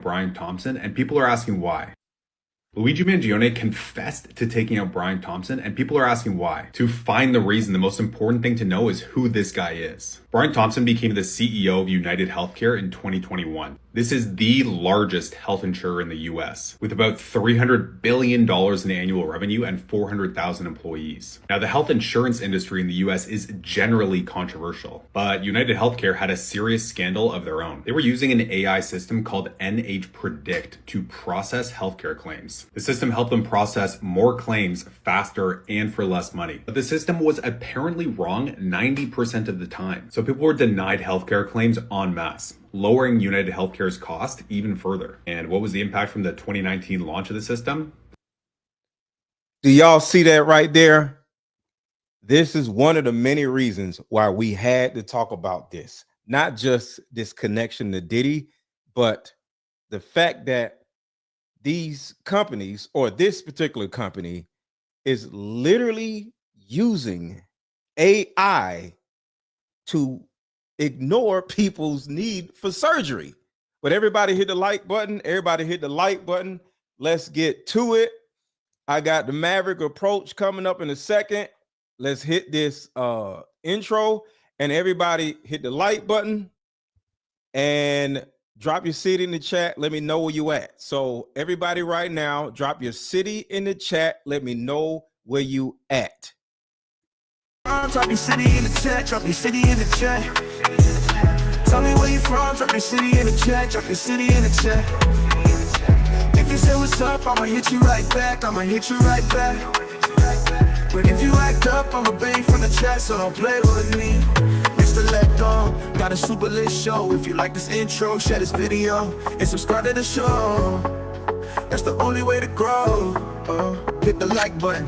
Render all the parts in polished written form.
Brian Thompson, and people are asking why. Luigi Mangione confessed to taking out Brian Thompson, and people are asking why. To find the reason, the most important thing to know is who this guy is. Brian Thompson became the CEO of United Healthcare in 2021. This is the largest health insurer in the US, with about $300 billion in annual revenue and 400,000 employees. Now, the health insurance industry in the US is generally controversial, but United Healthcare had a serious scandal of their own. They were using an AI system called NH Predict to process healthcare claims. The system helped them process more claims faster and for less money. But the system was apparently wrong 90% of the time. So people were denied healthcare claims en masse, lowering United Healthcare's cost even further. And what was the impact from the 2019 launch of the system? Do y'all see that right there? This is one of the many reasons why we had to talk about this. Not just this connection to Diddy, but the fact that these companies, or this particular company, is literally using AI to ignore people's need for surgery. But everybody hit the like button. Everybody hit the like button. Let's get to it. I got the Maverick approach coming up in a second. Let's hit this intro, and everybody hit the like button and drop your city in the chat. Let me know where you at. So everybody right now, drop your city in the chat. Let me know where you at. Drop your city in the chat. Drop your city in the chat. Tell me where you from. Drop your city in the chat. Drop your city in the chat. If you say what's up, I'ma hit you right back. I'ma hit you right back. But if you act up, I'ma bang from the chat. So don't play with me. Got a super lit show. If you like this intro, share this video and subscribe to the show. That's the only way to grow. Hit the like button,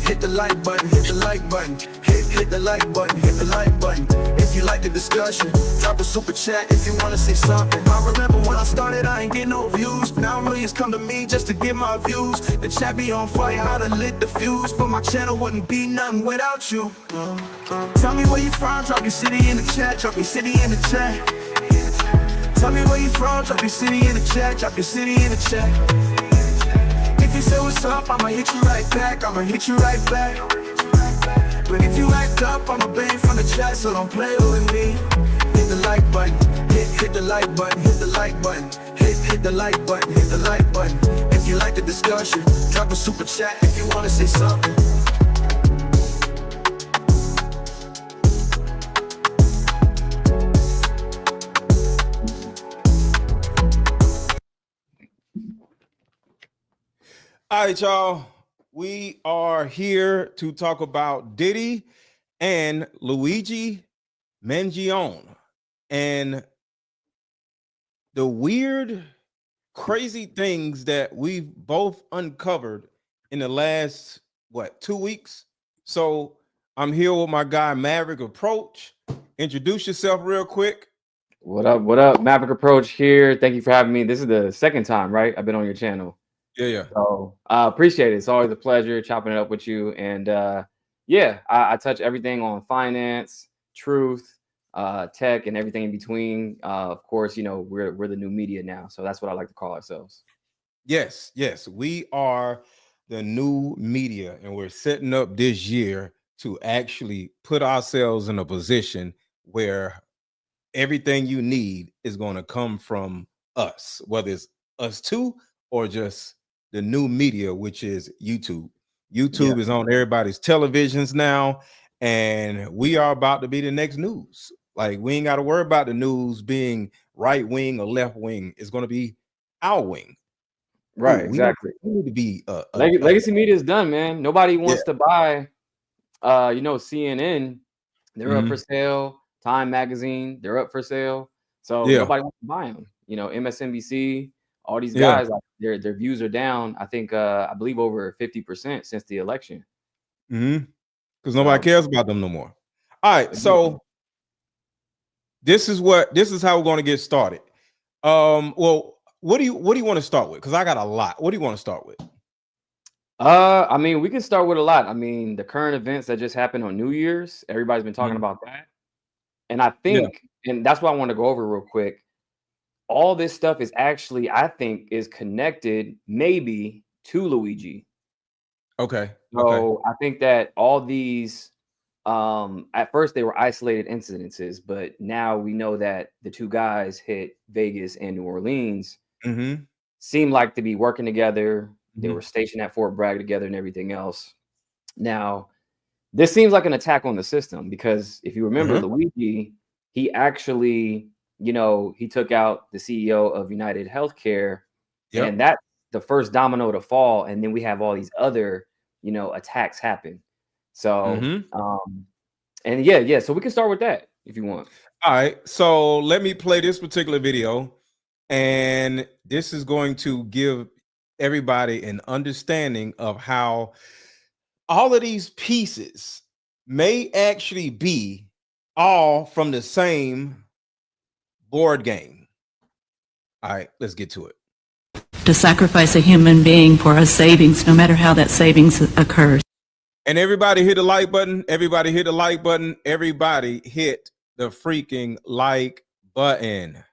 hit the like button, hit the like button, hit the like button, hit the like button. If you like the discussion, drop a super chat if you wanna say something. I remember when I started, I ain't get no views. Now millions come to me just to get my views. The chat be on fire, I done lit the fuse. But my channel wouldn't be nothing without you. Tell me where you from, drop your city in the chat, drop your city in the chat. Tell me where you from, drop your city in the chat, drop your city in the chat. If you say what's up, I'ma hit you right back, I'ma hit you right back. But if you act up, I'ma bang from the chat, so don't play with me. Hit the like button, hit the like button, hit the like button, hit the like button, hit the like button. If you like the discussion, drop a super chat if you wanna say something. All right, y'all. We are here to talk about Diddy and Luigi Mangione and the weird, crazy things that we've both uncovered in the last, 2 weeks? So I'm here with my guy, Maverick Approach. Introduce yourself real quick. What up? What up? Maverick Approach here. Thank you for having me. This is the second time, right? I've been on your channel. Yeah. So I appreciate it. It's always a pleasure chopping it up with you. And I touch everything on finance, truth, tech, and everything in between. Of course, you know, we're the new media now. So that's what I like to call ourselves. Yes. We are the new media, and we're setting up this year to actually put ourselves in a position where everything you need is going to come from us, whether it's us two or just the new media, which is YouTube. YouTube is on everybody's televisions now, and we are about to be the next news. Like, we ain't got to worry about the news being right wing or left wing. It's going to be our wing. Right, exactly. We need to be legacy media is done, man. Nobody wants to buy CNN. They're up for sale. Time magazine, they're up for sale. So nobody wants to buy them. You know, MSNBC, all these guys, like their views are down. I think I believe over 50% since the election. Because nobody cares about them no more. All right, so this is how we're going to get started. Well, what do you want to start with? Because I got a lot. What do you want to start with? I mean, we can start with a lot. I mean, the current events that just happened on New Year's, everybody's been talking about that. And I think, and that's what I want to go over real quick. all this stuff is actually, I think, is connected maybe to Luigi. Okay. So I think that all these, at first they were isolated incidences, but now we know that the two guys hit Vegas and New Orleans, Mm-hmm. seemed like to be working together. They Mhm. were stationed at Fort Bragg together and everything else. Now, this seems like an attack on the system because if you remember Uh-huh. Luigi, he actually, he took out the CEO of United Healthcare, Yep. and that's the first domino to fall. And then we have all these other, attacks happen. So, Mm-hmm. and yeah. So we can start with that if you want. All right. So let me play this particular video, and this is going to give everybody an understanding of how all of these pieces may actually be all from the same board game. All right, let's get to it. To sacrifice a human being for a savings, no matter how that savings occurs. And everybody hit the like button. Everybody hit the like button. Everybody hit the freaking like button.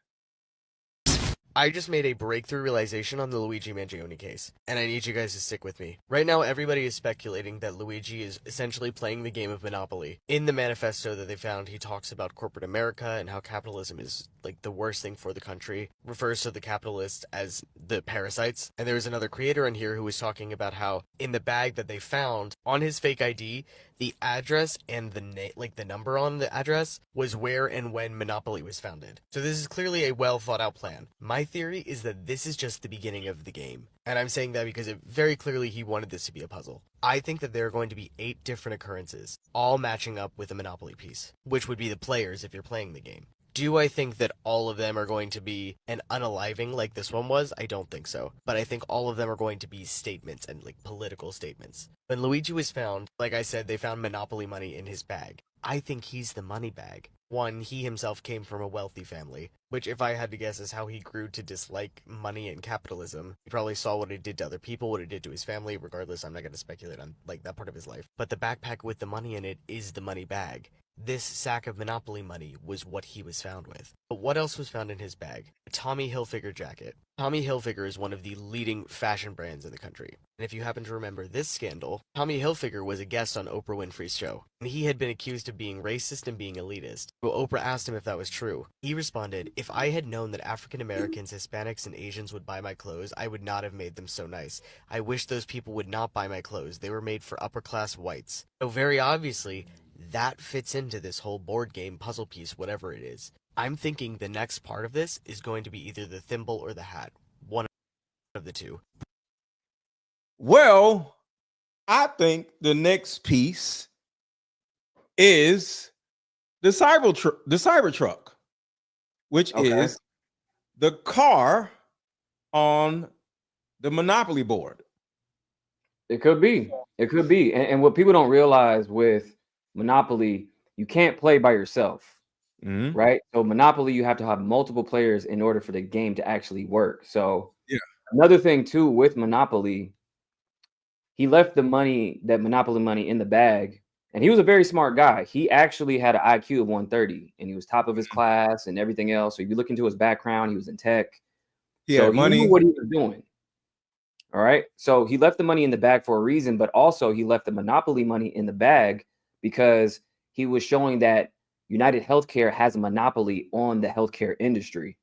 I just made a breakthrough realization on the Luigi Mangione case, and I need you guys to stick with me. Right now, everybody is speculating that Luigi is essentially playing the game of Monopoly. In the manifesto that they found, he talks about corporate America and how capitalism is like the worst thing for the country, refers to the capitalists as the parasites. And there was another creator in here who was talking about how in the bag that they found on his fake ID, the address and the number on the address was where and when Monopoly was founded. So this is clearly a well thought out plan. My theory is that this is just the beginning of the game. And I'm saying that because very clearly he wanted this to be a puzzle. I think that there are going to be 8 different occurrences, all matching up with a Monopoly piece, which would be the players if you're playing the game. Do I think that all of them are going to be an unaliving like this one was? I don't think so. But I think all of them are going to be statements and like political statements. When Luigi was found, like I said, they found Monopoly money in his bag. I think he's the money bag. One, he himself came from a wealthy family, which if I had to guess is how he grew to dislike money and capitalism. He probably saw what it did to other people, what it did to his family. Regardless, I'm not going to speculate on like that part of his life. But the backpack with the money in it is the money bag. This sack of Monopoly money was what he was found with. But what else was found in his bag? A Tommy Hilfiger jacket. Tommy Hilfiger is one of the leading fashion brands in the country. And if you happen to remember this scandal, Tommy Hilfiger was a guest on Oprah Winfrey's show. And he had been accused of being racist and being elitist. So Oprah asked him if that was true. He responded, "If I had known that African Americans, Hispanics, and Asians would buy my clothes, I would not have made them so nice. I wish those people would not buy my clothes. They were made for upper class whites." So very obviously, that fits into this whole board game puzzle piece, whatever it is. I'm thinking the next part of this is going to be either the thimble or the hat. One of the two. Well, I think the next piece is the Cybertruck, which is the car on the Monopoly board. It could be. It could be. And what people don't realize with Monopoly, you can't play by yourself, right? So Monopoly, you have to have multiple players in order for the game to actually work. So yeah. Another thing too with Monopoly, he left the money, that Monopoly money, in the bag, and he was a very smart guy. He actually had an IQ of 130, and he was top of his class and everything else. So if you look into his background, he was in tech. He so had money. He knew what he was doing. All right. So he left the money in the bag for a reason, but also he left the Monopoly money in the bag because he was showing that United Healthcare has a monopoly on the healthcare industry.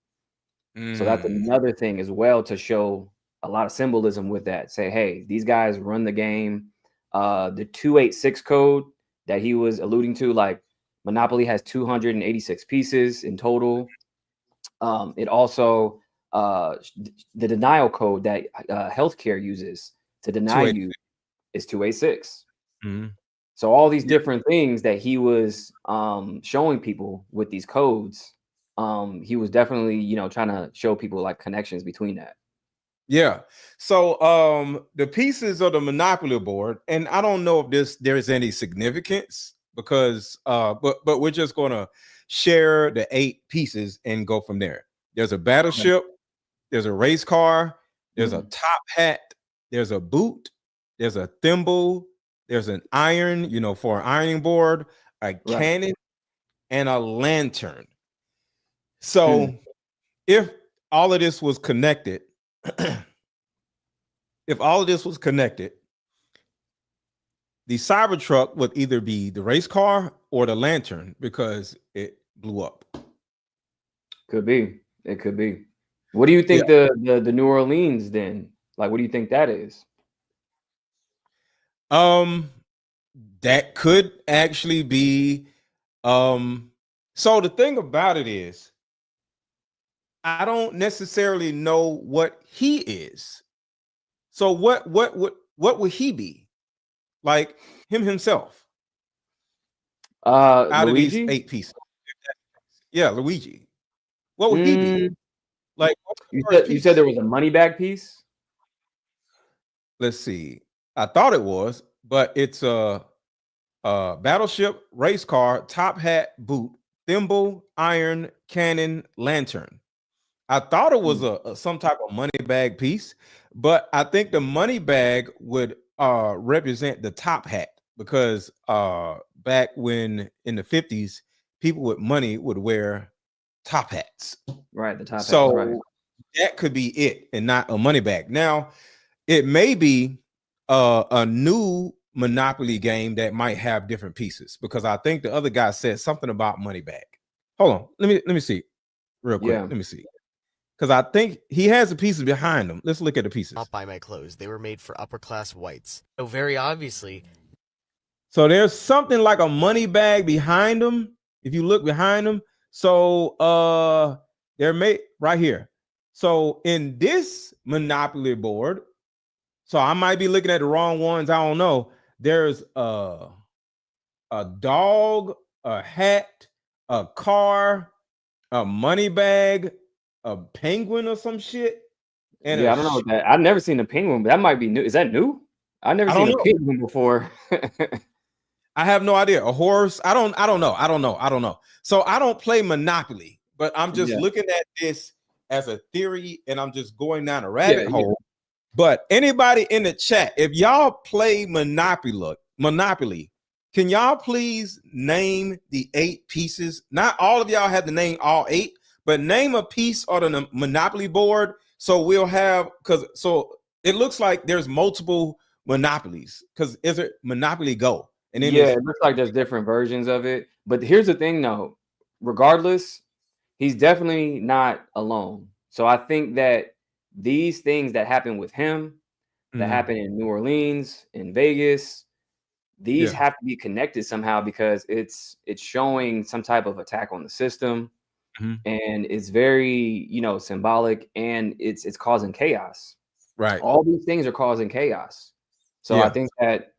So that's another thing as well to show a lot of symbolism with that. Say, hey, these guys run the game. The 286 code that he was alluding to, like Monopoly has 286 pieces in total. It also the denial code that healthcare uses to deny you is 286. So all these different things that he was showing people with these codes, he was definitely, trying to show people like connections between that. Yeah. So the pieces of the Monopoly board, and I don't know if there's any significance because but we're just gonna share the 8 pieces and go from there. There's a battleship, there's a race car, there's a top hat, there's a boot, there's a thimble, there's an iron, for an ironing board, a cannon, and a lantern. So if all of this was connected, if all of this was connected, the Cybertruck would either be the race car or the lantern because it blew up. Could be. It could be. What do you think the New Orleans then? Like, what do you think that is? That could actually be. So the thing about it is, I don't necessarily know what he is. So what would he be? Like himself. Out of these Luigi? 8 pieces. Yeah, Luigi. What would he be? Like You said there was a money bag piece? Let's see. I thought it was, but it's a battleship, race car, top hat, boot, thimble, iron, cannon, lantern. I thought it was a some type of money bag piece, but I think the money bag would represent the top hat because back when in the 50s, people with money would wear top hats. Right, the top hat, So right. that could be it and not a money bag. Now, it may be a new Monopoly game that might have different pieces because I think the other guy said something about money bag. Hold on, let me see real quick. Yeah. Let me see because I think he has the pieces behind him. Let's look at the pieces. Not buy my clothes. They were made for upper class whites. So very obviously, So there's something like a money bag behind him. If you look behind him, so they're made right here. So in this Monopoly board, so I might be looking at the wrong ones. I don't know. There's a dog, a hat, a car, a money bag, a penguin or some shit. And Yeah, I don't know what that. I've never seen a penguin, but that might be new. Is that new? I've never seen a penguin before. I have no idea. A horse. I don't know. So I don't play Monopoly, but I'm just looking at this as a theory and I'm just going down a rabbit hole. But anybody in the chat, if y'all play Monopoly, can y'all please name the 8 pieces? Not all of y'all have to name all 8, but name a piece on the Monopoly board. So we'll have, so it looks like there's multiple Monopolies because is it Monopoly Go? And then it looks like there's different versions of it. But here's the thing though, regardless, he's definitely not alone. So I think that these things that happen with him, that happen in New Orleans, in Vegas, these have to be connected somehow because it's showing some type of attack on the system, and it's very symbolic, and it's causing chaos. Right. All these things are causing chaos. So I think that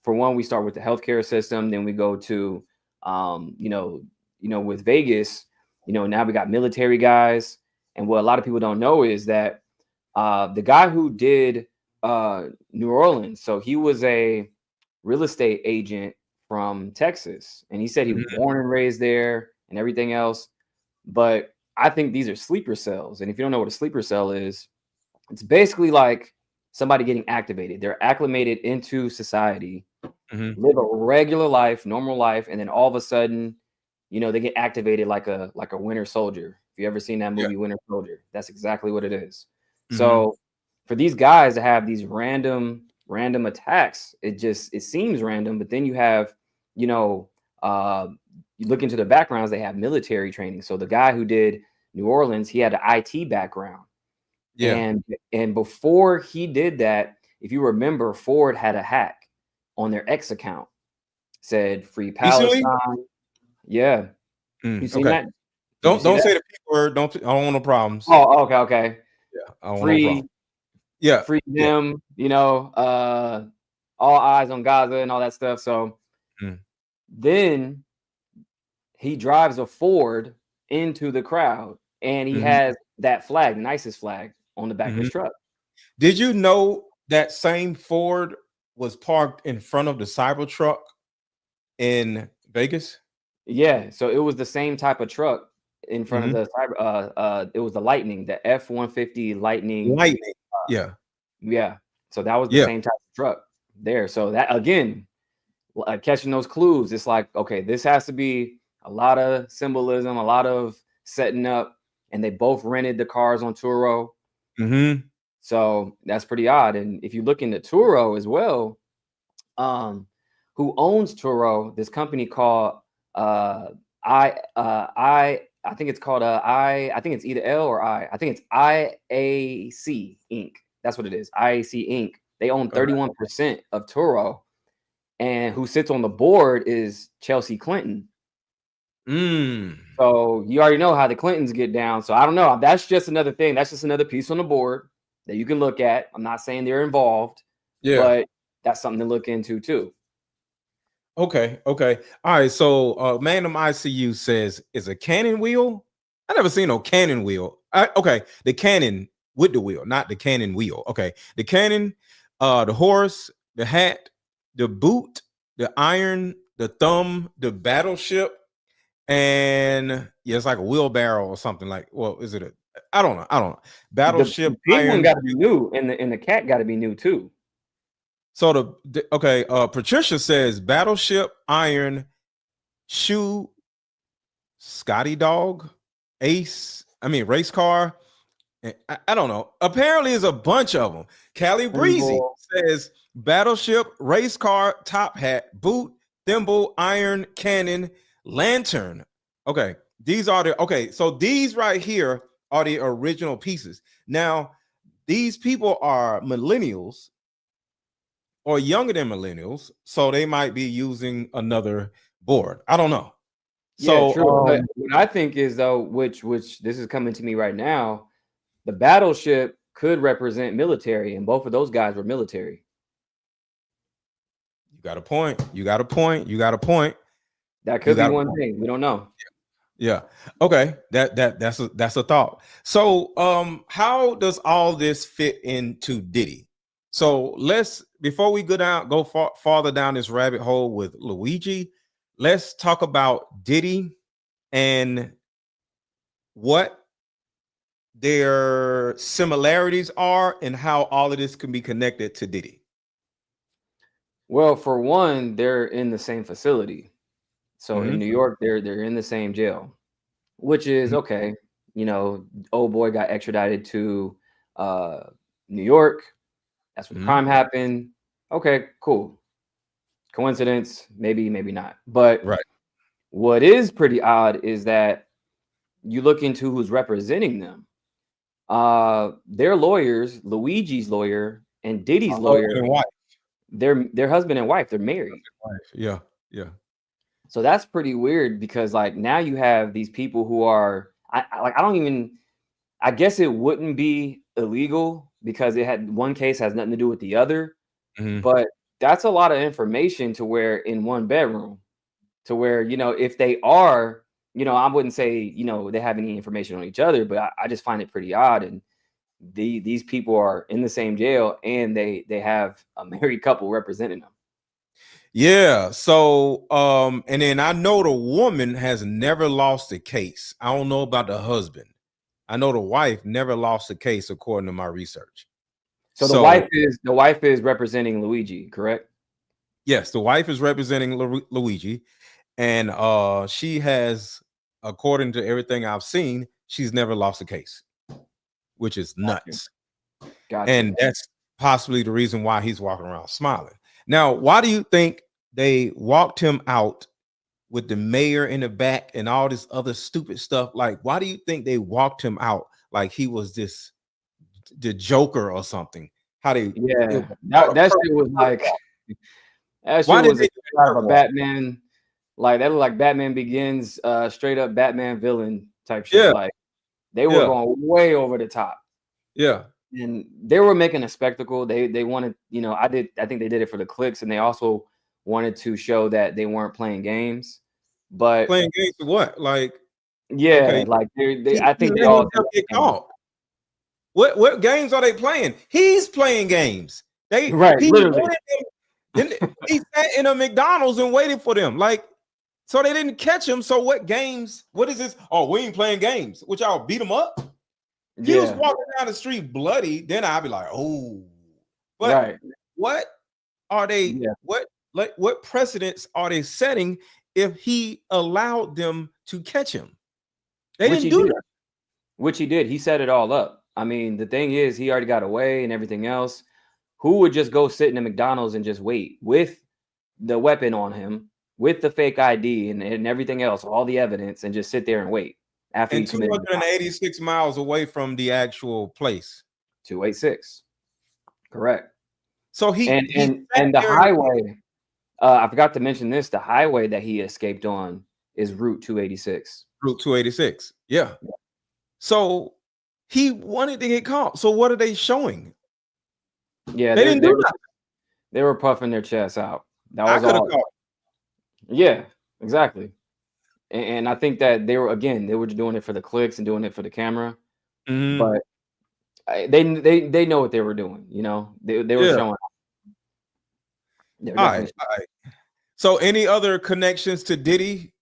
for one, we start with the healthcare system, then we go to with Vegas, now we got military guys. And what a lot of people don't know is that the guy who did New Orleans, so he was a real estate agent from Texas, and he said he was born and raised there and everything else. But I think these are sleeper cells. And if you don't know what a sleeper cell is, it's basically like somebody getting activated. They're acclimated into society, live a regular life, normal life, and then all of a sudden, they get activated like a Winter Soldier. If you ever seen that movie, Winter Soldier, that's exactly what it is. So for these guys to have these random attacks, it seems random, but then you have, you look into the backgrounds, they have military training. So the guy who did New Orleans, he had an IT background. And before he did that, if you remember, Ford had a hack on their X account, said free Palestine. Yeah. You seen that? Don't say the P word. I don't want no problems. Oh, okay. Yeah, I don't want no problem. Free them, all eyes on Gaza and all that stuff. So then he drives a Ford into the crowd and he has that flag, the ISIS flag, on the back of his truck. Did you know that same Ford was parked in front of the Cybertruck in Vegas? Yeah, so it was the same type of truck in front of the cyber. It was the Lightning, the F-150 Lightning. Yeah. So that was the same type of truck there. So that again, catching those clues, it's like, okay, this has to be a lot of symbolism, a lot of setting up and they both rented the cars on Turo. Mm-hmm. So that's pretty odd. And if you look into Turo as well, who owns Turo? This company called I think it's called I think it's either L or I. I think it's IAC Inc. That's what it is. IAC Inc. They own 31% of Turo, and who sits on the board is Chelsea Clinton. So you already know how the Clintons get down. So I don't know. That's just another thing. That's just another piece on the board that you can look at. I'm not saying they're involved, but that's something to look into too. Okay. All right. So Mandem ICU says, is a cannon wheel? I never seen no cannon wheel. Okay, the cannon with the wheel, not the cannon wheel. Okay, the cannon, the horse, the hat, the boot, the iron, the thumb, the battleship, and it's like a wheelbarrow or something. Like, well, is it I don't know. Battleship. The big one got to be new, and the cat got to be new too. So Patricia says battleship, iron, shoe, Scotty dog, race car. I don't know. Apparently, it's a bunch of them. Callie Breezy says battleship, race car, top hat, boot, thimble, iron, cannon, lantern. Okay, so these right here are the original pieces. Now, these people are millennials or younger than millennials, so they might be using another board. I don't know. So true. But what I think is, though, which this is coming to me right now, the battleship could represent military, and both of those guys were military. You got a point. That could be one thing. We don't know. Yeah. Okay. That's a thought. So how does all this fit into Diddy? So before we go farther down this rabbit hole with Luigi, let's talk about Diddy and what their similarities are and how all of this can be connected to Diddy. Well, for one, they're in the same facility. So in New York, they're in the same jail, which is okay. You know, old boy got extradited to New York. That's when the crime happened. Okay, cool. Coincidence, maybe not. But what is pretty odd is that you look into who's representing them. Their lawyers, Luigi's lawyer and Diddy's lawyer, they're husband and wife. They're married. Yeah. So that's pretty weird because like now you have these people who are I guess it wouldn't be illegal because one case has nothing to do with the other, but that's a lot of information to where in one bedroom to where, if they are, I wouldn't say, they have any information on each other, but I just find it pretty odd. And these people are in the same jail and they have a married couple representing them. Yeah. So, and then I know the woman has never lost a case. I don't know about the husband. I know the wife never lost a case, according to my research. So the wife is representing Luigi, correct? Yes, the wife is representing Luigi, and she has, according to everything I've seen, she's never lost a case, which is nuts. Gotcha. And that's possibly the reason why he's walking around smiling. Now, why do you think they walked him out with the mayor in the back and all this other stupid stuff? Like, why do you think they walked him out like he was the Joker or something? That shit was like that shit was a Batman, like that looked like Batman Begins, straight up Batman villain type shit. Yeah. Like they were going way over the top. Yeah. And they were making a spectacle. They wanted, I think they did it for the clicks, and they also wanted to show that they weren't playing games. But playing games for what? Like, like I think they all get caught. What games are they playing? He's playing games. Literally. He sat in a McDonald's and waited for them. Like, so they didn't catch him. So what games? What is this? Oh, we ain't playing games. Which y'all beat him up? He was walking down the street bloody, then I'd be like, oh. But what are they? What precedents are they setting if he allowed them to catch him? They didn't do that. which he did. He set it all up. I mean, the thing is, he already got away and everything else. Who would just go sit in a McDonald's and just wait with the weapon on him, with the fake ID and everything else, all the evidence, and just sit there and wait after And he committed the crime? 286 miles away from the actual place. 286. Correct. So he And sat the there highway, I forgot to mention this, the highway that he escaped on is Route 286. Route 286. Yeah. So he wanted to get caught. So what are they showing? Yeah, They didn't do that. they were puffing their chests out. That I was could have all. caught. Yeah, exactly. And I think that they were doing it for the clicks and doing it for the camera, Mhm. but they know what they were doing. You know, they were Yeah. showing. They were All definitely right. All right. So any other connections to Diddy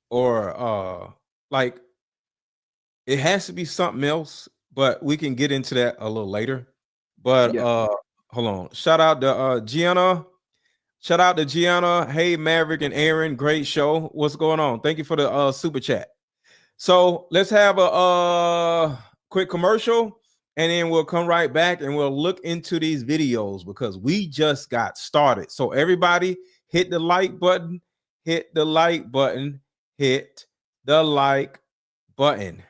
or like it has to be something else, but we can get into that a little later. But Yeah. hold on. Shout out to Gianna. Shout out to Gianna. Hey, Maverick and Aaron. Great show. What's going on? Thank you for the super chat. So let's have a quick commercial and then we'll come right back and we'll look into these videos because we just got started. So everybody hit the like button, hit the like button, hit the like button.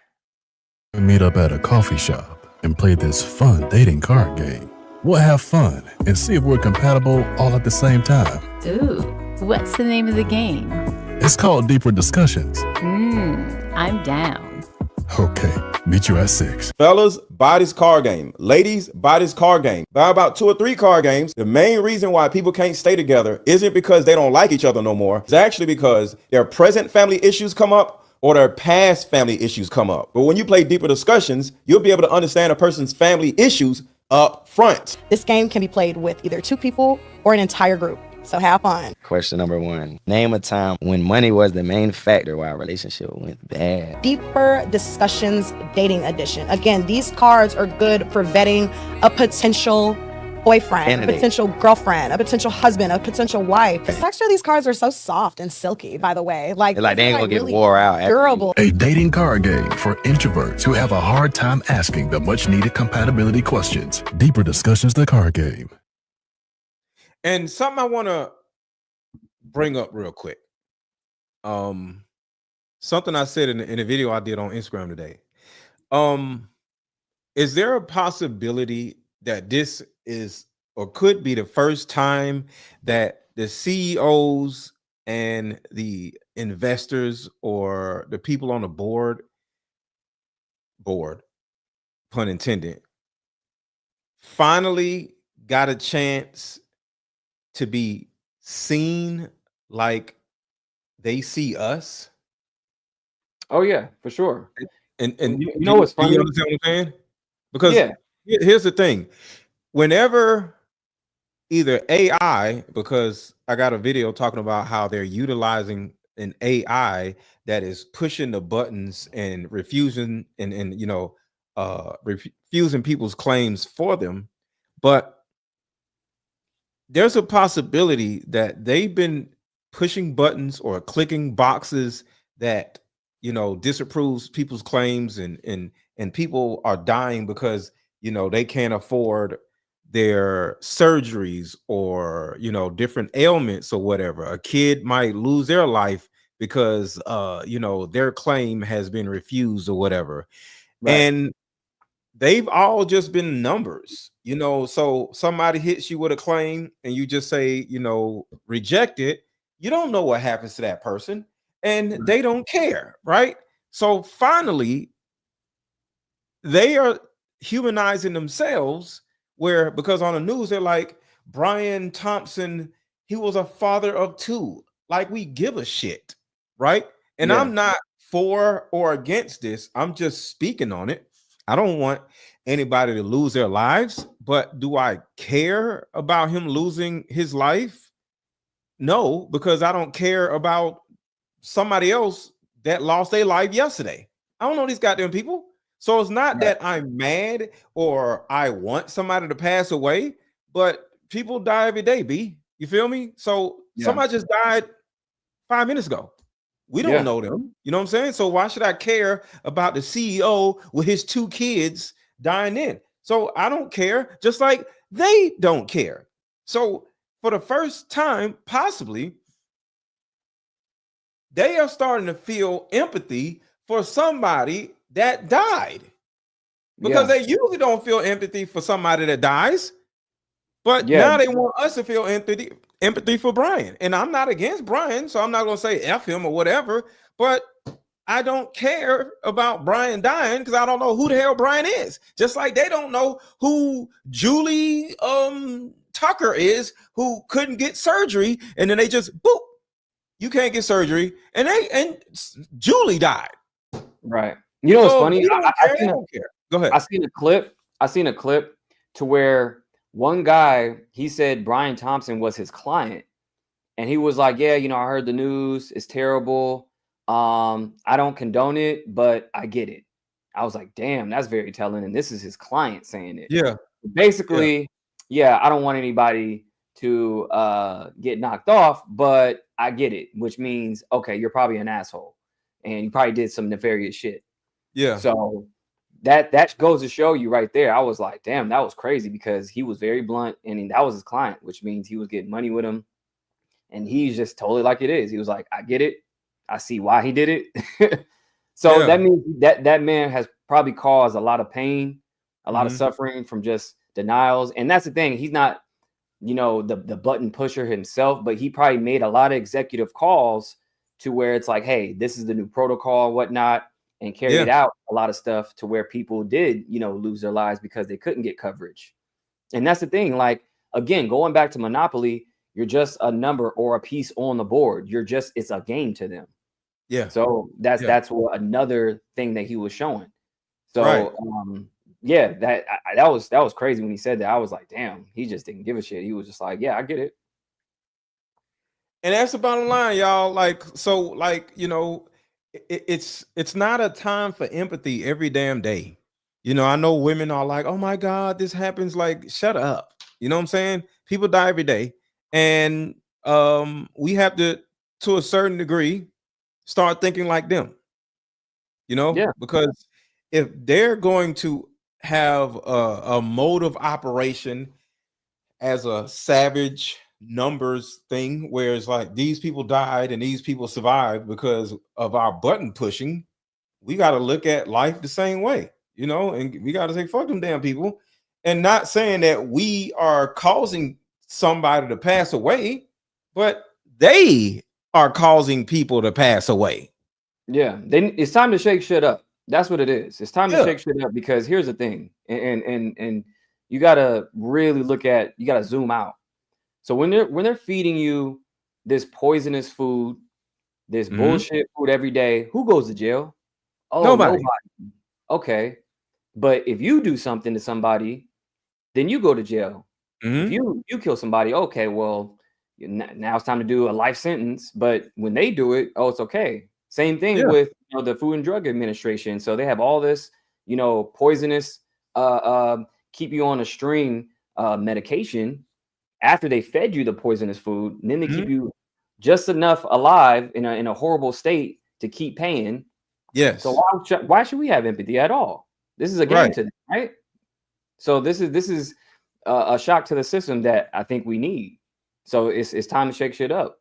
We meet up at a coffee shop and play this fun dating card game. We'll have fun and see if we're compatible all at the same time. Ooh, what's the name of the game? It's called Deeper Discussions. I'm down. Okay, meet you at 6. Fellas, buy this card game. Ladies, buy this card game. Buy about 2 or 3 card games. The main reason why people can't stay together isn't because they don't like each other no more. It's actually because their present family issues come up or their past family issues come up. But when you play Deeper Discussions, you'll be able to understand a person's family issues up front. This game can be played with either 2 people or an entire group. So have fun. Question number 1. Name a time when money was the main factor why a relationship went bad. Deeper Discussions Dating Edition. Again, these cards are good for vetting a potential boyfriend, Candidate. a potential girlfriend, a potential husband, a potential wife. The texture of these cards are so soft and silky, by the way. Like They ain't gonna get really wore out. after durable. A dating card game for introverts who have a hard time asking the much needed compatibility questions. Deeper Discussions, the card game. And something I want to bring up real quick. Something I said in a video I did on Instagram today. Is there a possibility that this is or could be the first time that the CEOs and the investors or the people on the board, pun intended, finally got a chance to be seen like they see us? Oh yeah, for sure. And You know what's do you funny? understand what I'm saying? Because Yeah. here's the thing. Whenever either AI, because I got a video talking about how they're utilizing an AI that is pushing the buttons and refusing refusing people's claims for them, but there's a possibility that they've been pushing buttons or clicking boxes that disapproves people's claims and people are dying because they can't afford their surgeries or different ailments or whatever. A kid might lose their life because their claim has been refused or whatever. Right. And they've all just been numbers, so somebody hits you with a claim and you just say, reject it. You don't know what happens to that person and they don't care, right? So finally, they are humanizing themselves because on the news, they're like, Brian Thompson, he was a father of 2. Like we give a shit, right? And Yeah. I'm not for or against this. I'm just speaking on it. I don't want anybody to lose their lives, but do I care about him losing his life? No, because I don't care about somebody else that lost their life yesterday. I don't know these goddamn people. So it's not that I'm mad or I want somebody to pass away, but people die every day, B. You feel me? So Yeah. somebody just died 5 minutes ago. We don't know them. You know what I'm saying? So why should I care about the CEO with his 2 kids dying in? So I don't care, just like they don't care. So for the first time, possibly, they are starting to feel empathy for somebody that died. Because they usually don't feel empathy for somebody that dies. But now they want us to feel empathy for Brian. And I'm not against Brian, so I'm not going to say F him or whatever. But I don't care about Brian dying because I don't know who the hell Brian is. Just like they don't know who Julie Tucker is, who couldn't get surgery. And then they just, boop, you can't get surgery. And Julie died. Right. You know what's funny? I don't care. Go ahead. I seen a clip to where one guy, he said Brian Thompson was his client, and he was like, yeah, you know, I heard the news, it's terrible. I don't condone it, but I get it. I was like, damn, that's very telling. And this is his client saying it. Yeah. Basically, I don't want anybody to get knocked off, but I get it, which means, okay, you're probably an asshole and you probably did some nefarious shit. Yeah. So that goes to show you right there. I was like, damn, that was crazy, because he was very blunt, and that was his client, which means he was getting money with him. And he's just totally like it is. He was like, I get it. I see why he did it. So that means that man has probably caused a lot of pain, a lot of suffering from just denials. And that's the thing. He's not, you know, the button pusher himself, but he probably made a lot of executive calls to where it's like, hey, this is the new protocol and whatnot, and carried out a lot of stuff to where people did, you know, lose their lives because they couldn't get coverage. And that's the thing. Like, again, going back to Monopoly, you're just a number or a piece on the board. It's a game to them. Yeah. So that's what another thing that he was showing. So that was crazy when he said that. I was like, damn, he just didn't give a shit. He was just like, yeah, I get it. And that's the bottom line, y'all. Like, so, like, you know, it's not a time for empathy every damn day. You know, I know women are like, oh my God, this happens. Like, shut up. You know what I'm saying? People die every day. And we have to a certain degree, start thinking like them. You know, because if they're going to have a mode of operation as a savage numbers thing, where it's like these people died and these people survived because of our button pushing, we got to look at life the same way, you know, and we got to say, fuck them damn people. And not saying that we are causing somebody to pass away, but they are causing people to pass away. Yeah, then it's time to shake shit up. That's what it is. It's time to shake shit up, because here's the thing, and you gotta really you gotta zoom out. So when they're feeding you this poisonous food, this bullshit food every day, who goes to jail? Oh, nobody. Okay, but if you do something to somebody, then you go to jail. If you kill somebody, okay, well, now it's time to do a life sentence. But when they do it, oh, it's okay. Same thing with, you know, the Food and Drug Administration. So they have all this, you know, poisonous, keep you on a string medication after they fed you the poisonous food, and then they keep you just enough alive in a horrible state to keep paying. Yes. So why should we have empathy at all? This is a game to them, right? So this is a shock to the system that I think we need. So it's time to shake shit up.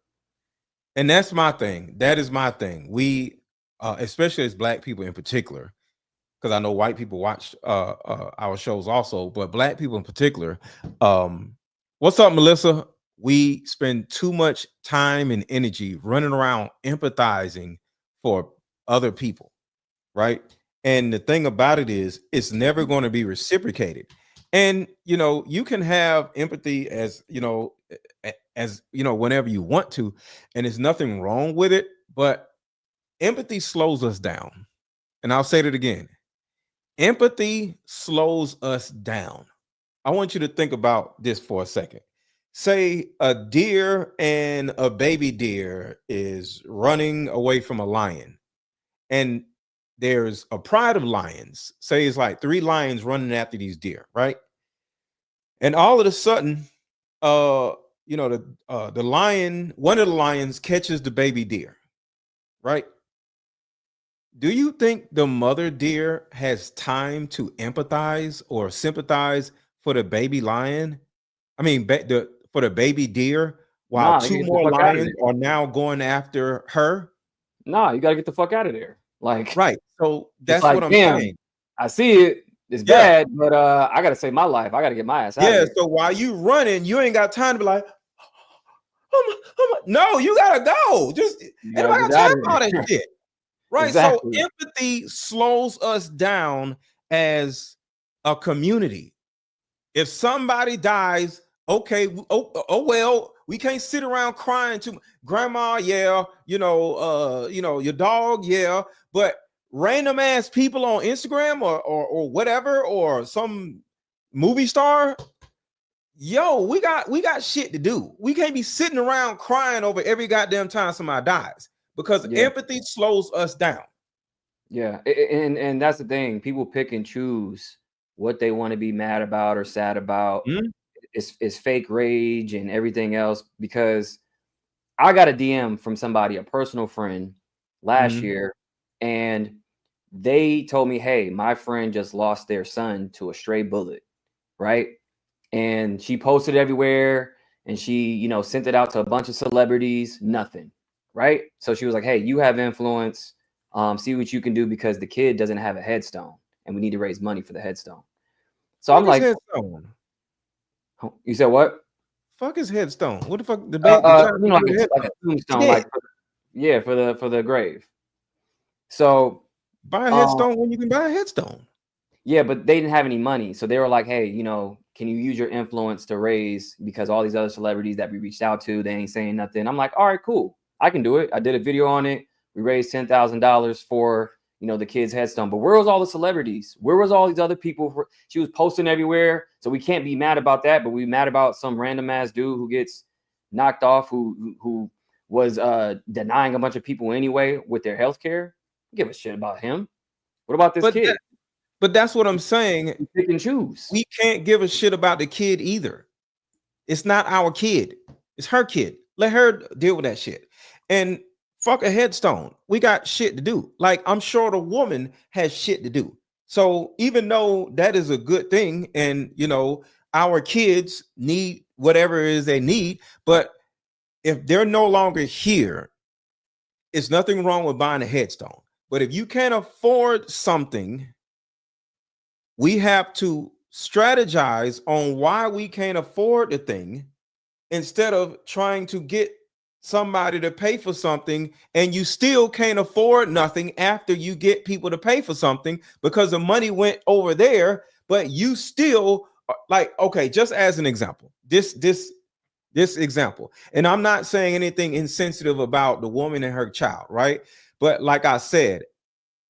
And that's my thing. That is my thing. We, especially as Black people in particular, because I know white people watch our shows also, but Black people in particular. What's up, Melissa? We spend too much time and energy running around empathizing for other people, right? And the thing about it is, it's never going to be reciprocated. And, you know, you can have empathy as you know, whenever you want to, and there's nothing wrong with it, but empathy slows us down. And I'll say it again. Empathy slows us down. I want you to think about this for a second. Say a deer and a baby deer is running away from a lion, and there's a pride of lions. Say it's like 3 lions running after these deer, right? And all of a sudden, you know, the lion, one of the lions catches the baby deer, right? Do you think the mother deer has time to empathize or sympathize for the baby lion? I mean, for the baby deer, while Nah, they two can get the more fuck out of lions there. are now going after her? Nah, you gotta get the fuck out of there. Like, Right. So it's that's like, what I'm damn, saying. I see it. It's Yeah. bad, but I gotta save my life. I gotta get my ass out of Yeah. here. So while you running, you ain't got time to be like, no, you gotta go. Just You anybody gotta got get time out for all of that there. shit. Right. So Exactly. empathy slows us down as a community. If somebody dies, okay, oh well, we can't sit around crying to grandma, yeah, your dog, yeah, but random ass people on Instagram or whatever, or some movie star, yo, we got shit to do. We can't be sitting around crying over every goddamn time somebody dies because Yeah. empathy slows us down. Yeah. And that's the thing. People pick and choose what they want to be mad about or sad about. Mhm. It's fake rage and everything else. Because I got a DM from somebody, a personal friend, last Mhm. year, and they told me, hey, my friend just lost their son to a stray bullet, right? And she posted everywhere and she, sent it out to a bunch of celebrities, nothing, right? So she was like, hey, you have influence. See what you can do because the kid doesn't have a headstone and we need to raise money for the headstone. So I'm Fuck his like, headstone. you said what? Fuck his headstone. What the fuck? The child Like with the a headstone. tombstone, Dead. yeah, for the grave. So Buy a headstone when you can buy a headstone. yeah, but they didn't have any money. So they were like, hey, can you use your influence to raise, because all these other celebrities that we reached out to, they ain't saying nothing. I'm like, all right, cool. I can do it. I did a video on it. We raised $10,000 for, the kid's headstone. But where was all the celebrities? Where was all these other people? She was posting everywhere. So we can't be mad about that, but we mad about some random ass dude who gets knocked off, who was denying a bunch of people anyway with their health care. Give a shit about him. What about this kid? But that's what I'm saying. You pick and choose. We can't give a shit about the kid either. It's not our kid. It's her kid. Let her deal with that shit. And fuck a headstone. We got shit to do. Like, I'm sure the woman has shit to do. So even though that is a good thing, and our kids need whatever it is they need, but if they're no longer here, it's nothing wrong with buying a headstone. But if you can't afford something, we have to strategize on why we can't afford the thing instead of trying to get somebody to pay for something, and you still can't afford nothing after you get people to pay for something because the money went over there, but you still like, okay, just as an example, this example, and I'm not saying anything insensitive about the woman and her child, right? But like I said,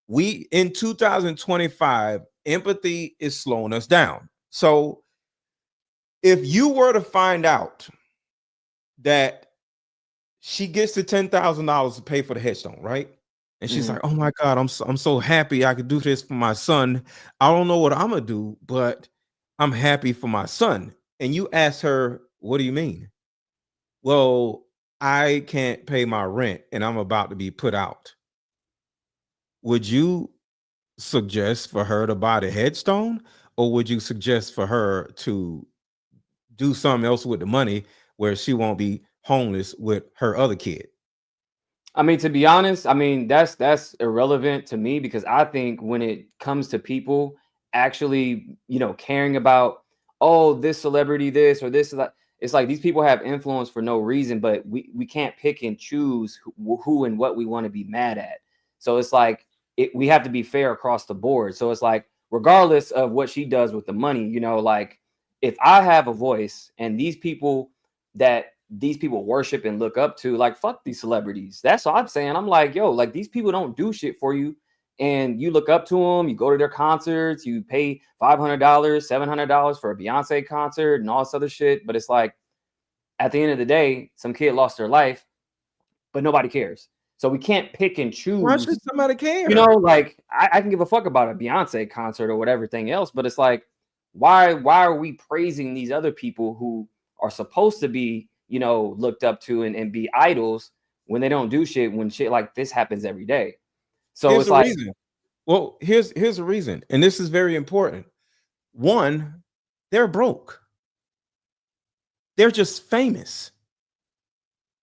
we in 2025, empathy is slowing us down. So if you were to find out that she gets the $10,000 to pay for the headstone, right? And she's like, oh my God, I'm so happy I could do this for my son. I don't know what I'm gonna do, but I'm happy for my son. And you ask her, what do you mean? Well, I can't pay my rent and I'm about to be put out. Would you suggest for her to buy the headstone, or would you suggest for her to do something else with the money where she won't be homeless with her other kid? I mean, to be honest, I mean, that's irrelevant to me, because I think when it comes to people actually, caring about, oh, this celebrity, this or this, that, it's like these people have influence for no reason, but we can't pick and choose who and what we want to be mad at. So it's like we have to be fair across the board. So it's like, regardless of what she does with the money, like if I have a voice and these people worship and look up to, like, fuck these celebrities. That's what I'm saying. I'm like, yo, like, these people don't do shit for you, and you look up to them, you go to their concerts, you pay $500, $700 for a Beyonce concert and all this other shit. But it's like, at the end of the day, some kid lost their life, but nobody cares. So we can't pick and choose. Why should somebody care? Like, I can give a fuck about a Beyonce concert or whatever thing else, but it's like, why are we praising these other people who are supposed to be, looked up to and be idols, when they don't do shit, when shit like this happens every day. So Here's it's the like, reason. Well, here's the reason, and this is very important. One, they're broke. They're just famous.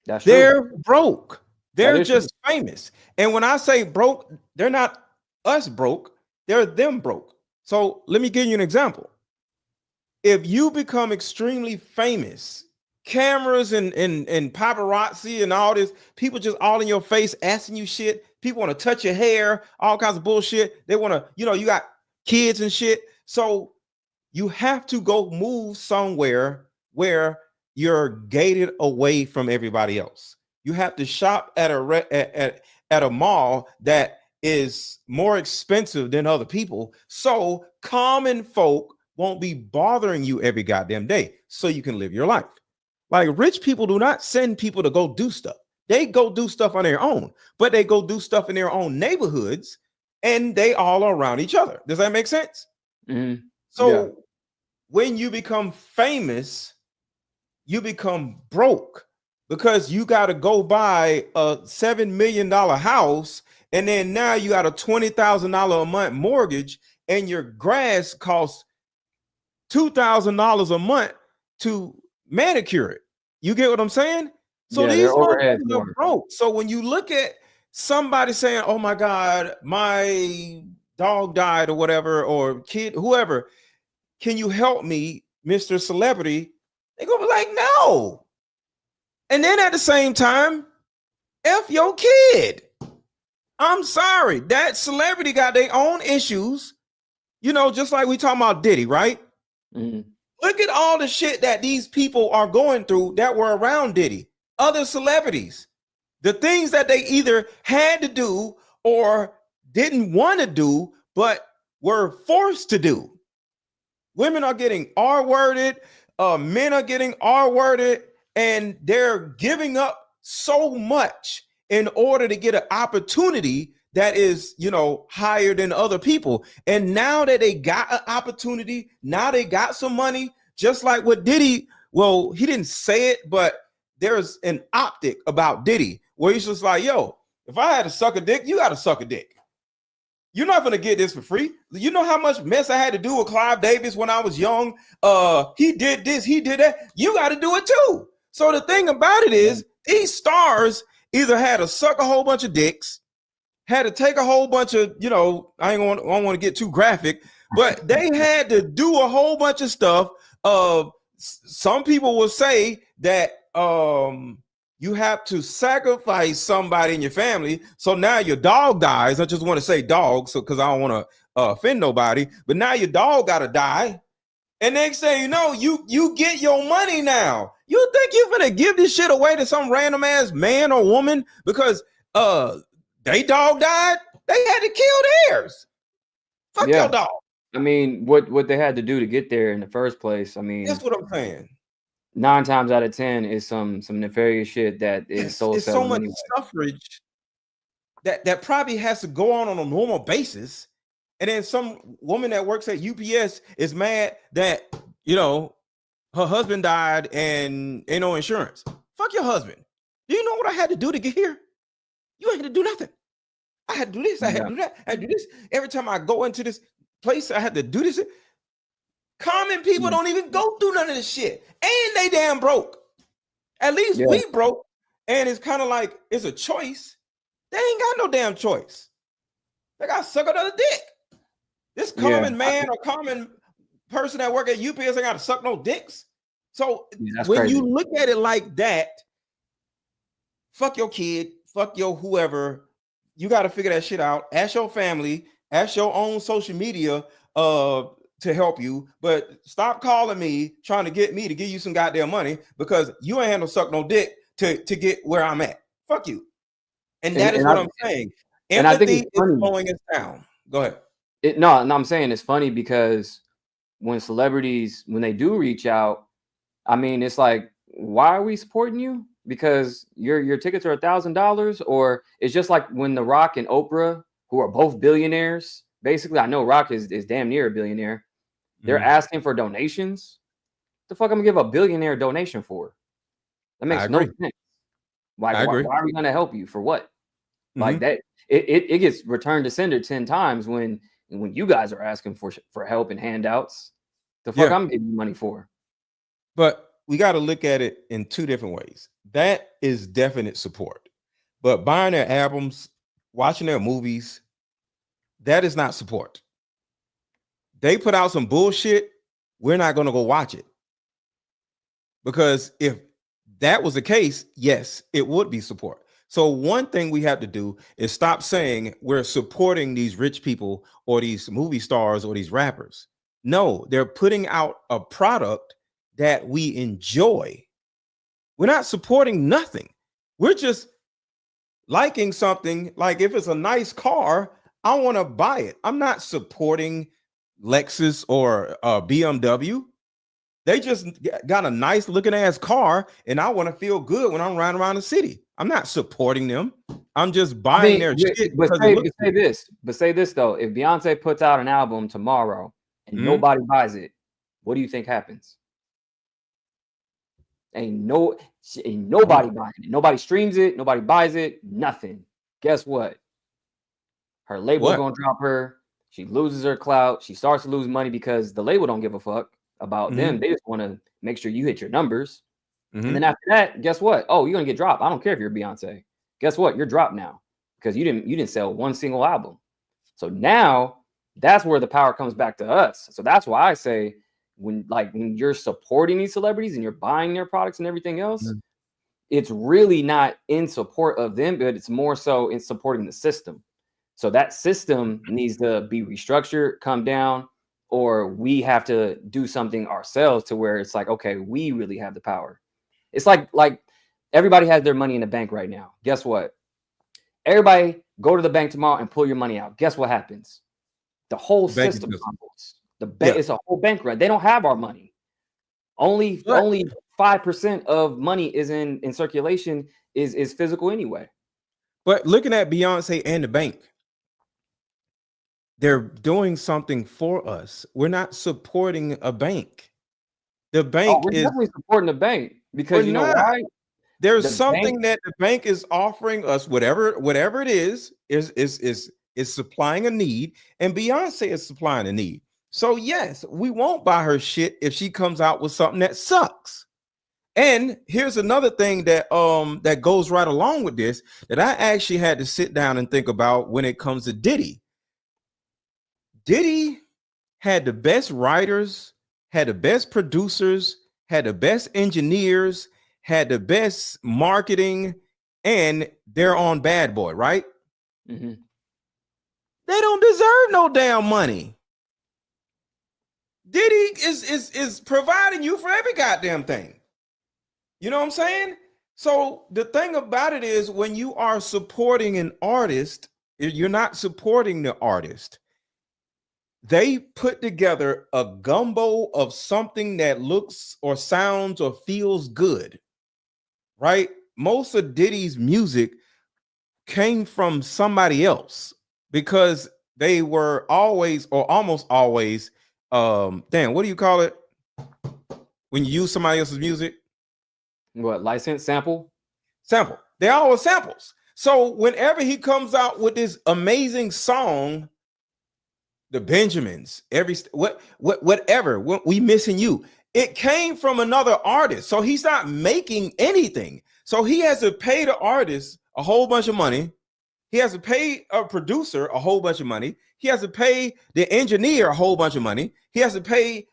that's true. They're broke. That They're is true. just famous. And when I say broke, they're not us broke. They're them broke. So let me give you an example. If you become extremely famous, cameras and paparazzi and all this, people just all in your face asking you shit. People want to touch your hair, all kinds of bullshit. They want to, you got kids and shit. So you have to go move somewhere where you're gated away from everybody else. You have to shop at a mall that is more expensive than other people. So common folk won't be bothering you every goddamn day, so you can live your life. Like rich people do not send people to go do stuff. They go do stuff on their own, but they go do stuff in their own neighborhoods, and they all are around each other. Does that make sense? Mm-hmm. So when you become famous, you become broke because you got to go buy a $7 million house, and then now you got a $20,000 a month mortgage, and your grass costs $2,000 a month to manicure it. You get what I'm saying? So these motherfuckers are broke. So when you look at somebody saying, "Oh my God, my dog died," or whatever, or kid, whoever, can you help me, Mr. Celebrity? They're gonna be like, no. And then at the same time, F your kid. I'm sorry, that celebrity got their own issues. Just like we talking about Diddy, right? Mm-hmm. Look at all the shit that these people are going through that were around Diddy, other celebrities. The things that they either had to do or didn't want to do, but were forced to do. Women are getting R-worded, men are getting R-worded, and they're giving up so much in order to get an opportunity that is, higher than other people. And now that they got an opportunity, now they got some money, just like what Diddy, well, he didn't say it, but there's an optic about Diddy where he's just like, yo, if I had to suck a dick, you got to suck a dick. You're not going to get this for free. You know how much mess I had to do with Clive Davis when I was young? He did this, he did that. You got to do it too. So the thing about it is these stars either had to suck a whole bunch of dicks, had to take a whole bunch of, I don't want to get too graphic, but they had to do a whole bunch of stuff. Some people will say that you have to sacrifice somebody in your family. So now your dog dies. I just want to say dog, so because I don't want to offend nobody, but now your dog got to die. And next thing you know, you get your money now. You think you're gonna give this shit away to some random ass man or woman because they dog died? They had to kill theirs. Fuck your dog. I mean, what they had to do to get there in the first place. I mean, that's what I'm saying. 9 times out of 10 is some nefarious shit that is it's so much suffrage that probably has to go on a normal basis. And then some woman that works at UPS is mad that, her husband died and ain't no insurance. Fuck your husband. Do you know what I had to do to get here? You ain't had to do nothing. I had to do this. I had to do that. I had to do this. Every time I go into this place, I had to do this. Common people don't even go through none of this shit. And they damn broke. At least we broke. And it's kind of like it's a choice. They ain't got no damn choice. They got to suck another dick. This common man or common person that work at UPS ain't got to suck no dicks. So when crazy. You look at it like that, fuck your kid, fuck your whoever. You got to figure that shit out. Ask your family, ask your own social media to help you. But stop calling me trying to get me to give you some goddamn money because you ain't had no suck no dick to get where I'm at. Fuck you. And that is what I'm saying. Empathy is slowing us down. Go ahead. No, I'm saying it's funny because when celebrities, when they do reach out, I mean, it's like, why are we supporting you? Because your tickets are $1,000, or it's just like when The Rock and Oprah, who are both billionaires, basically, I know Rock is damn near a billionaire. They're asking for donations. The fuck I'm gonna give a billionaire donation for? That makes no sense. Like, I agree. why are we going to help you for what? Like Mhm. that, it gets returned to sender 10 times when you guys are asking for help and handouts. The fuck Yeah. I'm giving you money for? But we got to look at it in two different ways. That is definite support. But buying their albums, watching their movies, that is not support. They put out some bullshit, we're not going to go watch it. Because if that was the case, yes, it would be support. So one thing we have to do is stop saying we're supporting these rich people or these movie stars or these rappers. No, they're putting out a product that we enjoy. We're not supporting nothing. We're just liking something. Like if it's a nice car, I want to buy it. I'm not supporting Lexus or BMW. They just got a nice looking ass car, and I want to feel good when I'm riding around the city. I'm not supporting them. I'm just buying their shit. But say this though: if Beyonce puts out an album tomorrow and nobody buys it, what do you think happens? Ain't nobody buying it. Nobody streams it. Nobody buys it. Nothing. Guess what? Her label's gonna drop her. She loses her clout. She starts to lose money because the label don't give a fuck about them. They just want to make sure you hit your numbers. And then after that, guess what? Oh, you're gonna get dropped. I don't care if you're Beyonce. Guess what? You're dropped now because you didn't sell one single album. So now that's where the power comes back to us. So that's why I say when you're supporting these celebrities and you're buying their products and everything else, it's really not in support of them, but it's more so in supporting the system. So that system needs to be restructured, come down, or we have to do something ourselves to where it's like, okay, we really have the power. It's like everybody has their money in the bank right now. Guess what? Everybody go to the bank tomorrow and pull your money out. Guess what happens? The whole system crumbles. It's a whole bank run. They don't have our money. Only 5% of money is in circulation is physical anyway. But looking at Beyonce and the bank, they're doing something for us. We're not supporting a bank. The bank we're is definitely supporting the bank because you know why? There's something that the bank is offering us, whatever it is supplying a need, and Beyonce is supplying a need. So yes, we won't buy her shit if she comes out with something that sucks. And here's another thing that that goes right along with this that I actually had to sit down and think about when it comes to Diddy. Diddy had the best writers, had the best producers, had the best engineers, had the best marketing, and they're on Bad Boy, right? Mm-hmm. They don't deserve no damn money. Diddy is providing you for every goddamn thing. You know what I'm saying? So the thing about it is when you are supporting an artist, you're not supporting the artist. They put together a gumbo of something that looks or sounds or feels good, right? Most of Diddy's music came from somebody else because they were always or almost always, what do you call it when you use somebody else's music? What, license, sample? Sample. They're all samples. So whenever he comes out with this amazing song, the Benjamins, whatever, we missing you. It came from another artist. So he's not making anything. So he has to pay the artist a whole bunch of money. He has to pay a producer a whole bunch of money. He has to pay the engineer a whole bunch of money. He has to pay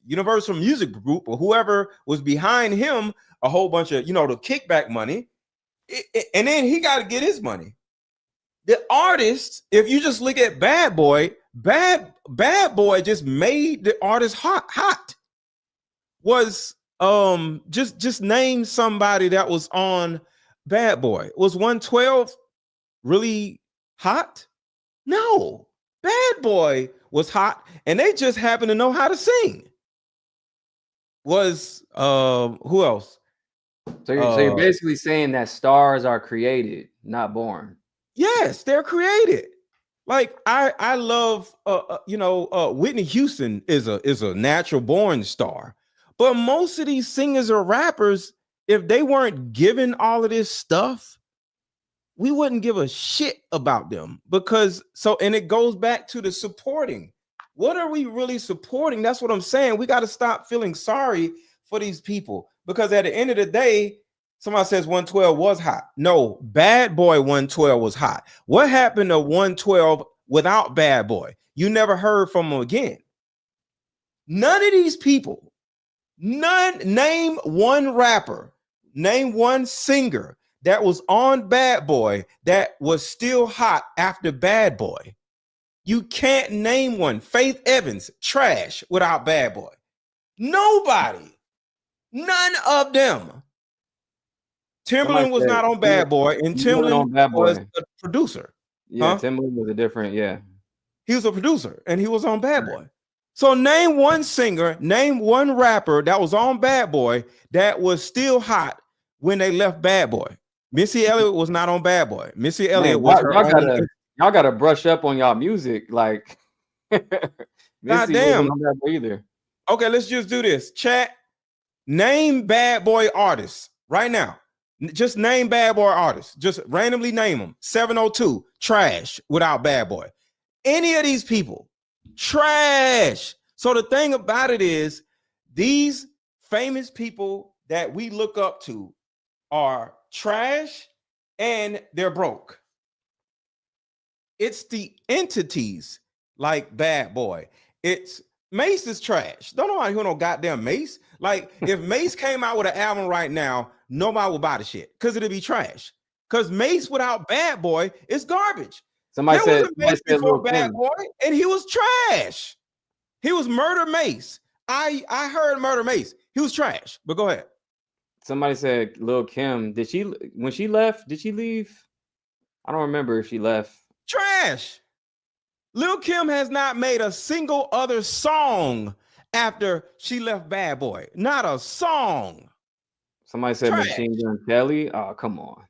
Universal Music Group or whoever was behind him a whole bunch of, the kickback money. And then he got to get his money. The artist, if you just look at Bad Boy, Bad Boy just made the artist hot. Was just name somebody that was on Bad Boy. Was 112 really hot? No. Bad Boy was hot, and they just happen to know how to sing. Was who else? So you're basically saying that stars are created, not born. Yes, they're created. Like I love Whitney Houston is a natural born star, but most of these singers or rappers, if they weren't given all of this stuff, we wouldn't give a shit about them. Because and it goes back to the supporting. What are we really supporting? That's what I'm saying. We got to stop feeling sorry for these people, because at the end of the day, somebody says 112 was hot. No, Bad Boy 112 was hot. What happened to 112 without Bad Boy? You never heard from him again. None of these people, name one rapper, name one singer that was on Bad Boy that was still hot after Bad Boy. You can't name one. Faith Evans, trash without Bad Boy. Nobody. None of them. Timberland was not on Bad Boy, and Timberland was a producer. Yeah, Timberland was a different, He was a producer, and he was on Bad Boy. So name one singer, name one rapper that was on Bad Boy that was still hot when they left Bad Boy. Missy Elliott was not on Bad Boy. Missy Elliott was her own. Y'all gotta brush up on y'all music, like. Goddamn. Either. Okay, let's just do this. Chat. Name Bad Boy artists right now. Just name Bad Boy artists. Just randomly name them. 702, trash without Bad Boy. Any of these people, trash. So the thing about it is, these famous people that we look up to are trash and they're broke. It's the entities like Bad Boy. It's Mace is trash. Don't know who no goddamn Mace. Like if Mace came out with an album right now, nobody would buy the shit because it'd be trash. Because Mace without Bad Boy is garbage. Somebody there said was a Mace before Bad Boy, and he was trash. He was Murder Mace. I heard Murder Mace. He was trash. But go ahead. Somebody said Lil Kim. When she left, did she leave? I don't remember if she left. Trash. Lil Kim has not made a single other song after she left Bad Boy. Not a song. Somebody said trash. Machine Gun Kelly. Oh, come on.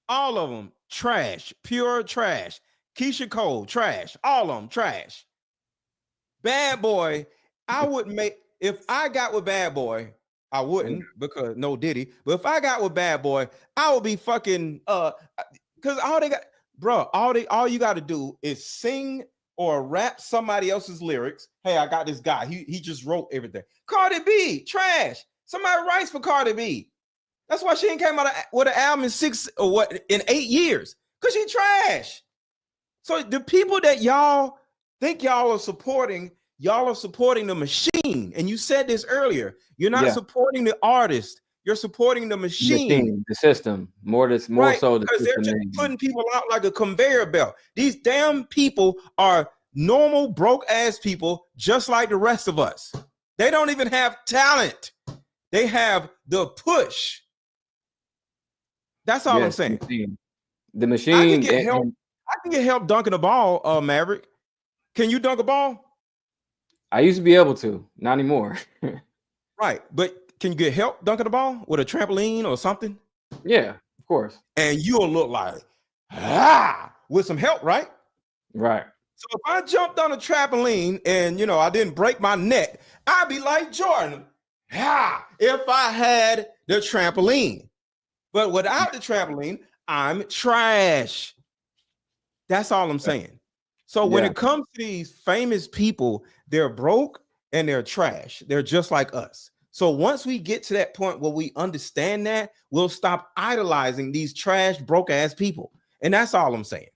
All of them trash. Pure trash. Keisha Cole, trash. All of them trash. Bad Boy, I wouldn't make, if I got with Bad Boy, I wouldn't, because no Diddy, but if I got with Bad Boy, I would be fucking because all they got, bro, all you got to do is sing or rap somebody else's lyrics. Hey, I got this guy. He just wrote everything. Cardi B, trash. Somebody writes for Cardi B. That's why she ain't came out with an album in 8 years. Because she trash. So the people that y'all think y'all are supporting the machine. And you said this earlier. You're not supporting the artist. You're supporting the machine. The system. More right, so because they're just putting people out like a conveyor belt. These damn people are normal, broke ass people, just like the rest of us. They don't even have talent. They have the push. That's all I'm saying. The machine. I can get help dunking a ball, Maverick. Can you dunk a ball? I used to be able to, not anymore. Right, but can you get help dunking the ball with a trampoline or something? Yeah, of course. And you'll look like with some help, right? Right. So if I jumped on a trampoline and I didn't break my neck, I'd be like Jordan. If I had the trampoline. But without the trampoline, I'm trash. That's all I'm saying. So when it comes to these famous people, they're broke and they're trash. They're just like us. So once we get to that point where we understand that, we'll stop idolizing these trash, broke ass people. And that's all I'm saying.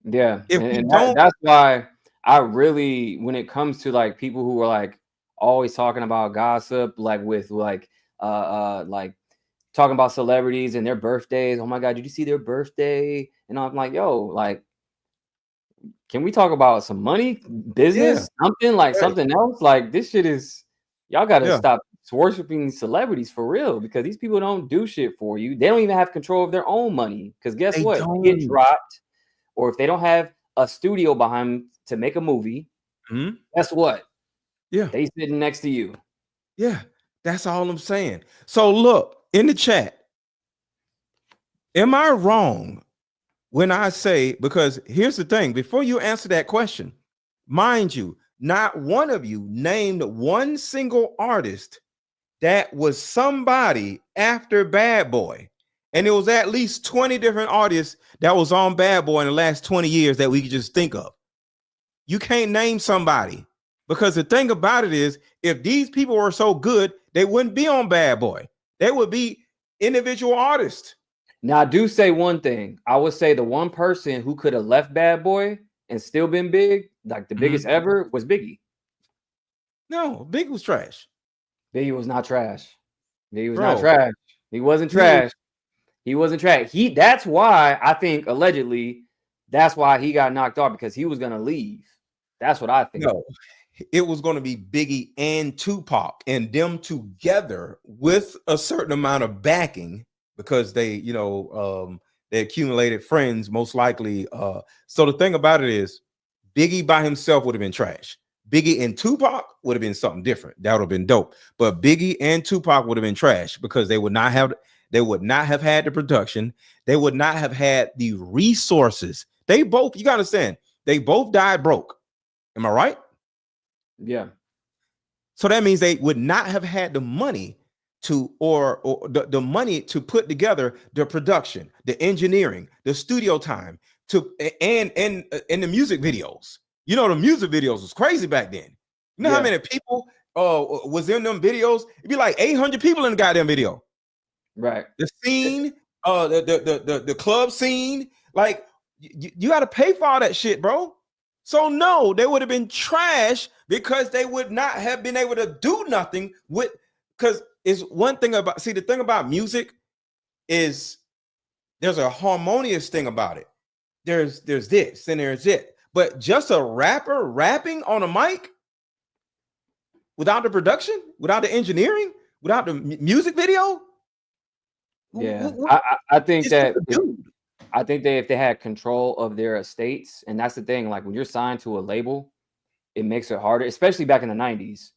Yeah. That's why I really, when it comes to like people who are like always talking about gossip, like with like talking about celebrities and their birthdays. Oh my God, did you see their birthday? And I'm like, yo, like, can we talk about some money, business, something else? Like this shit is, y'all got to stop worshiping celebrities for real, because these people don't do shit for you. They don't even have control of their own money. Because guess what? If they get dropped, or if they don't have a studio behind them to make a movie, guess what? Yeah, they sitting next to you. Yeah, that's all I'm saying. So look in the chat. Am I wrong when I say, because here's the thing, before you answer that question, mind you, not one of you named one single artist that was somebody after Bad Boy. And there was at least 20 different artists that was on Bad Boy in the last 20 years that we could just think of. You can't name somebody, because the thing about it is, if these people were so good, they wouldn't be on Bad Boy. They would be individual artists. Now, I do say one thing. I would say the one person who could have left Bad Boy and still been big, like the biggest ever, was Biggie. No, Biggie was trash. Biggie was not trash. Biggie was not trash. He wasn't trash. He wasn't trash. That's why I think allegedly that's why he got knocked off, because he was gonna leave. That's what I think. No, it was going to be Biggie and Tupac, and them together with a certain amount of backing, because they, they accumulated friends, most likely. So the thing about it is, Biggie by himself would have been trash. Biggie and Tupac would have been something different. That would have been dope. But Biggie and Tupac would have been trash, because they would not have had the production. They would not have had the resources. They both, you gotta understand, they both died broke. Am I right? Yeah. So that means they would not have had the money to, or the money to put together the production, the engineering, the studio time, and the music videos. The music videos was crazy back then. You know how many people was in them videos? It'd be like 800 people in the goddamn video. Right. The scene, the club scene, like you got to pay for all that shit, bro. So no, they would have been trash, because they would not have been able to do nothing with, because it's one thing about, the thing about music is there's a harmonious thing about it. There's this and there's it. But just a rapper rapping on a mic without the production, without the engineering, without the music video. Yeah, I think that if they had control of their estates, and that's the thing, like when you're signed to a label, it makes it harder, especially back in the 90s.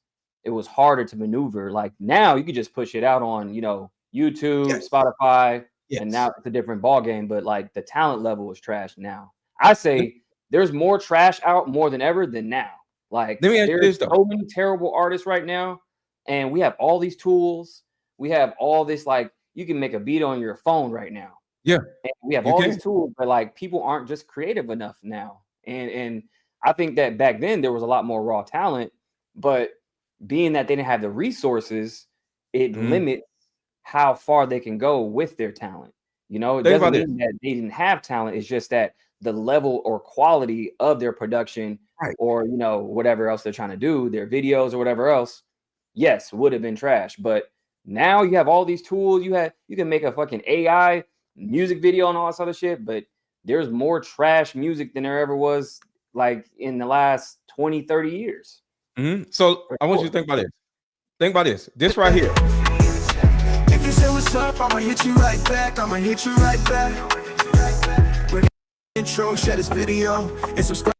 It was harder to maneuver. Like now you could just push it out on, YouTube, Spotify, and now it's a different ball game. But like the talent level is trash now. I say there's more trash out more than ever than now. Like there's so many terrible artists right now, and we have all these tools. We have all this, like you can make a beat on your phone right now. Yeah, and we have all these tools, but like people aren't just creative enough now. And I think that back then there was a lot more raw talent, but being that they didn't have the resources, it limits how far they can go with their talent. It doesn't mean that they didn't have talent. It's just that the level or quality of their production, or whatever else they're trying to do, their videos or whatever else, yes, would have been trash. But now you have all these tools. You can make a fucking AI music video and all this other shit, but there's more trash music than there ever was, like in the last 20, 30 years. So I want you to think about this. Think about this. This right here. If you say what's up, I'ma hit you right back. I'ma hit you right back. With intro, share this video, and subscribe.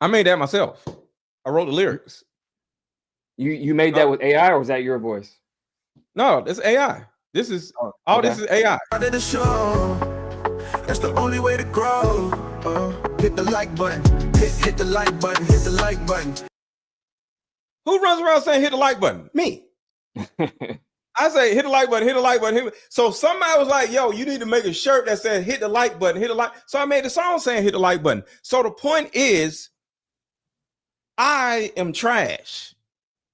I made that myself. I wrote the lyrics. You made that with AI, or was that your voice? No, it's AI. This is this is AI. The show. That's the only way to grow. Hit the like button. Hit the like button. Hit the like button. Who runs around saying hit the like button? Me. I say hit the like button. Hit the like button. So somebody was like, "Yo, you need to make a shirt that says hit the like button. Hit the like." So I made a song saying hit the like button. So the point is, I am trash.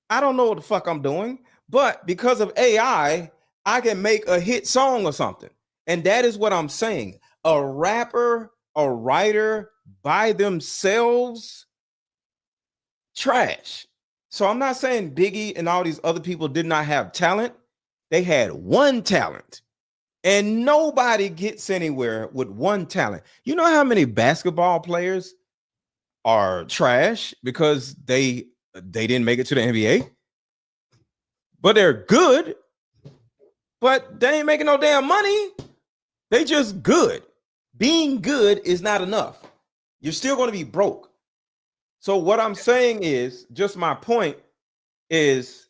I don't know what the fuck I'm doing, but because of AI, I can make a hit song or something. And that is what I'm saying. A rapper, a writer by themselves, trash. So I'm not saying Biggie and all these other people did not have talent. They had one talent. And nobody gets anywhere with one talent. You know how many basketball players are trash because they didn't make it to the NBA? But they're good. But they ain't making no damn money. They just good. Being good is not enough. You're still going to be broke. So what I'm saying is, just my point is,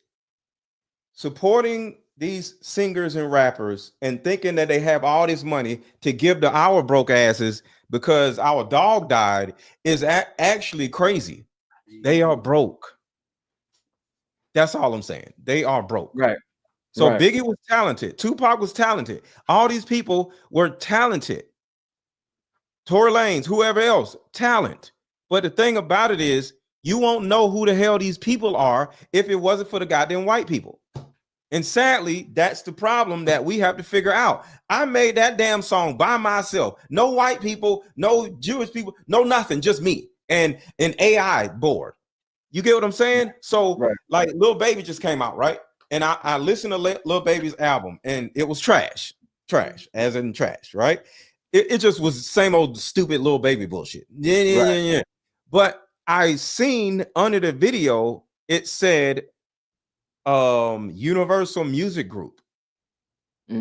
supporting these singers and rappers and thinking that they have all this money to give to our broke asses because our dog died is actually crazy. They are broke. That's all I'm saying. They are broke. Right. So Right. Biggie was talented. Tupac was talented. All these people were talented. Tory Lanez, whoever else, talent. But the thing about it is, you won't know who the hell these people are if it wasn't for the goddamn white people. And sadly, that's the problem that we have to figure out. I made that damn song by myself. No white people, no Jewish people, no nothing, just me and an AI board. You get what I'm saying? So, Right. like, Lil Baby just came out, right? And I listened to Lil Baby's album, and it was trash, as in trash, right? It just was the same old stupid Lil Baby bullshit. Yeah. But I seen under the video, it said Universal Music Group.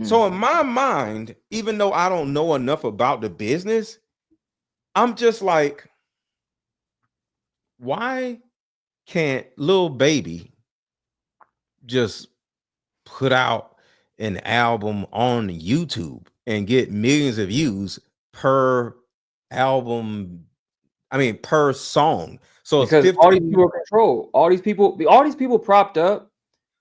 So in my mind, even though I don't know enough about the business, I'm just like, why can't Lil Baby just put out an album on YouTube and get millions of views per album? I mean, per song. So because it's all these 15. people are controlled. All these people propped up.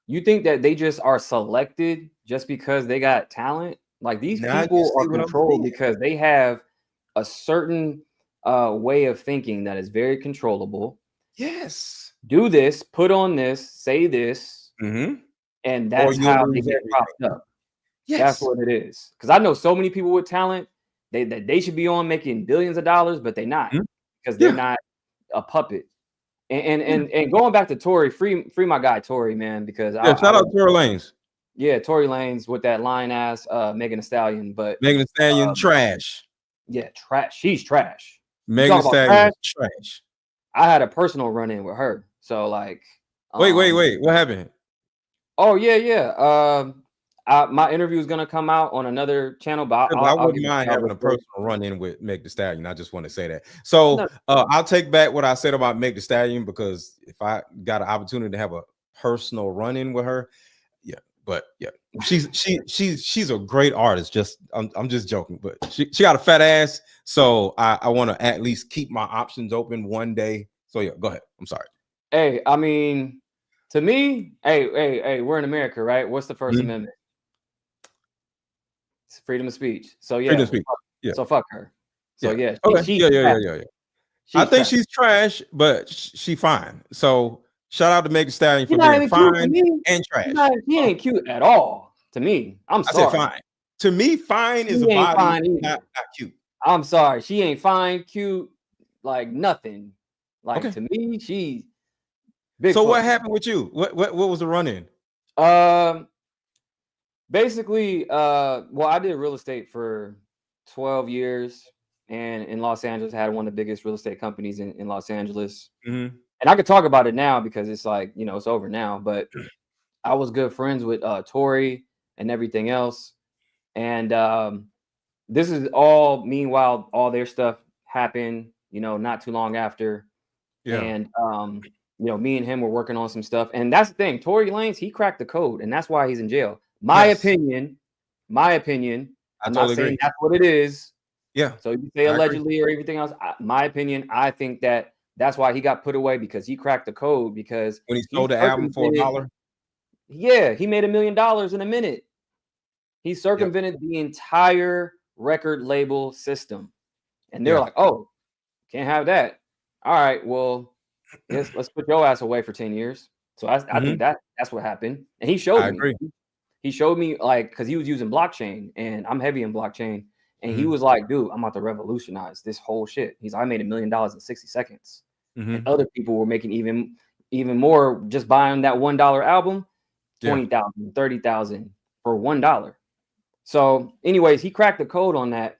You think that they just are selected just because they got talent? Like, these Now you people see are what I'm controlled saying. because they have a certain way of thinking that is very controllable. Yes. Do this, put on this, say this, Mm-hmm. and Or that's you'll how they lose get everything. propped up. Yes. That's what it is. Because I know so many people with talent that they should be on making billions of dollars, but they're not, because they're not a puppet. And going back to Tory, free my guy Tory, man, because shout out Tory Lanez. Yeah, Tory Lanez with that line ass Megan Thee Stallion, but Megan Thee Stallion trash. Yeah, trash. She's trash. Megan Thee Stallion trash. I had a personal run-in with her. So like, wait, what happened? Oh yeah. My interview is gonna come out on another channel, but I wouldn't mind having a personal run-in with Meg Thee Stallion. I just want to say that. So I'll take back what I said about Meg Thee Stallion, because if I got an opportunity to have a personal run-in with her, she's a great artist. Just I'm just joking, but she got a fat ass, so I want to at least keep my options open one day. So yeah, go ahead. I'm sorry. Hey, I mean, to me, hey, we're in America, right? What's the First Amendment? It's freedom of speech. So yeah, freedom of speech. Yeah. So fuck her. So yeah, yeah. I think she's trash, but she fine. So shout out to Meg Thee Stallion for being fine and trash. She ain't cute at all to me. I'm sorry. I said fine. To me, fine is a body, not cute. I'm sorry. She ain't fine, cute, like nothing. Like to me, she's big. So what happened with you? What was the run-in? Basically, well, I did real estate for 12 years, and in Los Angeles, I had one of the biggest real estate companies in Los Angeles. And I could talk about it now because it's like, it's over now, but I was good friends with Tory and everything else. And this is all, meanwhile, all their stuff happened, not too long after. Yeah. And, me and him were working on some stuff. And that's the thing. Tory Lanez, he cracked the code, and that's why he's in jail. My opinion. I'm not saying that's what it is. Yeah. So you say allegedly or everything else. My opinion, I think that's why he got put away, because he cracked the code. Because when he sold the album for $1. Yeah, he made $1 million in a minute. He circumvented the entire record label system, and they're like, "Oh, can't have that." All right, well, let's put your ass away for 10 years. So I think that's what happened, and he showed me. He showed me, like, because he was using blockchain, and I'm heavy in blockchain. And he was like, dude, I'm about to revolutionize this whole shit. I made $1 million in 60 seconds. And other people were making even more just buying that $1 album, 20,000, 30,000 for $1. So anyways, he cracked the code on that.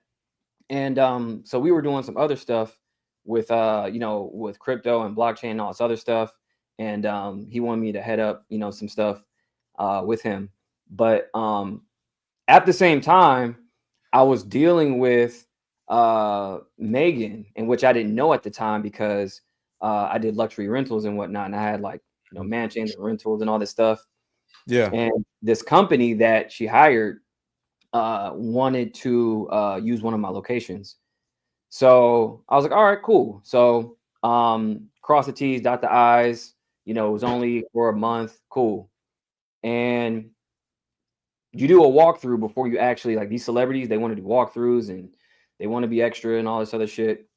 And so we were doing some other stuff with with crypto and blockchain and all this other stuff. And he wanted me to head up, some stuff with him. But at the same time, I was dealing with Megan, in which I didn't know at the time, because I did luxury rentals and whatnot, and I had like mansions and rentals and all this stuff. Yeah. And this company that she hired wanted to use one of my locations. So I was like, all right, cool. So cross the T's, dot the I's, You know, it was only for a month. Cool. And you do a walkthrough before you actually, like, these celebrities, they want to do walkthroughs and they want to be extra and all this other shit.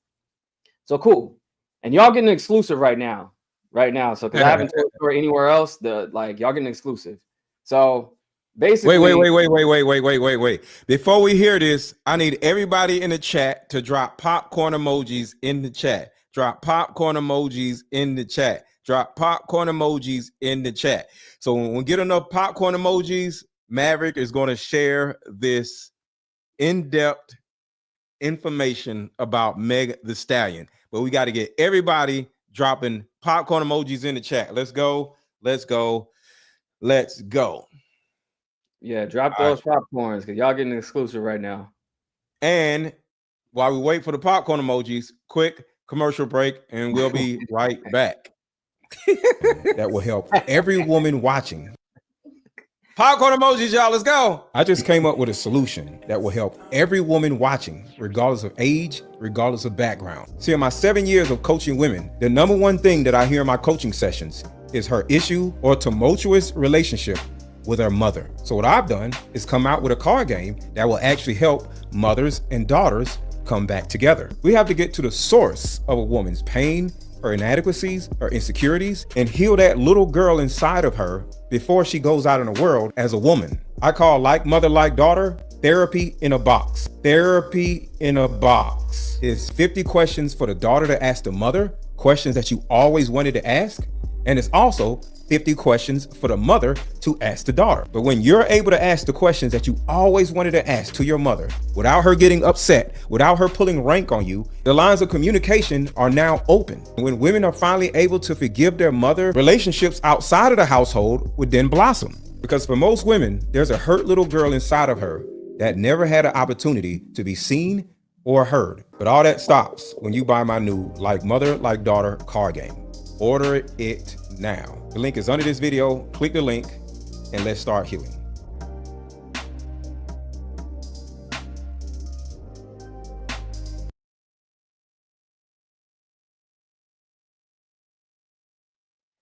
So cool. And y'all getting an exclusive right now. So because I haven't told the story anywhere else, y'all getting an exclusive. So basically, wait. Before we hear this, I need everybody in the chat to drop popcorn emojis in the chat. Drop popcorn emojis in the chat. Drop popcorn emojis in the chat. So when we get enough popcorn emojis, Maverick is going to share this in-depth information about Meg Thee Stallion. But we got to get everybody dropping popcorn emojis in the chat. Let's go. Yeah, drop those popcorns because y'all getting exclusive right now. And while we wait for the popcorn emojis, quick commercial break, and we'll be right back. That will help every woman watching. Popcorn emojis, y'all, let's go. I just came up with a solution that will help every woman watching, regardless of age, regardless of background. See, in my 7 years of coaching women, the number one thing that I hear in my coaching sessions is her issue or tumultuous relationship with her mother. So what I've done is come out with a card game that will actually help mothers and daughters come back together. We have to get to the source of a woman's pain, her inadequacies, her insecurities, and heal that little girl inside of her before she goes out in the world as a woman. I call Like Mother, Like Daughter therapy in a box. Therapy in a box is 50 questions for the daughter to ask the mother, questions that you always wanted to ask. And it's also 50 questions for the mother to ask the daughter. But when you're able to ask the questions that you always wanted to ask to your mother without her getting upset, without her pulling rank on you, the lines of communication are now open. When women are finally able to forgive their mother, relationships outside of the household would then blossom. Because for most women, there's a hurt little girl inside of her that never had an opportunity to be seen or heard. But all that stops when you buy my new Like Mother, Like Daughter card game. Order it now. The link is under this video. Click the link and let's start healing.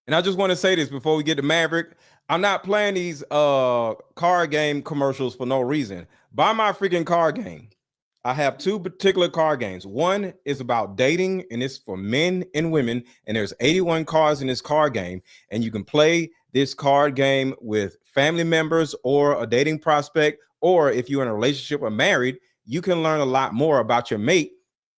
And I just want to say this before we get to Maverick. I'm not playing these card game commercials for no reason. Buy my freaking card game. I have two particular card games. One is about dating, and it's for men and women. And there's 81 cards in this card game. And you can play this card game with family members or a dating prospect. Or if you're in a relationship or married, you can learn a lot more about your mate.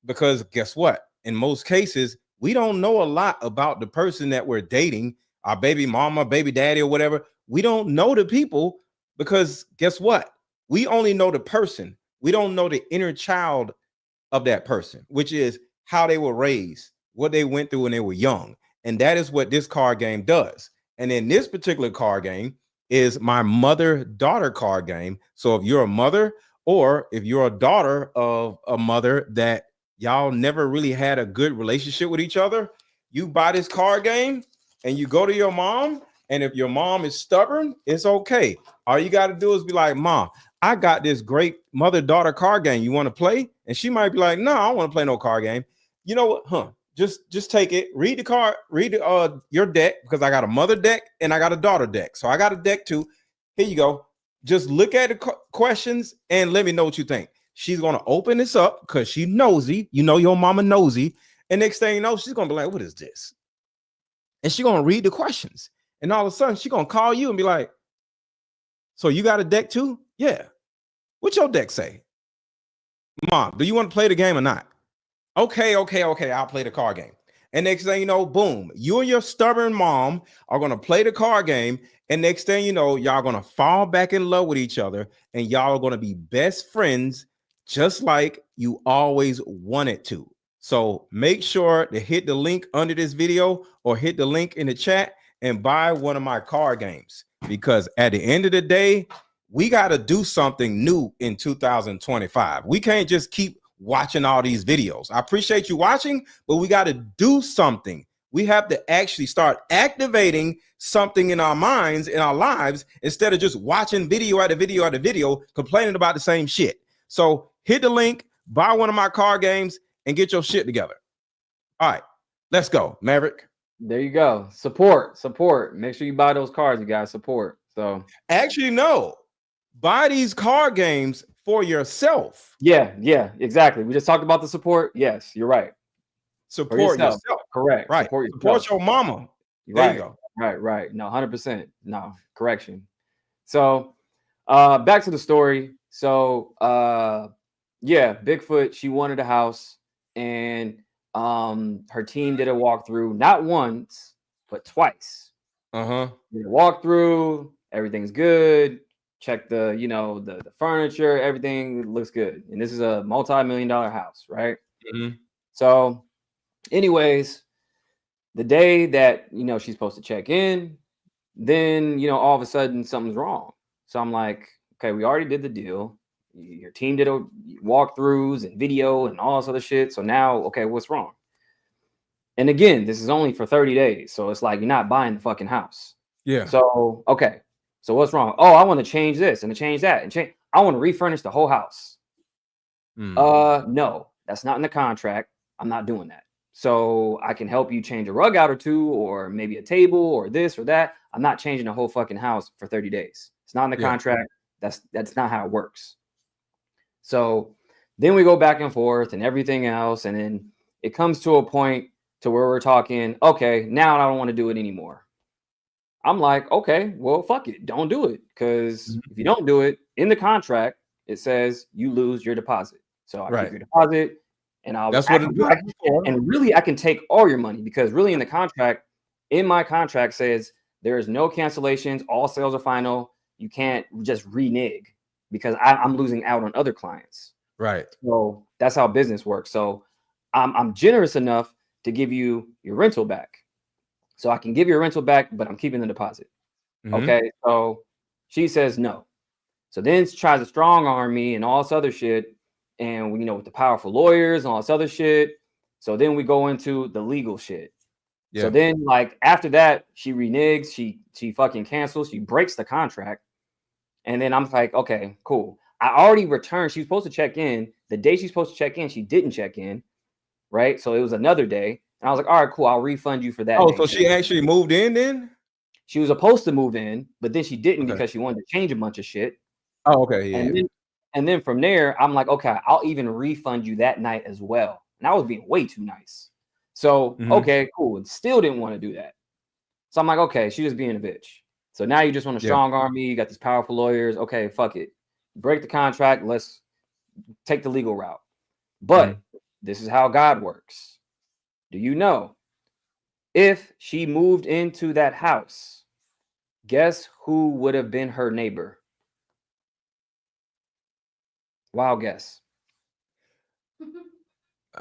Because guess what? In most cases, we don't know a lot about the person that we're dating, our baby mama, baby daddy, or whatever. We don't know the people because guess what? We only know the person. We don't know the inner child of that person, which is how they were raised, what they went through when they were young. And that is what this card game does. And then this particular card game is my mother-daughter card game. So if you're a mother or if you're a daughter of a mother that y'all never really had a good relationship with each other, you buy this card game and you go to your mom. And if your mom is stubborn, it's okay. All you got to do is be like, Mom, I got this great mother-daughter card game. You want to play? And she might be like, no, I don't want to play no card game. You know what? Just take it. Read the card. Read your deck, because I got a mother deck and I got a daughter deck. So I got a deck too. Here you go. Just look at the questions and let me know what you think. She's going to open this up because she nosy. You know your mama nosy. And next thing you know, she's going to be like, what is this? And she's going to read the questions. And all of a sudden, she's going to call you and be like, so you got a deck too? Yeah. What your deck say? Mom, do you want to play the game or not? Okay. I'll play the card game. And next thing you know, boom, you and your stubborn mom are going to play the card game. And next thing you know, y'all going to fall back in love with each other. And y'all are going to be best friends, just like you always wanted to. So make sure to hit the link under this video or hit the link in the chat and buy one of my card games. Because at the end of the day, we got to do something new in 2025. We can't just keep watching all these videos. I appreciate you watching, but we got to do something. We have to actually start activating something in our minds, in our lives, instead of just watching video after video after video, complaining about the same shit. So hit the link, buy one of my card games, and get your shit together. All right, let's go, Maverick. There you go. Support. Make sure you buy those cards, you guys. Support. So Actually, no. Buy these card games for yourself. yeah, exactly. We just talked about the support. Yes, you're right. Support yourself. Correct. Right. Support your mama. There you go. Right. No, 100%. No, correction. So back to the story. So yeah, Bigfoot, she wanted a house, and her team did a walkthrough, not once, but twice. Did a walkthrough, everything's good. Check the, the furniture, everything looks good. And this is a multi-million-dollar house, right? So anyways, the day that, she's supposed to check in, then, all of a sudden something's wrong. So I'm like, okay, we already did the deal. Your team did a walkthroughs and video and all this other shit. So now, okay, what's wrong? And again, this is only for 30 days. So it's like, you're not buying the fucking house. Yeah. So, okay. So what's wrong? Oh, I want to change this and to change that and change. I want to refurnish the whole house. No, that's not in the contract. I'm not doing that. So I can help you change a rug out or two, or maybe a table or this or that. I'm not changing the whole fucking house for 30 days. It's not in the contract. That's not how it works. So then we go back and forth and everything else. And then it comes to a point to where we're talking, okay, now I don't want to do it anymore. I'm like, okay, well, fuck it. Don't do it. Because if you don't do it, in the contract, it says you lose your deposit. So I keep your deposit, and that's what it's like. And really, I can take all your money, because really in the contract, in my contract says there is no cancellations. All sales are final. You can't just renege, because I'm losing out on other clients. Right. So that's how business works. So I'm generous enough to give you your rental back. So I can give you a rental back, but I'm keeping the deposit. Okay. So she says no. So then she tries to strong arm me and all this other shit. And with the powerful lawyers and all this other shit. So then we go into the legal shit. Yeah. So then, like, after that, she reneges, she fucking cancels, she breaks the contract. And then I'm like, okay, cool. I already returned. She was supposed to check in. The day she's supposed to check in, she didn't check in. Right. So it was another day. And I was like, all right, cool. I'll refund you for that. Oh, so she actually moved in then? She was supposed to move in, but then she didn't because she wanted to change a bunch of shit. Oh, okay. Yeah. And then from there, I'm like, okay, I'll even refund you that night as well. And I was being way too nice. So, okay, cool. And still didn't want to do that. So I'm like, okay, she just being a bitch. So now you just want to strong arm me. You got these powerful lawyers. Okay, fuck it. Break the contract. Let's take the legal route. But this is how God works. Do you know, if she moved into that house, guess who would have been her neighbor? Wild guess.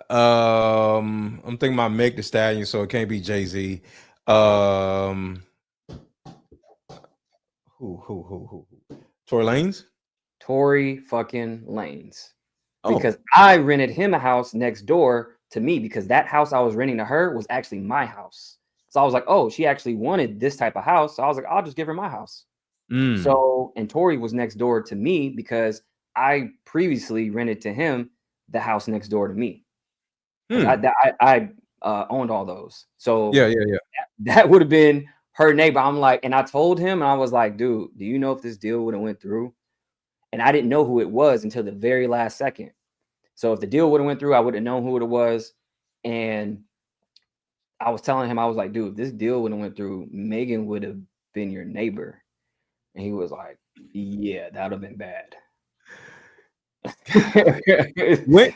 I'm thinking about Meg Thee Stallion, so it can't be Jay-Z. Who? Tory Lanez? Tory fucking Lanez. Because I rented him a house next door to me, because that house I was renting to her was actually my house. So I was like, oh, she actually wanted this type of house. So I was like, I'll just give her my house. So, and Tory was next door to me because I previously rented to him the house next door to me. I owned all those. So that would have been her neighbor. I'm like, and I told him, and I was like, dude, do you know if this deal would have went through? And I didn't know who it was until the very last second. So if the deal would have went through, I would have known who it was. And I was telling him, I was like, dude, if this deal would have went through, Megan would have been your neighbor. And he was like, yeah, that would have been bad. When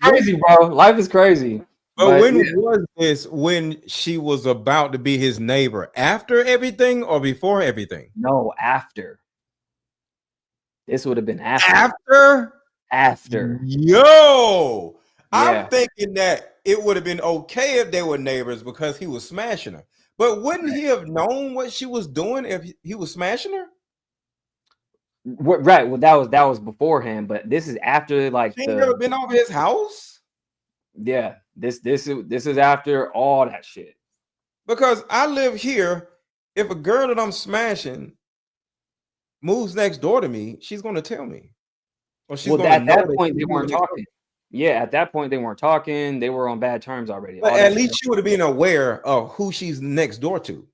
crazy, bro. Life is crazy. But when was this? When she was about to be his neighbor? After everything or before everything? No, after. This would have been after. After? Yo! I'm thinking that it would have been okay if they were neighbors because he was smashing her. But wouldn't he have known what she was doing if he was smashing her? Right. Well, that was beforehand, but this is after, like, she ain't never been over his house. Yeah, this is after all that shit. Because I live here. If a girl that I'm smashing moves next door to me, she's going to tell me. Or she's at that point they weren't talking. Yeah, at that point they weren't talking. They were on bad terms already. But All at that least shit. you would have been aware of who she's next door to.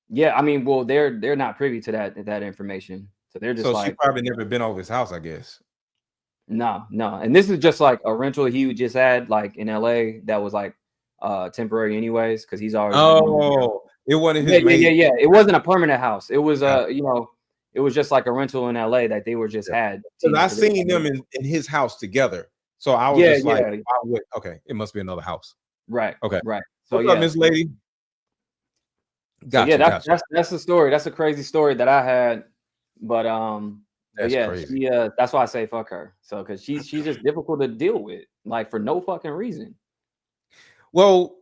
Yeah, I mean, well, they're not privy to that information, so they're just So she like, probably never been over his house, I guess. no, no. And this is just like a rental he just had like in LA that was like temporary anyways, because he's always been moving there. Oh, it wasn't Yeah, his yeah, yeah, maid. yeah. It wasn't a permanent house. It was Yeah. you know, it was just like a rental in LA that they were just had. Because I to the- seen them in his house together. So I was Yeah, just like, yeah. okay, it must be another house. Right. Okay. Right. So What's yeah. up, Miss Lady? So Got yeah, you, got you. that's the story. That's a crazy story that I had. But That's yeah, crazy. she that's why I say fuck her. So because she's just difficult to deal with, like for no fucking reason. Well,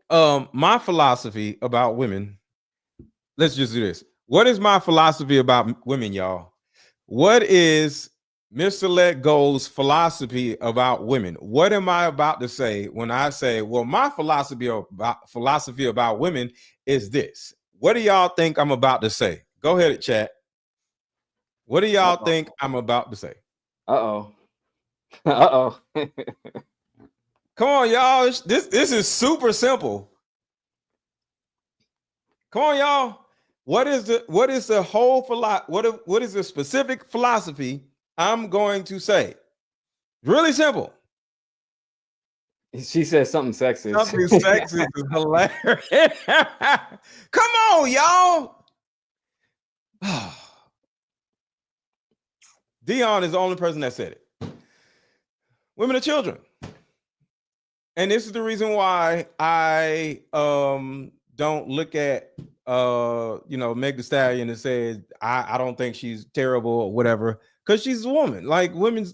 my philosophy about women, let's just do this. What is my philosophy about women, y'all? What is Mr. Let Go's philosophy about women? What am I about to say when I say, well, my philosophy about women is this? What do y'all think I'm about to say? Go ahead, chat. What do y'all think I'm about to say? Uh-oh. Uh-oh. Come on, y'all. This is super simple. Come on, y'all. What is the whole what is the specific philosophy I'm going to say? Really simple. She said something sexist. Something sexist is hilarious. Come on, y'all. Dion is the only person that said it. Women are children. And this is the reason why I don't look at Meg Thee Stallion and say I don't think she's terrible or whatever, because she's a woman. Like women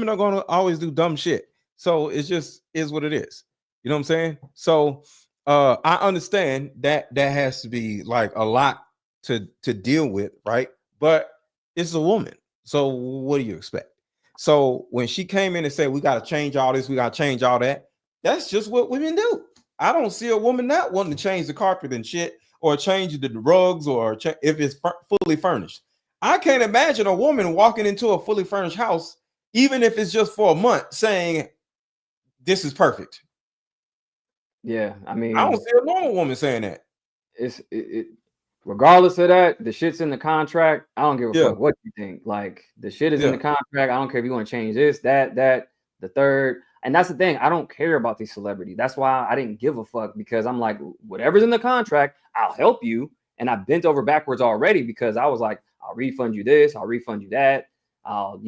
are gonna always do dumb shit. So it's just is what it is. You know what I'm saying? So I understand that has to be like a lot to deal with, right? But it's a woman. So what do you expect? So when she came in and said we got to change all this, we got to change all that, that's just what women do. I don't see a woman not wanting to change the carpet and shit, or change the rugs, or if it's fully furnished. I can't imagine a woman walking into a fully furnished house, even if it's just for a month, saying this is perfect. Yeah, I mean, I don't see a normal woman saying that. It regardless of that, the shit's in the contract. I don't give a fuck what you think. Like the shit is in the contract. I don't care if you want to change this, that, the third. And that's the thing. I don't care about these celebrities. That's why I didn't give a fuck, because I'm like, whatever's in the contract, I'll help you. And I bent over backwards already, because I was like, I'll refund you this, I'll refund you that. I'll,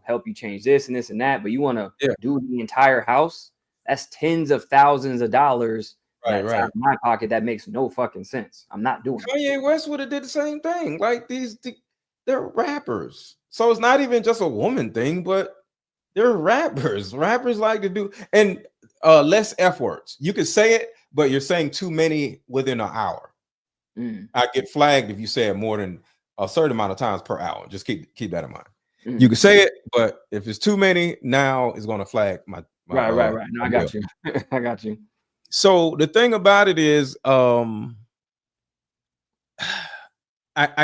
help you change this and this and that. But you want to do the entire house? That's tens of thousands of dollars. That's out of my pocket. That makes no fucking sense. I'm not doing it. Kanye West would have did the same thing. Like they're rappers. So it's not even just a woman thing, but they're rappers. Rappers like to do, and less F words. You could say it, but you're saying too many within an hour. I get flagged if you say it more than a certain amount of times per hour. Just keep that in mind. You can say it, but if it's too many, now it's going to flag my right. No, I got you. I got you. So the thing about it is, I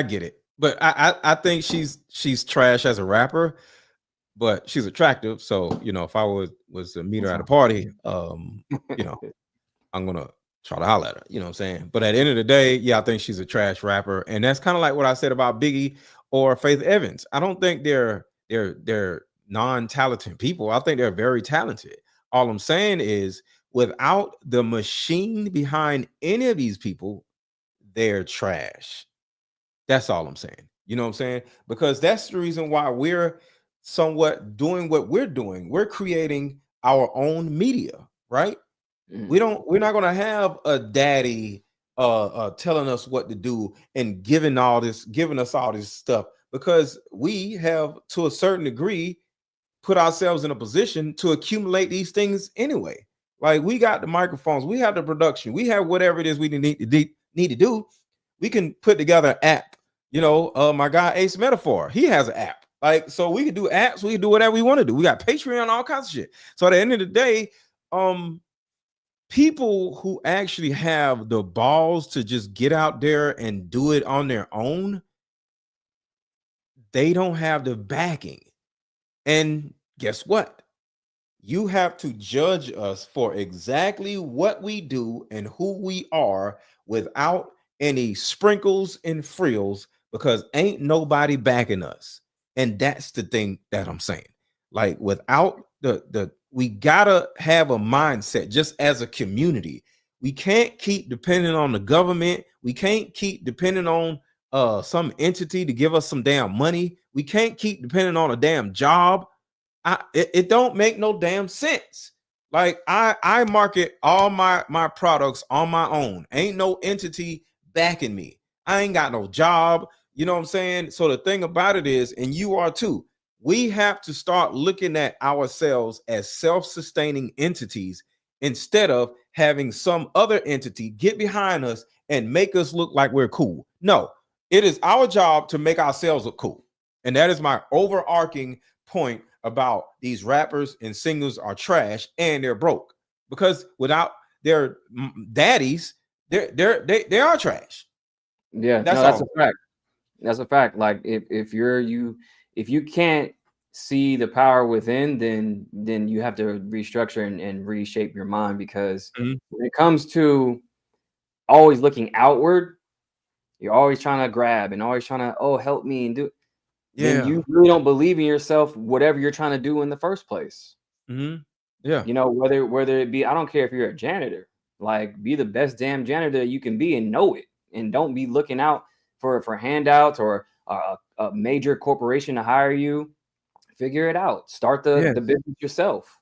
get it, but I think she's trash as a rapper, but she's attractive. So if I was to meet her at a party, I'm gonna try to holler at her. You know what I'm saying? But at the end of the day, yeah, I think she's a trash rapper, and that's kind of like what I said about Biggie or Faith Evans. I don't think they're non-talented people. I think they're very talented. All I'm saying is, without the machine behind any of these people, they're trash. That's all I'm saying. You know what I'm saying? Because that's the reason why we're somewhat doing what we're doing. We're creating our own media, right? We're not going to have a daddy telling us what to do and giving us all this stuff, because we have, to a certain degree, put ourselves in a position to accumulate these things anyway. Like, we got the microphones, we have the production, we have whatever it is we need to do. We can put together an app. My guy Ace Metaphor, he has an app. Like, so we can do apps, we can do whatever we want to do. We got Patreon, all kinds of shit. So at the end of the day, people who actually have the balls to just get out there and do it on their own, they don't have the backing. And guess what? You have to judge us for exactly what we do and who we are without any sprinkles and frills, because ain't nobody backing us. And that's the thing that I'm saying. Like, without the we gotta have a mindset just as a community. We can't keep depending on the government. We can't keep depending on some entity to give us some damn money. We can't keep depending on a damn job. It don't make no damn sense. Like, I market all my products on my own. Ain't no entity backing me. I ain't got no job. You know what I'm saying? So the thing about it is, and you are too, we have to start looking at ourselves as self-sustaining entities instead of having some other entity get behind us and make us look like we're cool. No, it is our job to make ourselves look cool. And that is my overarching point about these rappers and singers are trash and they're broke, because without their daddies, they are trash. Yeah, that's a fact. That's a fact. Like, if you can't see the power within, then you have to restructure and reshape your mind, because when it comes to always looking outward, you're always trying to grab and always trying to, help me and do. Then you really don't believe in yourself, whatever you're trying to do in the first place. Yeah. You know, whether it be, I don't care if you're a janitor, like, be the best damn janitor you can be and know it. And don't be looking out for handouts or a major corporation to hire you. Figure it out. Start the business yourself.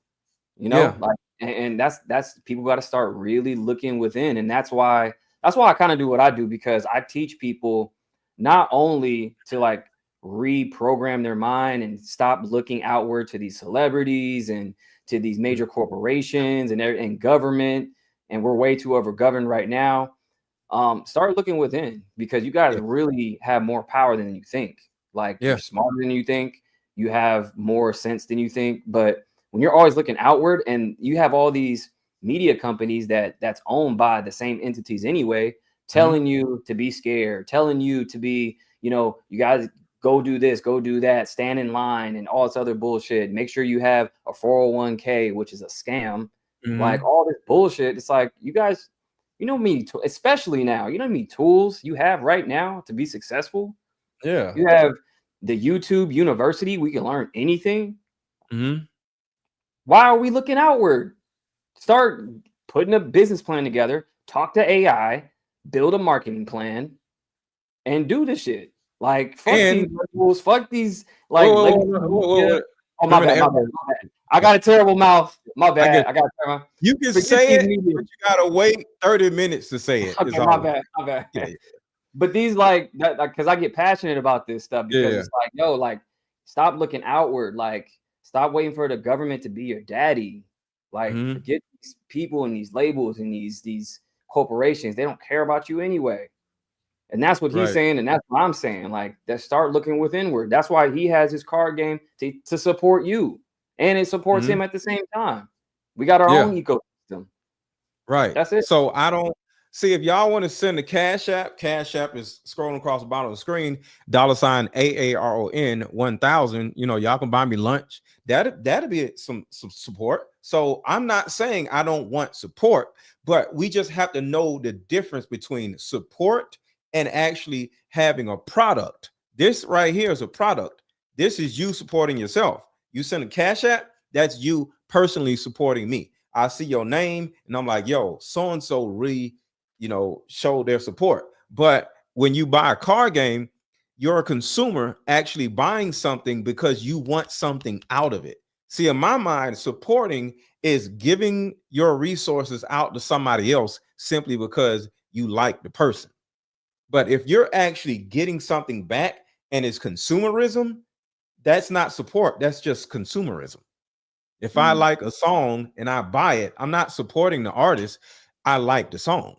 You know, like, and that's people got to start really looking within. And that's why I kind of do what I do, because I teach people not only to, like, reprogram their mind and stop looking outward to these celebrities and to these major corporations and government, and we're way too overgoverned right now. Start looking within, because you guys really have more power than you think. Like, you're smarter than you think, you have more sense than you think. But when you're always looking outward, and you have all these media companies that's owned by the same entities anyway, telling you to be scared, telling you to be, you guys go do this, go do that, stand in line, and all this other bullshit. Make sure you have a 401k, which is a scam. Like, all this bullshit. It's like, you guys, me, especially now, me tools you have right now to be successful. Yeah. You have the YouTube University. We can learn anything. Why are we looking outward? Start putting a business plan together, talk to AI, build a marketing plan, and do this shit. Like, fuck these rules, fuck these, like, oh, my bad. I got a terrible mouth. My bad. I got a terrible. You can say it, but you gotta wait 30 minutes to say it. Okay, my bad. Yeah. But these, like, that, because I get passionate about this stuff, because it's like, like, stop looking outward. Like, stop waiting for the government to be your daddy. Like, forget these people and these labels and these corporations. They don't care about you anyway. And that's what he's saying, and that's what I'm saying. Like, that start looking withinward. That's why he has his card game to support you, and it supports him at the same time. We got our own ecosystem. Right. That's it. So I don't see, if y'all want to send a Cash App is scrolling across the bottom of the screen, $AARON 1000. Y'all can buy me lunch. That'll be some support. So I'm not saying I don't want support, but we just have to know the difference between support and actually having a product. This right here is a product. This is you supporting yourself. You send a Cash App, that's you personally supporting me. I see your name and I'm like, yo, so-and-so really, show their support. But when you buy a card game, you're a consumer actually buying something because you want something out of it. See, in my mind, supporting is giving your resources out to somebody else simply because you like the person. But if you're actually getting something back and it's consumerism, that's not support. That's just consumerism. If I like a song and I buy it, I'm not supporting the artist. I like the song.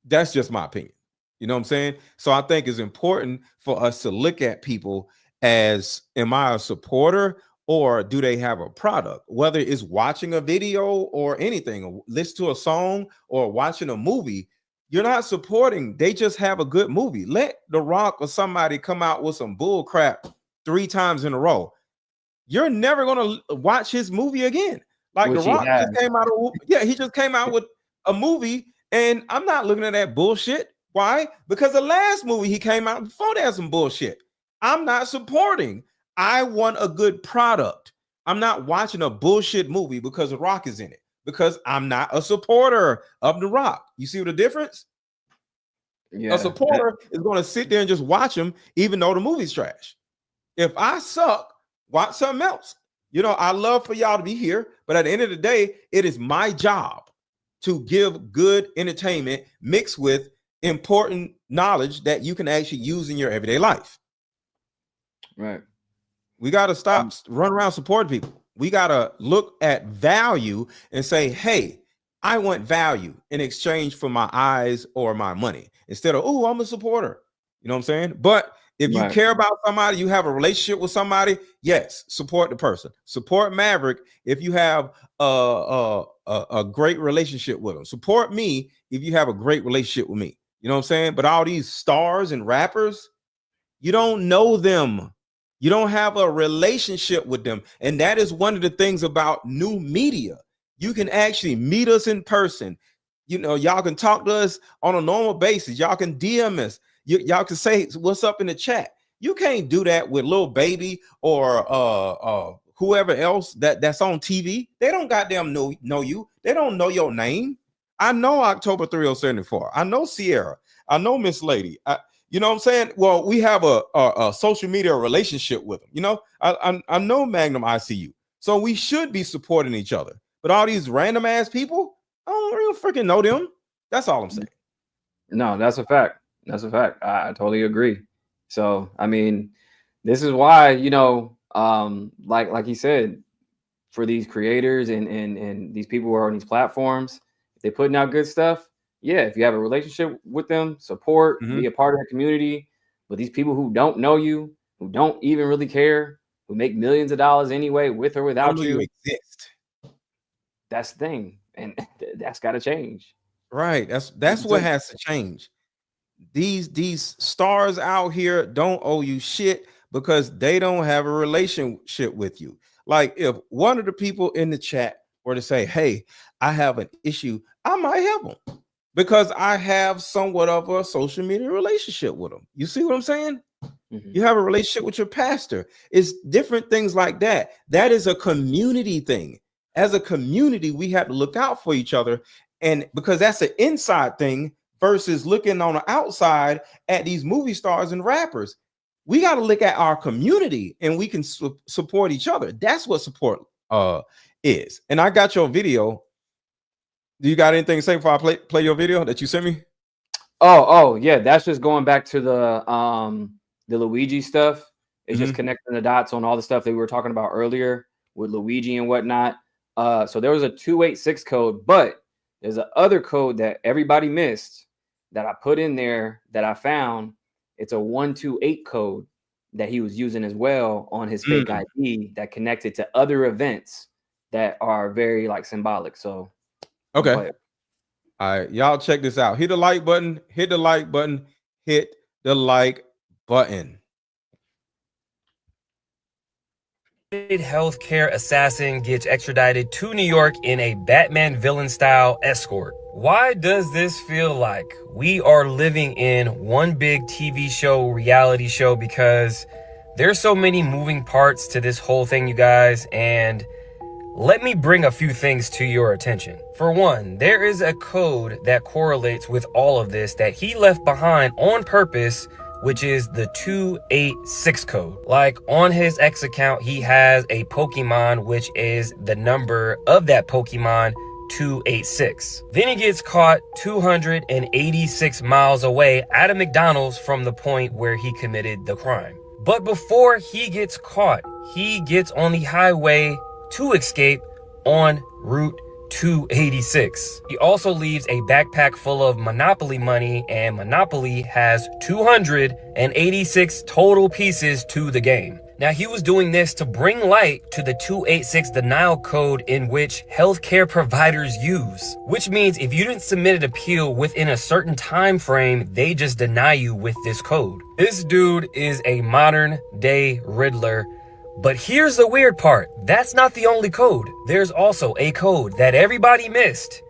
That's just my opinion. You know what I'm saying? So I think it's important for us to look at people as, am I a supporter or do they have a product? Whether it's watching a video or anything, or listen to a song or watching a movie, you're not supporting. They just have a good movie. Let The Rock or somebody come out with some bull crap 3 times in a row. You're never going to watch his movie again. Like Which The he Rock has. just came out of, yeah, he just came out with a movie, and I'm not looking at that bullshit. Why? Because the last movie he came out before that some bullshit. I'm not supporting. I want a good product. I'm not watching a bullshit movie because The Rock is in it, because I'm not a supporter of The Rock. You see the difference? Yeah. A supporter is going to sit there and just watch him, even though the movie's trash. If I suck, watch something else. You know, I love for y'all to be here, but at the end of the day, it is my job to give good entertainment mixed with important knowledge that you can actually use in your everyday life. Right. We got to stop run around supporting people. We got to look at value and say, hey, I want value in exchange for my eyes or my money, instead of, oh, I'm a supporter. You know what I'm saying? But if you care about somebody, you have a relationship with somebody, yes, support the person. Support Maverick if you have a great relationship with them. Support me if you have a great relationship with me. You know what I'm saying? But all these stars and rappers, you don't know them. You don't have a relationship with them. And that is one of the things about new media. You can actually meet us in person. You know, y'all can talk to us on a normal basis. Y'all can DM us. Y'all can say what's up in the chat. You can't do that with Lil Baby or whoever else that's on TV. They don't goddamn know you. They don't know your name. I know October 3074. I know Sierra. I know Miss Lady. You know what I'm saying? Well, we have a social media relationship with them. You know, I know Magnum ICU. So we should be supporting each other. But all these random ass people, I don't really freaking know them. That's all I'm saying. No, that's a fact. That's a fact. I totally agree. So, I mean, this is why, you know, like he said, for these creators and these people who are on these platforms, if they're putting out good stuff, yeah, if you have a relationship with them, support, be a part of the community. But these people who don't know you, who don't even really care, who make millions of dollars anyway, with or without you exist. That's the thing, and that's got to change. Right. That's what has to change. These stars out here don't owe you shit because they don't have a relationship with you. Like if one of the people in the chat were to say, hey, I have an issue, I might help them because I have somewhat of a social media relationship with them. You see what I'm saying? You have a relationship with your pastor. It's different things like that. That is a community thing. As a community, we have to look out for each other. And because that's an inside thing versus looking on the outside at these movie stars and rappers. We got to look at our community and we can support each other. That's what support is. And I got your video. Do you got anything to say before I play your video that you sent me? Oh, yeah. That's just going back to the Luigi stuff. It's just connecting the dots on all the stuff that we were talking about earlier with Luigi and whatnot. So there was a 286 code, but there's a other code that everybody missed that I put in there that I found. It's a 128 code that he was using as well on his fake ID that connected to other events that are very like symbolic. So, okay. All right, y'all check this out. Hit the like button, hit the like button, hit the like button. Healthcare assassin gets extradited to New York in a Batman villain style escort. Why does this feel like we are living in one big TV show, reality show? Because there's so many moving parts to this whole thing, you guys, and let me bring a few things to your attention. For one, there is a code that correlates with all of this that he left behind on purpose, which is the 286 code. Like on his X account, he has a Pokemon, which is the number of that Pokemon, 286. Then he gets caught 286 miles away at a McDonald's from the point where he committed the crime. But before he gets caught, he gets on the highway to escape on Route 286. He also leaves a backpack full of Monopoly money, and Monopoly has 286 total pieces to the game. Now, he was doing this to bring light to the 286 denial code in which healthcare providers use, which means if you didn't submit an appeal within a certain time frame, they just deny you with this code. This dude is a modern day Riddler, But here's the weird part. That's not the only code. There's also a code that everybody missed,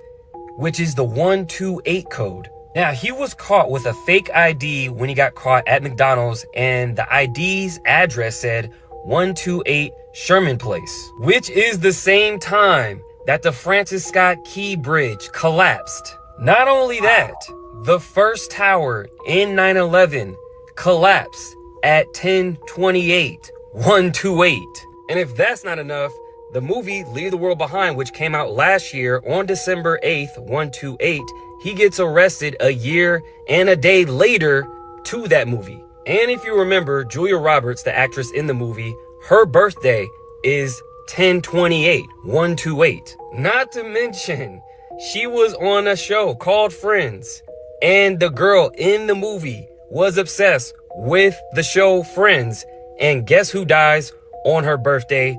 which is the 128 code. Now, he was caught with a fake ID when he got caught at McDonald's, and the ID's address said 128 Sherman Place, which is the same time that the Francis Scott Key Bridge collapsed. Not only that, the first tower in 9/11 collapsed at 1028 128. And if that's not enough, the movie Leave the World Behind, which came out last year on December 8th, 128, he gets arrested a year and a day later to that movie. And if you remember, Julia Roberts, the actress in the movie, her birthday is 1028 128. Not to mention, she was on a show called Friends, and the girl in the movie was obsessed with the show Friends. And guess who dies on her birthday?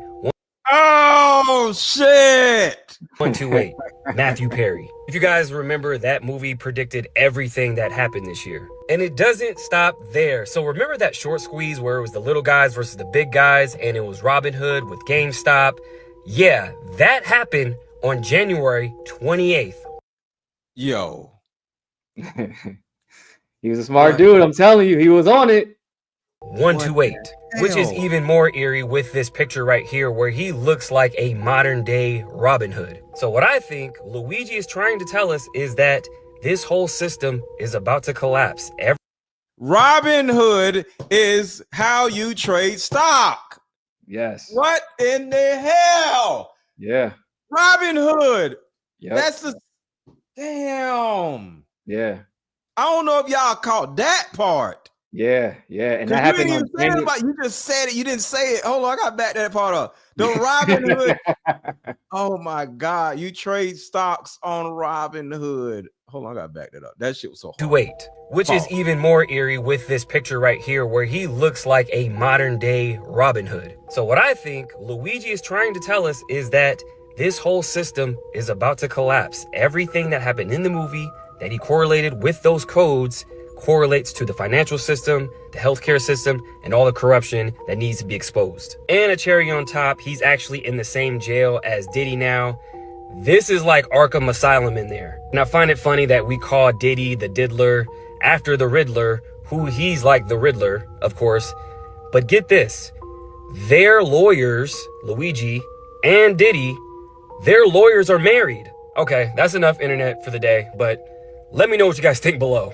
Oh, shit. 128, Matthew Perry. If you guys remember, that movie predicted everything that happened this year. And it doesn't stop there. So remember that short squeeze where it was the little guys versus the big guys, and it was Robin Hood with GameStop? Yeah, that happened on January 28th. Yo. He was a smart dude. I'm telling you, he was on it. 128, which is even more eerie with this picture right here where he looks like a modern day Robin Hood. So what I think Luigi is trying to tell us is that this whole system is about to collapse. Robin Hood is how you trade stock. Yes. What in the hell? Yeah. Robin Hood. Yep. That's the damn. Yeah. I don't know if y'all caught that part. Yeah, and that happened on January. You just said it. You didn't say it. Hold on, I got back that part up. The Robin Hood. Oh my God, you trade stocks on Robin Hood. Hold on, I got back that up. That shit was so hard. 228, which is even more eerie with this picture right here where he looks like a modern day Robin Hood. So what I think Luigi is trying to tell us is that this whole system is about to collapse. Everything that happened in the movie that he correlated with those codes correlates to the financial system, the healthcare system, and all the corruption that needs to be exposed. And a cherry on top, he's actually in the same jail as Diddy now. This is like Arkham Asylum in there. And I find it funny that we call Diddy the Diddler after the Riddler, who he's like the Riddler, of course. But get this, their lawyers, Luigi and Diddy, their lawyers are married. Okay, that's enough internet for the day, but let me know what you guys think below.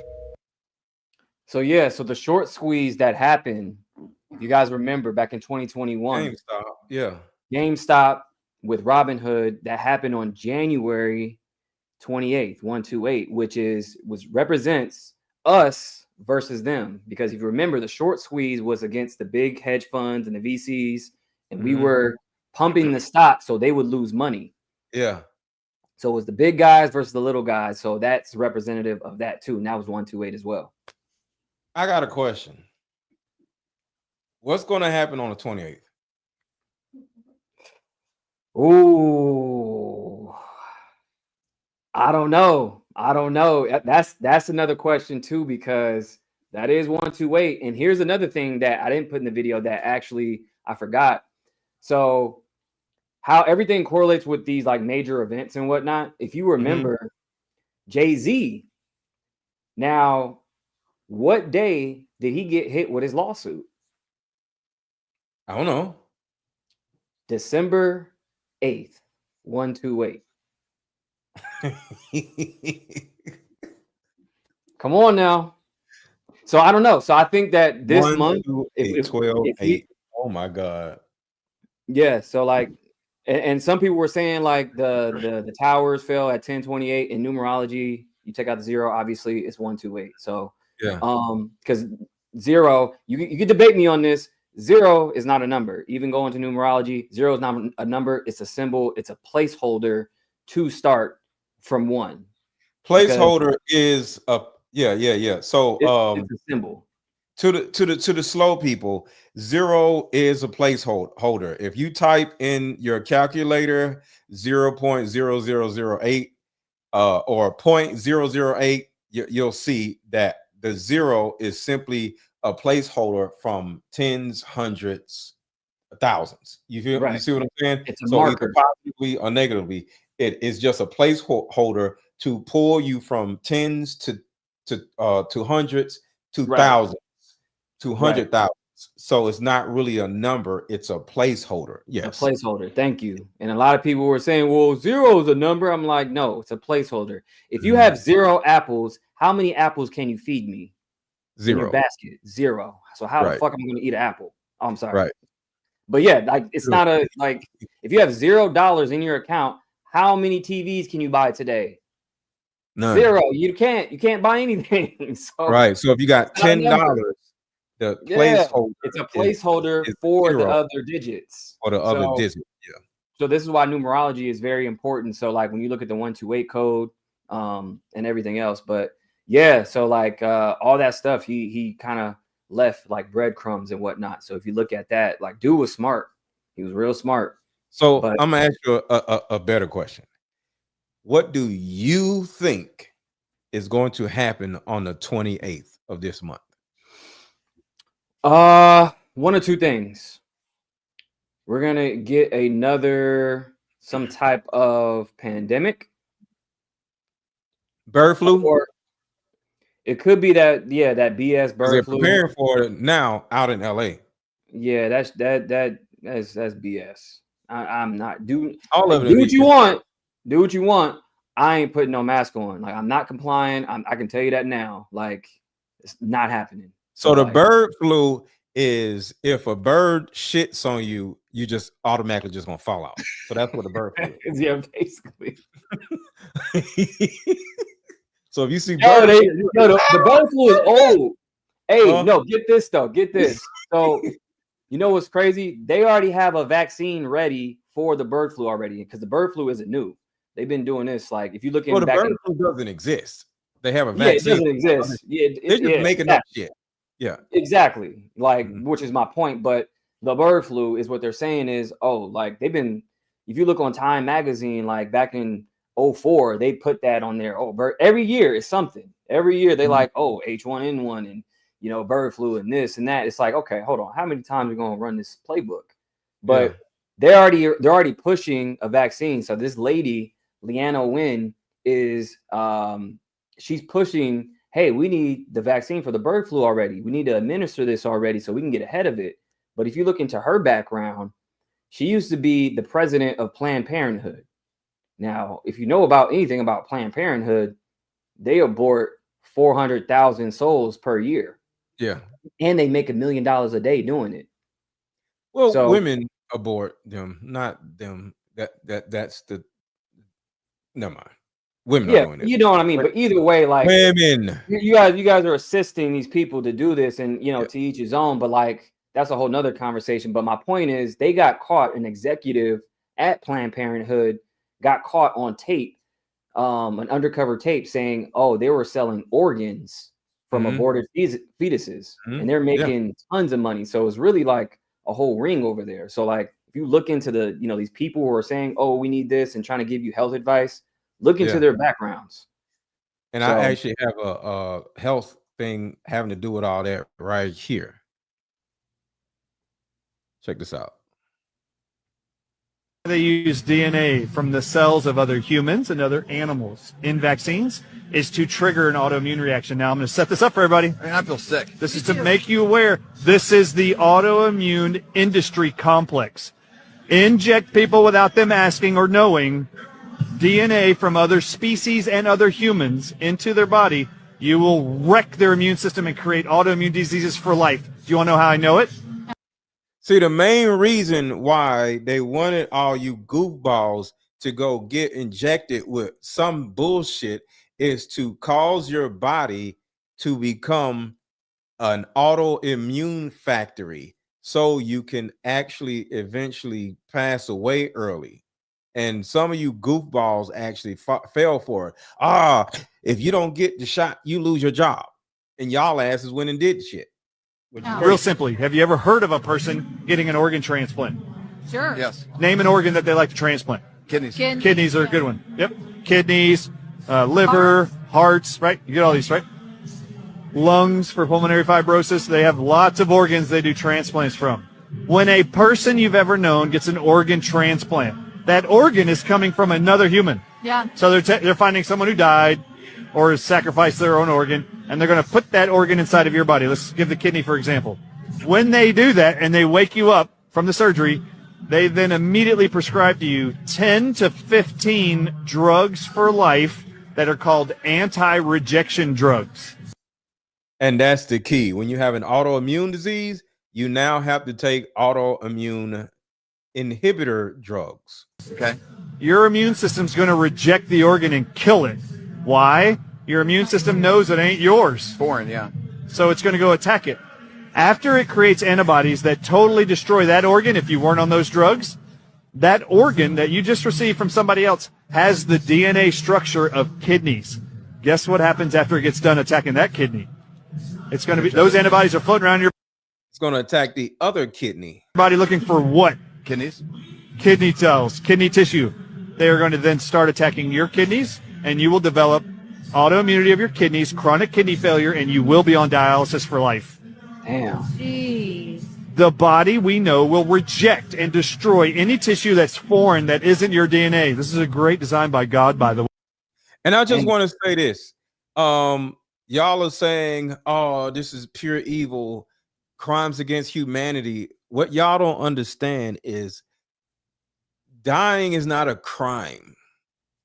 So yeah, so the short squeeze that happened, if you guys remember back in 2021, GameStop with Robin Hood, that happened on January 28th, 128, which represents us versus them. Because if you remember, the short squeeze was against the big hedge funds and the VCs, and we were pumping the stock so they would lose money. Yeah. So it was the big guys versus the little guys. So that's representative of that too. And that was 128 as well. I got a question. What's going to happen on the 28th? Ooh, I don't know. That's another question too, because that is 128. And here's another thing that I didn't put in the video that actually I forgot. So how everything correlates with these like major events and whatnot. If you remember, Jay-Z. Now, what day did he get hit with his lawsuit? I don't know. December 8th, 128. Come on now. So I don't know. So I think that this month, 12, 8. Oh my God. Yeah. So like, and some people were saying like the towers fell at 1028 in numerology. You take out the 0, obviously it's 128. So yeah. Because 0, you can debate me on this. 0 is not a number. Even going to numerology, 0 is not a number. It's a symbol. It's a placeholder to start from 1. Placeholder is a yeah. So it's a symbol. To the slow people, 0 is a placeholder. If you type in your calculator 0.0008 or 0.008, you'll see that the 0 is simply a placeholder from tens, hundreds, thousands. You feel? You Right. see what I'm saying? It's a So either marker. positively or negatively, it is just a placeholder to pull you from tens to hundreds to Right. thousands to Right. 100,000. So it's not really a number; it's a placeholder. A Yes. placeholder. Thank you. And a lot of people were saying, well, 0 is a number. I'm like, no, it's a placeholder. If you have 0 apples, how many apples can you feed me? In your 0. basket? 0. So how the Right. fuck am I going to eat an apple? Oh, I'm sorry. Right. But yeah, like it's True. not a like if you have $0 in your account, how many TVs can you buy today? None. 0. You can't buy anything. So Right. So if you got it's not a number. $10, the Yeah, placeholder it's a is placeholder for the 0 other digits. for the other So digit. Yeah. so this is why numerology is very important. So like when you look at the 128 code and everything else, but yeah, so like all that stuff, he kind of left like breadcrumbs and whatnot. So if you look at that, like dude was smart. He was real smart. So But I'm gonna ask you a better question. What do you think is going to happen on the 28th of this month? one or two things. We're gonna get some type of pandemic. Bird flu? Or it could be that that BS Because they're bird flu. preparing for it now out in LA. Yeah, that's BS. I'm not do All of it. do what you want. Do what you want. I ain't putting no mask on. Like I'm not complying. I can tell you that now. Like it's not happening. So the like, bird flu is if a bird shits on you, you just automatically just gonna fall out. So that's what the bird flu is. yeah, basically. So if you see No, birds, the bird flu is old. Hey, Huh? no, get this though. Get this. So you know what's crazy? They already have a vaccine ready for the bird flu already because the bird flu isn't new. They've been doing this. Like if you look well, the back bird in, flu doesn't exist. They have a yeah, it vaccine. doesn't exist. Yeah, They're just making up shit. Yeah. Exactly. Like, which is my point. But the bird flu is what they're saying is, like they've been, if you look on Time magazine, like back in 2004, they put that on there. Every year is something. Every year they like, H1N1 and bird flu and this and that. It's like, okay, hold on. How many times are we gonna run this playbook? But they're already pushing a vaccine. So this lady, Leanna Wynn, is she's pushing, hey, we need the vaccine for the bird flu already. We need to administer this already so we can get ahead of it. But if you look into her background, she used to be the president of Planned Parenthood. Now, if you know about anything about Planned Parenthood, they abort 400,000 souls per year. Yeah. And they make $1 million a day doing it. Well, So, women abort them, not them. That's the never mind. Women are doing it. you know what I mean. But either way, like women, you guys are assisting these people to do this, and to each his own. But like that's a whole nother conversation. But my point is, they got caught. An executive at Planned Parenthood got caught on tape, an undercover tape, saying, they were selling organs from aborted fetuses, and they're making tons of money. So it's really like a whole ring over there. So like if you look into the these people who are saying, we need this and trying to give you health advice, look into their backgrounds. And I actually have a health thing having to do with all that right here. Check this out. They use DNA from the cells of other humans and other animals in vaccines is to trigger an autoimmune reaction. Now I'm going to set this up for everybody. I feel sick. This is to make you aware. This is the autoimmune industry complex. Inject people without them asking or knowing DNA from other species and other humans into their body. You will wreck their immune system and create autoimmune diseases for life. Do you want to know how I know it? See, the main reason why they wanted all you goofballs to go get injected with some bullshit is to cause your body to become an autoimmune factory so you can actually eventually pass away early. And some of you goofballs actually fell for it. If you don't get the shot, you lose your job. And y'all asses went and did shit. Real simply, have you ever heard of a person getting an organ transplant? Sure. Yes. Name an organ that they like to transplant. Kidneys. Kidneys are a good one. Yep. Kidneys, liver, hearts, right? You get all these, right? Lungs for pulmonary fibrosis. They have lots of organs they do transplants from. When a person you've ever known gets an organ transplant, that organ is coming from another human. Yeah. So they're finding someone who died or has sacrificed their own organ, and they're going to put that organ inside of your body. Let's give the kidney, for example. When they do that and they wake you up from the surgery, they then immediately prescribe to you 10 to 15 drugs for life that are called anti-rejection drugs. And that's the key. When you have an autoimmune disease, you now have to take autoimmune inhibitor drugs. Okay. Your immune system's going to reject the organ and kill it. Why? Your immune system knows it ain't yours. Foreign, yeah. So it's going to go attack it. After it creates antibodies that totally destroy that organ, if you weren't on those drugs, that organ that you just received from somebody else has the DNA structure of kidneys. Guess what happens after it gets done attacking that kidney? It's going to be, those antibodies are floating around your It's going to attack the other kidney. body looking for what? Kidneys? Kidney cells, kidney tissue. They are going to then start attacking your kidneys, and you will develop autoimmunity of your kidneys, chronic kidney failure, and you will be on dialysis for life. Damn. Jeez. The body, we know, will reject and destroy any tissue that's foreign that isn't your DNA. This is a great design by God, by the way. And I just want to say this. Y'all are saying, oh, this is pure evil, crimes against humanity. What y'all don't understand is dying is not a crime.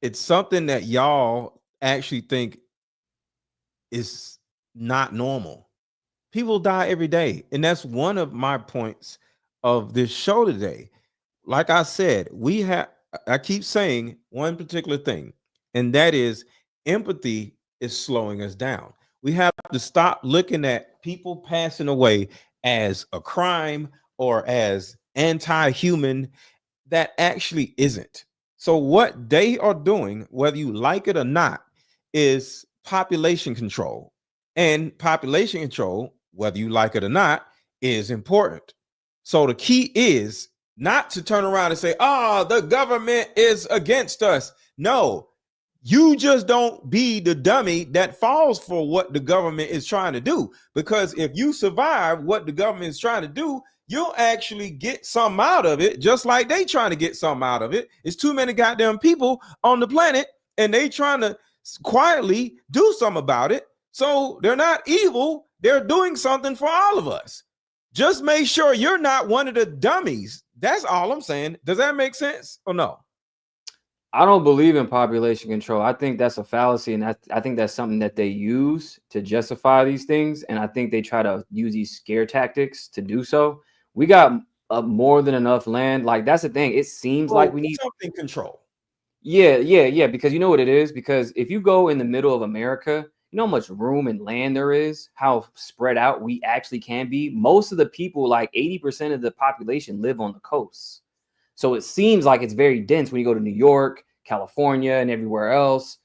It's something that y'all actually think is not normal. People die every day. And that's one of my points of this show today. Like I said, I keep saying one particular thing, and that is empathy is slowing us down. We have to stop looking at people passing away as a crime or as anti-human. That actually isn't. So what they are doing, whether you like it or not, is population control. And population control, whether you like it or not, is important. So the key is not to turn around and say, oh, the government is against us. No, you just don't be the dummy that falls for what the government is trying to do. Because if you survive what the government is trying to do, you'll actually get something out of it, just like they trying to get something out of it. It's too many goddamn people on the planet, and they trying to quietly do something about it. So they're not evil. They're doing something for all of us. Just make sure you're not one of the dummies. That's all I'm saying. Does that make sense or no? I don't believe in population control. I think that's a fallacy, and I think that's something that they use to justify these things, and I think they try to use these scare tactics to do so. We got more than enough land. Like, that's the thing. It seems like we need something control. Yeah. Because you know what it is? Because if you go in the middle of America, you know how much room and land there is, how spread out we actually can be. Most of the people, like 80% of the population, live on the coast. So it seems like it's very dense when you go to New York, California, and everywhere else.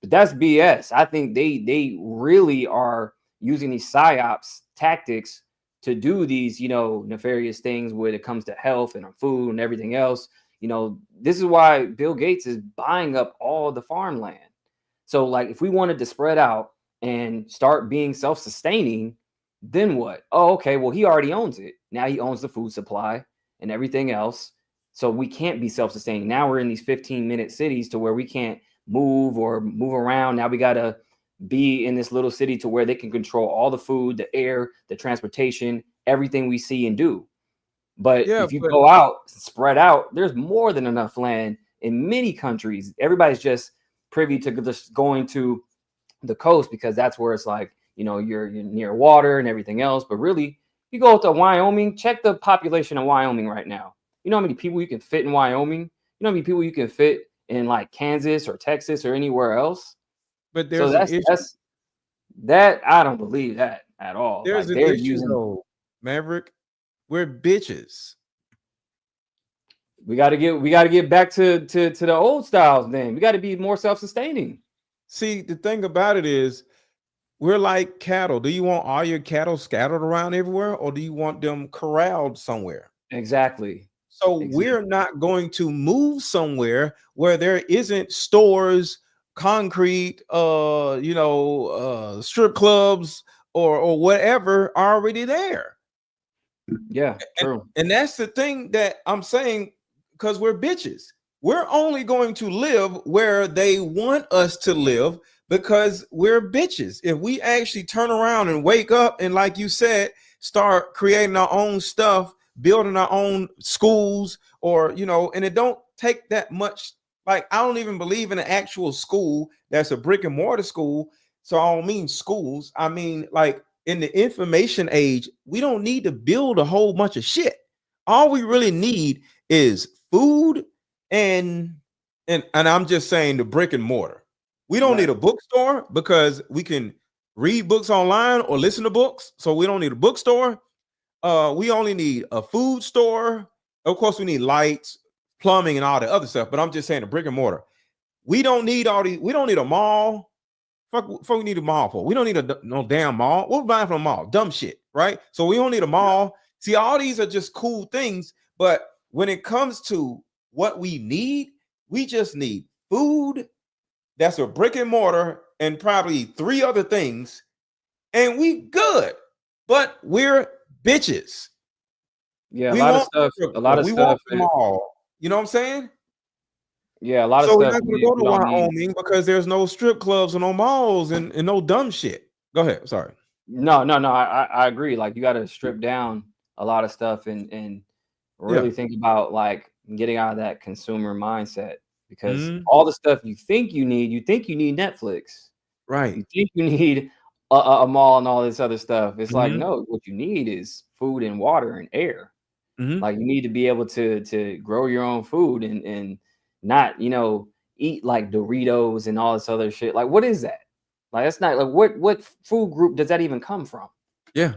But that's BS. I think they really are using these psyops tactics to do these, nefarious things when it comes to health and our food and everything else. This is why Bill Gates is buying up all the farmland. So, like, if we wanted to spread out and start being self-sustaining, then what? Oh, okay, well, he already owns it. Now he owns the food supply and everything else. So we can't be self-sustaining. Now we're in these 15-minute cities to where we can't move around. Now we got to be in this little city to where they can control all the food, the air, the transportation, everything we see and do. But if you go out, spread out, there's more than enough land in many countries. Everybody's just privy to just going to the coast because that's where it's like, you're near water and everything else. But really, you go to Wyoming, check the population of Wyoming right now. You know how many people you can fit in Wyoming? You know how many people you can fit in like Kansas or Texas or anywhere else? But there's that I don't believe that at all. There's an issue though, Maverick. We're bitches. We got to get back to the old styles. Then we got to be more self-sustaining. See, the thing about it is, we're like cattle. Do you want all your cattle scattered around everywhere, or do you want them corralled somewhere? Exactly. So we're not going to move somewhere where there isn't stores, concrete, strip clubs or whatever already there. Yeah, true. And that's the thing that I'm saying, because we're bitches. We're only going to live where they want us to live because we're bitches. If we actually turn around and wake up and, like you said, start creating our own stuff, building our own schools, or, you know, and it don't take that much. Like, I don't even believe in an actual school that's a brick and mortar school. So I don't mean schools. I mean, like, in the information age, we don't need to build a whole bunch of shit. All we really need is food and I'm just saying the brick and mortar. We don't need a bookstore because we can read books online or listen to books. So we don't need a bookstore. We only need a food store. Of course, we need lights, plumbing, and all the other stuff. But I'm just saying the brick and mortar. We don't need all these. We don't need a mall. Fuck, we need a mall for. We don't need no damn mall. What we buying from a mall? Dumb shit, right? So we don't need a mall. See, all these are just cool things. But when it comes to what we need, we just need food. That's a brick and mortar and probably 3 other things, and we good. But we're bitches. Yeah, We a lot of want stuff. the A lot of we stuff. want the mall. You know what I'm saying? Yeah, a lot of So we're stuff not going to we, go we to don't need. Wyoming because there's no strip clubs or no malls and no dumb shit. Go ahead. Sorry. No. I agree. Like, you got to strip down a lot of stuff and really think about, like, getting out of that consumer mindset, because all the stuff you think you need Netflix, right? You think you need a mall and all this other stuff. It's like, no, what you need is food and water and air. Like, you need to be able to grow your own food and not, eat like Doritos and all this other shit. Like, what is that? Like, that's not like, what food group does that even come from? Yeah.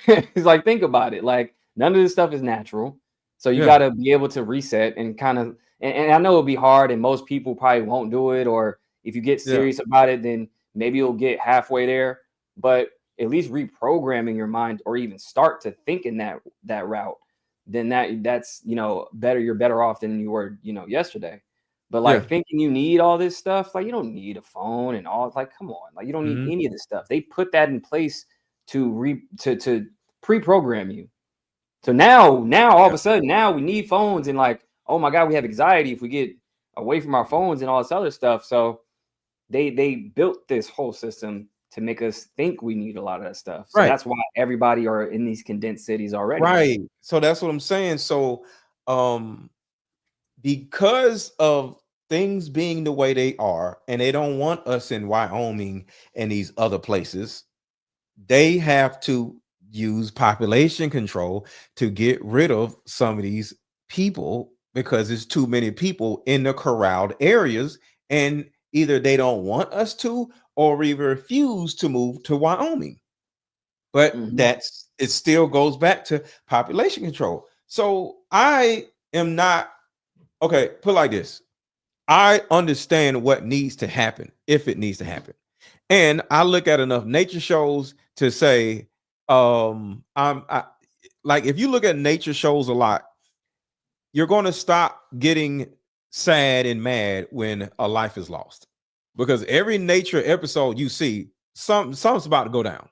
It's like, think about it. Like, none of this stuff is natural. So you got to be able to reset and kind of, and I know it'll be hard and most people probably won't do it. Or if you get serious about it, then maybe you'll get halfway there. But at least reprogramming your mind, or even start to think in that route, then that's, better. You're better off than you were, yesterday. But like, thinking you need all this stuff, like, you don't need a phone and all. Like, come on, like, you don't need any of this stuff. They put that in place to pre-program you. So now all of a sudden, now we need phones, and like, oh my God, we have anxiety if we get away from our phones and all this other stuff. So they built this whole system to make us think we need a lot of that stuff. So that's why everybody are in these condensed cities already. Right. So that's what I'm saying. So because of things being the way they are, and they don't want us in Wyoming and these other places, they have to use population control to get rid of some of these people, because there's too many people in the corralled areas, and either they don't want us to, or we refuse to move to Wyoming. But it still goes back to population control. So I am not, okay, put it like this. I understand what needs to happen, if it needs to happen. And I look at enough nature shows to say, like, if you look at nature shows a lot, you're going to stop getting sad and mad when a life is lost, because every nature episode you see, something's about to go down.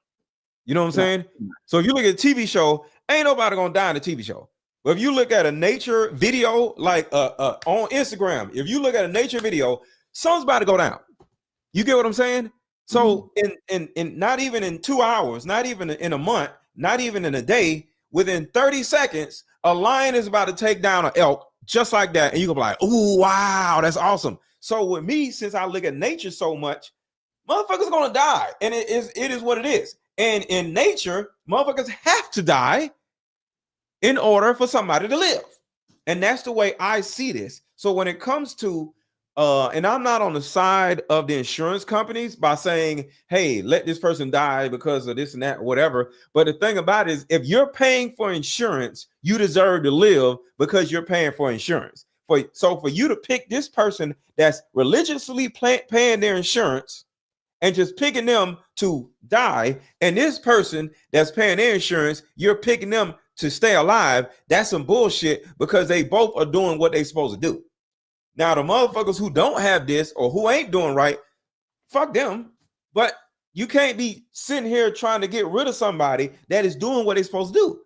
You know what I'm saying? So if you look at a TV show, ain't nobody gonna die in a TV show. But if you look at a nature video, like on Instagram, if you look at a nature video, something's about to go down. You get what I'm saying? So in not even in 2 hours, not even in a month, not even in a day, within 30 seconds, a lion is about to take down an elk just like that. And you can be like, oh, wow, that's awesome. So with me, since I look at nature so much, motherfuckers gonna die. And it is what it is. And in nature, motherfuckers have to die in order for somebody to live. And that's the way I see this. So when it comes to and I'm not on the side of the insurance companies by saying, hey, let this person die because of this and that, whatever. But the thing about it is, if you're paying for insurance, you deserve to live because you're paying for insurance. So for you to pick this person that's religiously paying their insurance and just picking them to die, and this person that's paying their insurance, you're picking them to stay alive, that's some bullshit, because they both are doing what they're supposed to do. Now, the motherfuckers who don't have this or who ain't doing right, fuck them. But you can't be sitting here trying to get rid of somebody that is doing what they're supposed to do.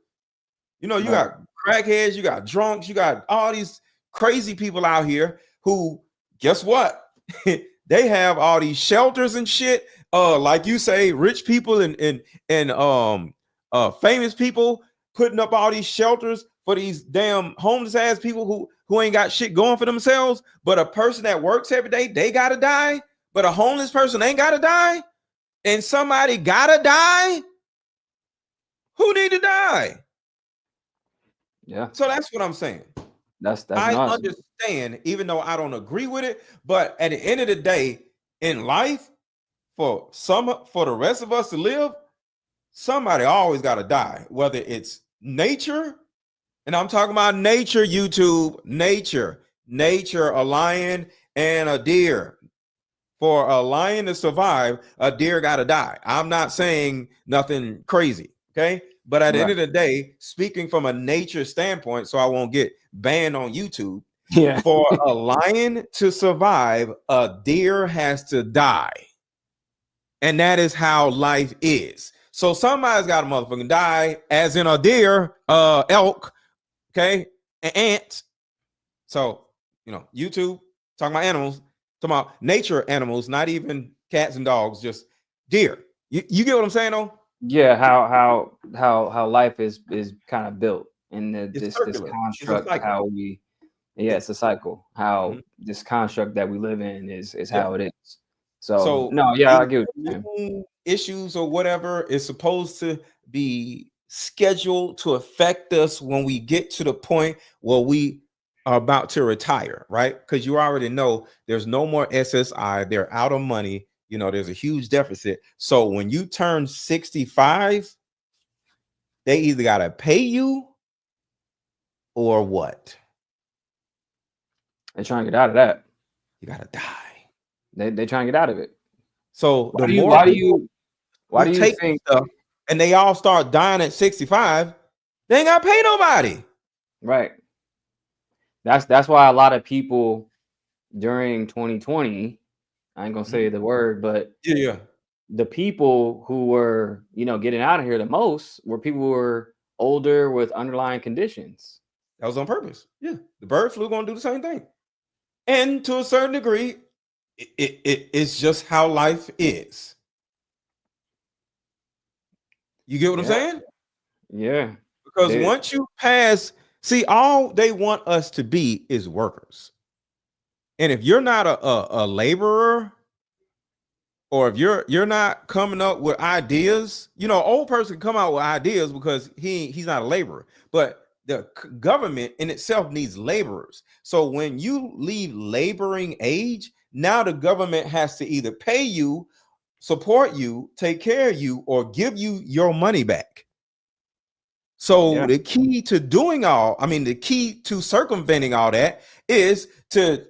You know, you Right. got crackheads, you got drunks, you got all these crazy people out here who, guess what? They have all these shelters and shit. Like you say, rich people and famous people putting up all these shelters for these damn homeless ass people who ain't got shit going for themselves. But a person that works every day, they gotta die. But a homeless person ain't gotta die, and somebody gotta die. Who need to die? Yeah. So that's what I'm saying. That's I nuts. understand, even though I don't agree with it, but at the end of the day, in life, for the rest of us to live, somebody always got to die. Whether it's nature, and I'm talking about nature, YouTube, nature, a lion and a deer. For a lion to survive, a deer got to die. I'm not saying nothing crazy, okay? But at the end of the day, speaking from a nature standpoint, so I won't get banned on YouTube, Yeah. for a lion to survive, a deer has to die. And that is how life is. So somebody's got to motherfucking die, as in a deer, elk, okay, an ant. So, you know, YouTube, talking about animals, talking about nature animals, not even cats and dogs, just deer. You get what I'm saying, though? Yeah, how life is kind of built in this circular. construct. How we, it's a cycle. How this construct that we live in is how it is. So no, yeah, I get what you're saying. Issues or whatever is supposed to be scheduled to affect us when we get to the point where we are about to retire, right? Because you already know there's no more SSI, they're out of money. You know, there's a huge deficit. So when you turn 65, they either got to pay you or what? They're trying to get out of that. You got to die. They trying to get out of it. So why do you think stuff and they all start dying at 65, they ain't got to pay nobody. Right. That's why a lot of people during 2020, I ain't gonna say the word, but the people who were, getting out of here the most were people who were older with underlying conditions. That was on purpose. Yeah, the bird flu gonna do the same thing, and to a certain degree, it's just how life is. You get what I'm saying? Yeah. Because once you pass, see, all they want us to be is workers. And if you're not a laborer, or if you're not coming up with ideas, old person come out with ideas because he's not a laborer. But the government in itself needs laborers. So when you leave laboring age, now the government has to either pay you, support you, take care of you, or give you your money back. So the key to the key to circumventing all that is to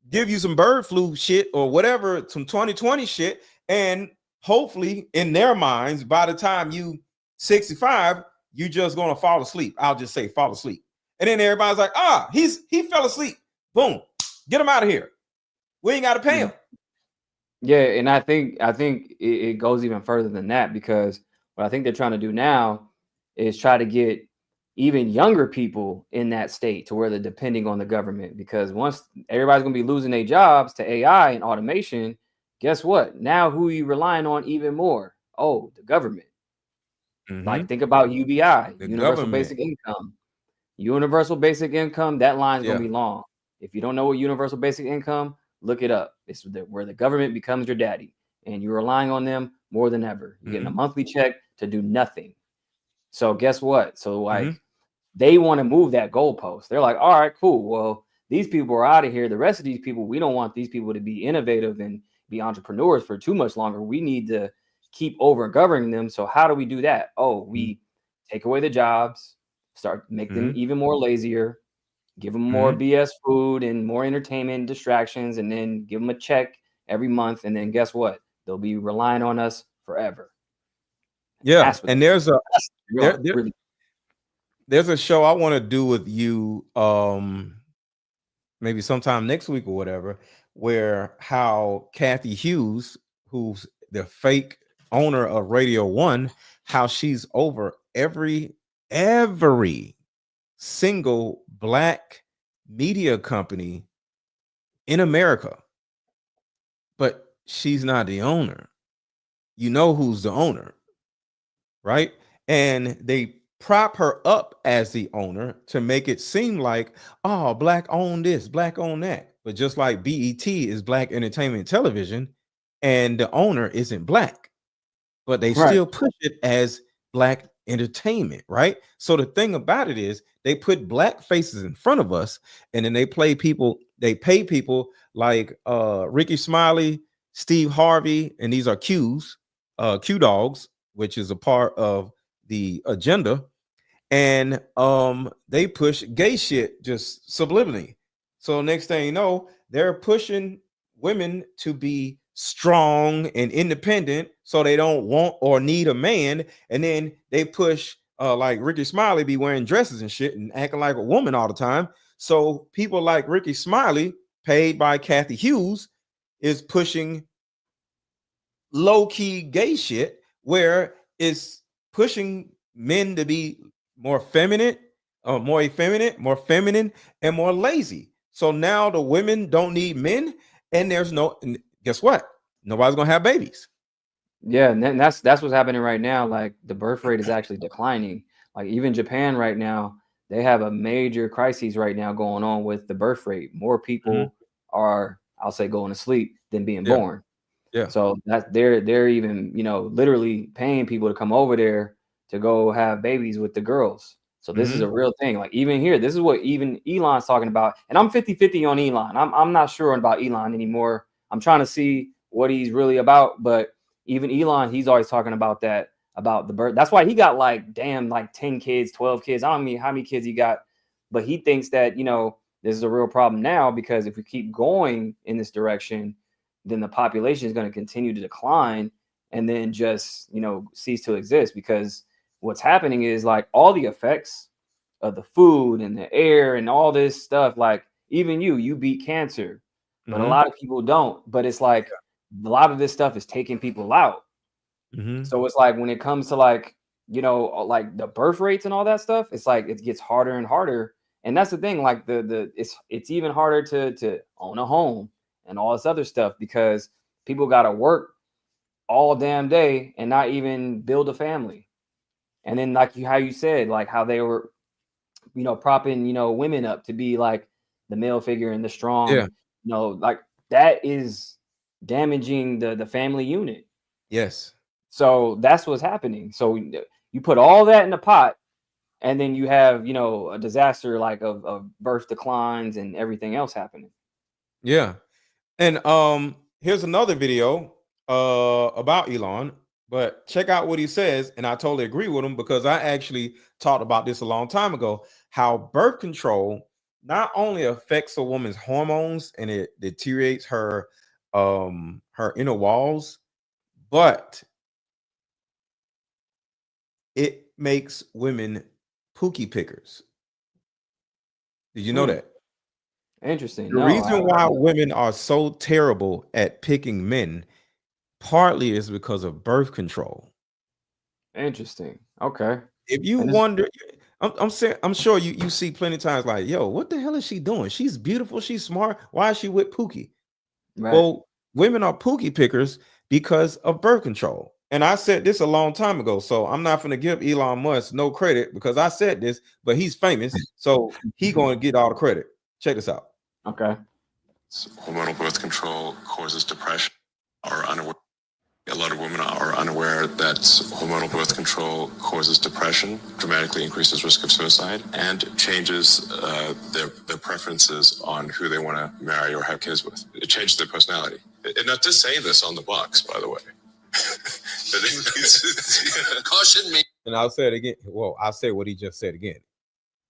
give you some bird flu shit or whatever, some 2020 shit. And hopefully in their minds, by the time you 65, you just going to fall asleep. I'll just say fall asleep. And then everybody's like, he fell asleep. Boom. Get him out of here. We ain't got to pay him. Yeah. And I think it goes even further than that, because what I think they're trying to do now is try to get even younger people in that state to where they're depending on the government, because once everybody's going to be losing their jobs to AI and automation, guess what? Now who are you relying on even more? Oh, the government. Like, think about UBI, Universal Basic Income. Universal Basic Income, that line's going to be long. If you don't know what Universal Basic Income, look it up. It's where the government becomes your daddy, and you're relying on them more than ever. You're getting a monthly check to do nothing. So guess what? So they want to move that goalpost. They're like, all right, cool. Well, these people are out of here. The rest of these people, we don't want these people to be innovative and be entrepreneurs for too much longer. We need to keep over governing them. So how do we do that? Oh, we take away the jobs, start make them even more lazier, give them more BS food and more entertainment and distractions, and then give them a check every month. And then guess what? They'll be relying on us forever. Yeah. And there's a show I want to do with you maybe sometime next week or whatever, where how Kathy Hughes, who's the fake owner of Radio One, how she's over every every single black media company in America, but she's not the owner. You know who's the owner, right? And they prop her up as the owner to make it seem like, oh, black own this, black own that. But just like BET is Black Entertainment Television, and the owner isn't black, but they Right. still push it as black entertainment, right? So the thing about it is they put black faces in front of us, and then they pay people like Ricky Smiley, Steve Harvey, and these are Q's, Q dogs, which is a part of the agenda. And they push gay shit just subliminally. So next thing you know, they're pushing women to be strong and independent so they don't want or need a man. And then they push like Ricky Smiley be wearing dresses and shit and acting like a woman all the time. So people like Ricky Smiley, paid by Kathy Hughes, is pushing low-key gay shit where it's pushing men to be more feminine, more effeminate, more feminine, and more lazy. So now the women don't need men, and and guess what? Nobody's gonna have babies. Yeah, and then that's what's happening right now. Like the birth rate is actually declining. Like even Japan right now, they have a major crisis right now going on with the birth rate. More people are, I'll say, going to sleep than being born. Yeah. So that they're even, literally paying people to come over there to go have babies with the girls. So this is a real thing. Like even here, this is what even Elon's talking about. And I'm 50-50 on Elon. I'm not sure about Elon anymore. I'm trying to see what he's really about. But even Elon, he's always talking about that, about the birth. That's why he got like 10 kids, 12 kids. I don't know how many kids he got, but he thinks that, this is a real problem now, because if we keep going in this direction, then the population is going to continue to decline and then just, cease to exist. Because what's happening is like all the effects of the food and the air and all this stuff, like even you beat cancer, but a lot of people don't. But it's like a lot of this stuff is taking people out. So it's like when it comes to like, like the birth rates and all that stuff, it's like it gets harder and harder. And that's the thing, like it's even harder to own a home and all this other stuff, because people got to work all damn day and not even build a family. And then like how you said, like how they were, propping, women up to be like the male figure and the strong, like that is damaging the family unit. Yes. So that's what's happening. So you put all that in the pot, and then you have, a disaster like of birth declines and everything else happening. Yeah. And here's another video about Elon, but check out what he says. And I totally agree with him, because I actually talked about this a long time ago, how birth control not only affects a woman's hormones and it deteriorates her inner walls, but it makes women pookie pickers. Did you know that? Interesting. The reason why women are so terrible at picking men partly is because of birth control. Interesting. Okay. If you wonder, I'm sure you see plenty of times like, yo, what the hell is she doing? She's beautiful, she's smart. Why is she with Pookie? Right. Well, women are Pookie pickers because of birth control. And I said this a long time ago, so I'm not going to give Elon Musk no credit because I said this, but he's famous, so he's going to get all the credit. Check this out. Okay. Hormonal birth control causes depression. Are unaware. A lot of women are unaware that hormonal birth control causes depression, dramatically increases risk of suicide, and changes their preferences on who they want to marry or have kids with. It changes their personality. And not to say this on the box, by the way. Caution me. And I'll say it again. Well, I'll say what he just said again.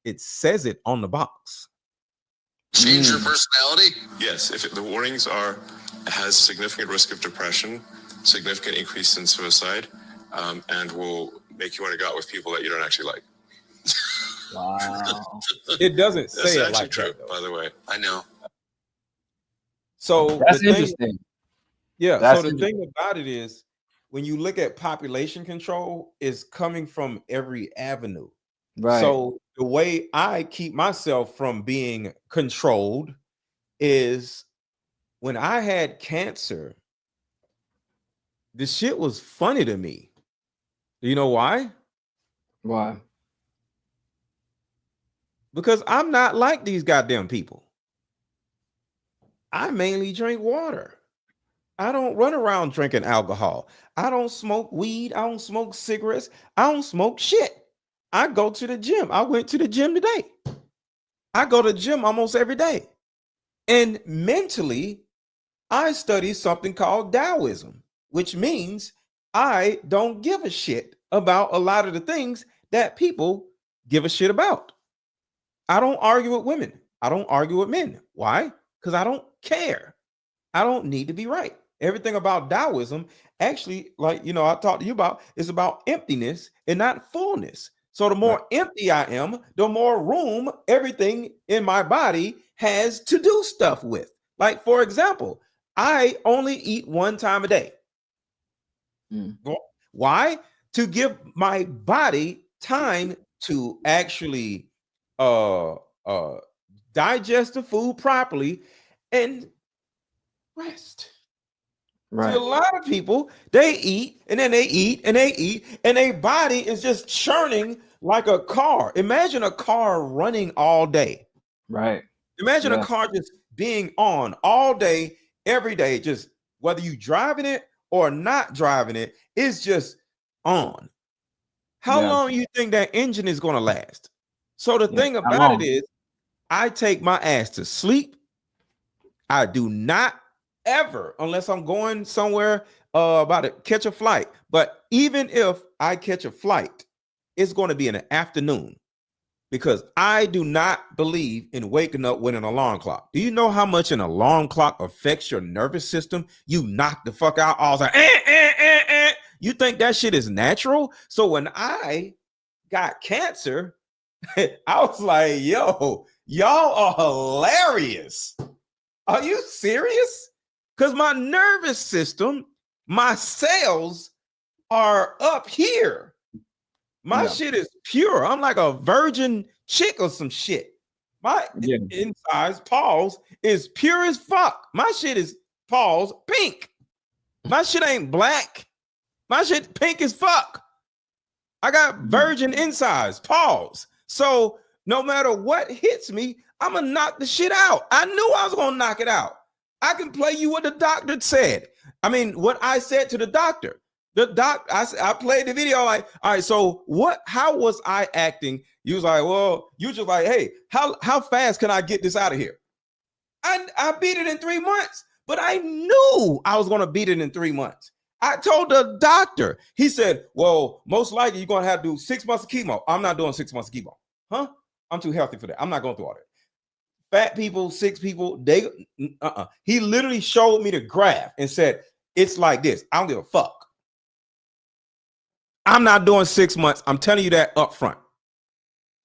It says it on the box. Change your personality? Yes. If the warnings has significant risk of depression, significant increase in suicide, and will make you want to go out with people that you don't actually like. Wow. It doesn't say That's it like true, that, by the way. I know. So that's interesting. So the thing about it is, when you look at population control, is coming from every avenue. Right. So the way I keep myself from being controlled is when I had cancer, the shit was funny to me. Do you know why? Why? Because I'm not like these goddamn people. I mainly drink water. I don't run around drinking alcohol. I don't smoke weed. I don't smoke cigarettes. I don't smoke shit. I go to the gym. I went to the gym today. I go to the gym almost every day. And mentally, I study something called Taoism, which means I don't give a shit about a lot of the things that people give a shit about. I don't argue with women. I don't argue with men. Why? Because I don't care. I don't need to be right. Everything about Taoism, actually, like, you know, I talked to you about, is about emptiness and not fullness. So the more empty I am, the more room everything in my body has to do stuff with. Like, for example, I only eat one time a day. Why? To give my body time to actually digest the food properly and rest. Right. See, a lot of people, they eat and then they eat and they eat and their body is just churning like a car. Imagine a car running all day. Right. Imagine a car just being on all day, every day, just whether you driving it or not driving it, it's just on. How long do you think that engine is going to last? So the thing about it is, I take my ass to sleep. I do not ever, unless I'm going somewhere about to catch a flight. But even if I catch a flight, it's going to be in the afternoon because I do not believe in waking up with an alarm clock. Do you know how much an alarm clock affects your nervous system? You knock the fuck out. I was like, You think that shit is natural? So when I got cancer, I was like, yo, y'all are hilarious. Are you serious? Because my nervous system, my cells are up here. My shit is pure. I'm like a virgin chick or some shit. My insides, pause, is pure as fuck. My shit is, pause, pink. My shit ain't black. My shit pink as fuck. I got virgin insides, pause. So no matter what hits me, I'm gonna knock the shit out. I knew I was gonna knock it out. I can play you what the doctor said. I mean, what I said to the doctor. I played the video like, all right, so how was I acting? You was like, well, you just like, hey, how fast can I get this out of here? I beat it in 3 months, but I knew I was gonna beat it in 3 months. I told the doctor, he said, well, most likely you're going to have to do 6 months of chemo. I'm not doing 6 months of chemo. Huh? I'm too healthy for that. I'm not going through all that. Fat people, sick people, He literally showed me the graph and said, it's like this. I don't give a fuck. I'm not doing 6 months. I'm telling you that up front.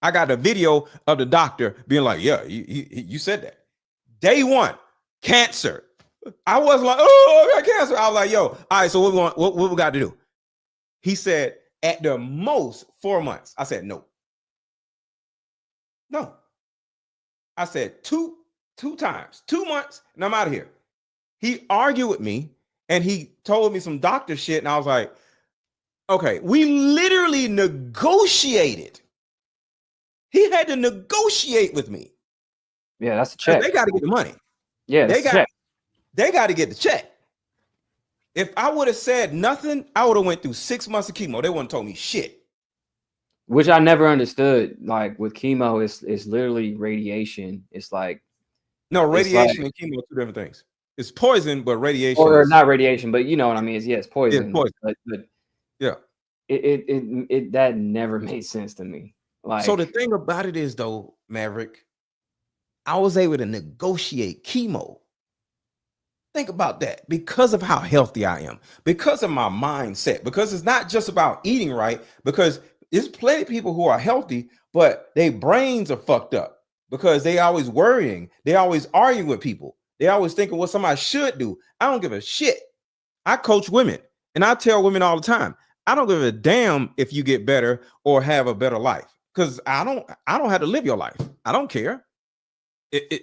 I got a video of the doctor being like, yeah, you said that. Day 1, cancer. I was like, oh, I got cancer. I was like, yo, all right, so what we got to do? He said, at the most 4 months. I said, no. I said two times, 2 months, and I'm out of here. He argued with me, and he told me some doctor shit, and I was like, okay, we literally negotiated. He had to negotiate with me. Yeah, that's a check. They got to get the money. Yeah, they got to get the check. If I would have said nothing, I would have went through 6 months of chemo. They wouldn't told me shit. Which I never understood. Like with chemo, it's literally radiation. It's like no radiation and chemo are 2 different things. It's poison, but radiation or not radiation, but you know what I mean. It's poison. Yeah, poison. But yeah, it that never made sense to me. Like, so the thing about it is though, Maverick, I was able to negotiate chemo. Think about that because of how healthy I am, because of my mindset, because it's not just about eating right, because there's plenty of people who are healthy, but their brains are fucked up because they always worrying. They always arguing with people. They always thinking what somebody should do. I don't give a shit. I coach women and I tell women all the time, I don't give a damn if you get better or have a better life because I don't have to live your life. I don't care.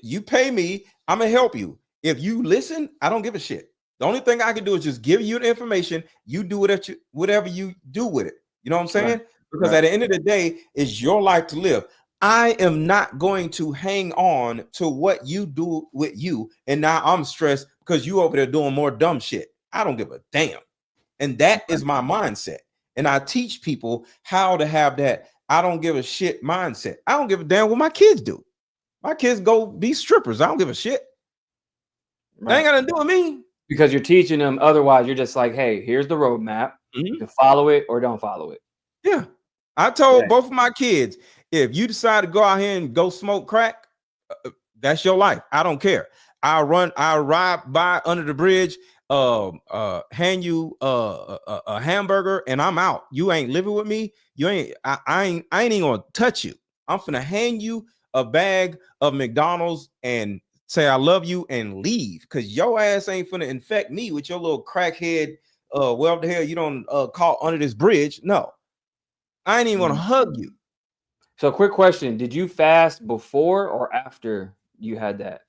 You pay me, I'm gonna help you. If you listen, I don't give a shit. The only thing I can do is just give you the information. You do whatever you do with it. You know what I'm saying? Right. Because at the end of the day, it's your life to live. I am not going to hang on to what you do with you. And now I'm stressed because you over there doing more dumb shit. I don't give a damn. And that is my mindset. And I teach people how to have that I don't give a shit mindset. I don't give a damn what my kids do. My kids go be strippers. I don't give a shit. They ain't got nothing to do with me. Because you're teaching them. Otherwise, you're just like, hey, here's the roadmap. You can follow it or don't follow it. Yeah. I told both of my kids, if you decide to go out here and go smoke crack, that's your life. I don't care. I'll ride by under the bridge, hand you a hamburger, and I'm out. You ain't living with me. I ain't even gonna touch you. I'm finna hand you a bag of McDonald's and say I love you and leave, because your ass ain't finna infect me with your little crackhead. Well, the hell you don't call under this bridge. No, I ain't even gonna hug you. So, quick question: did you fast before or after you had that?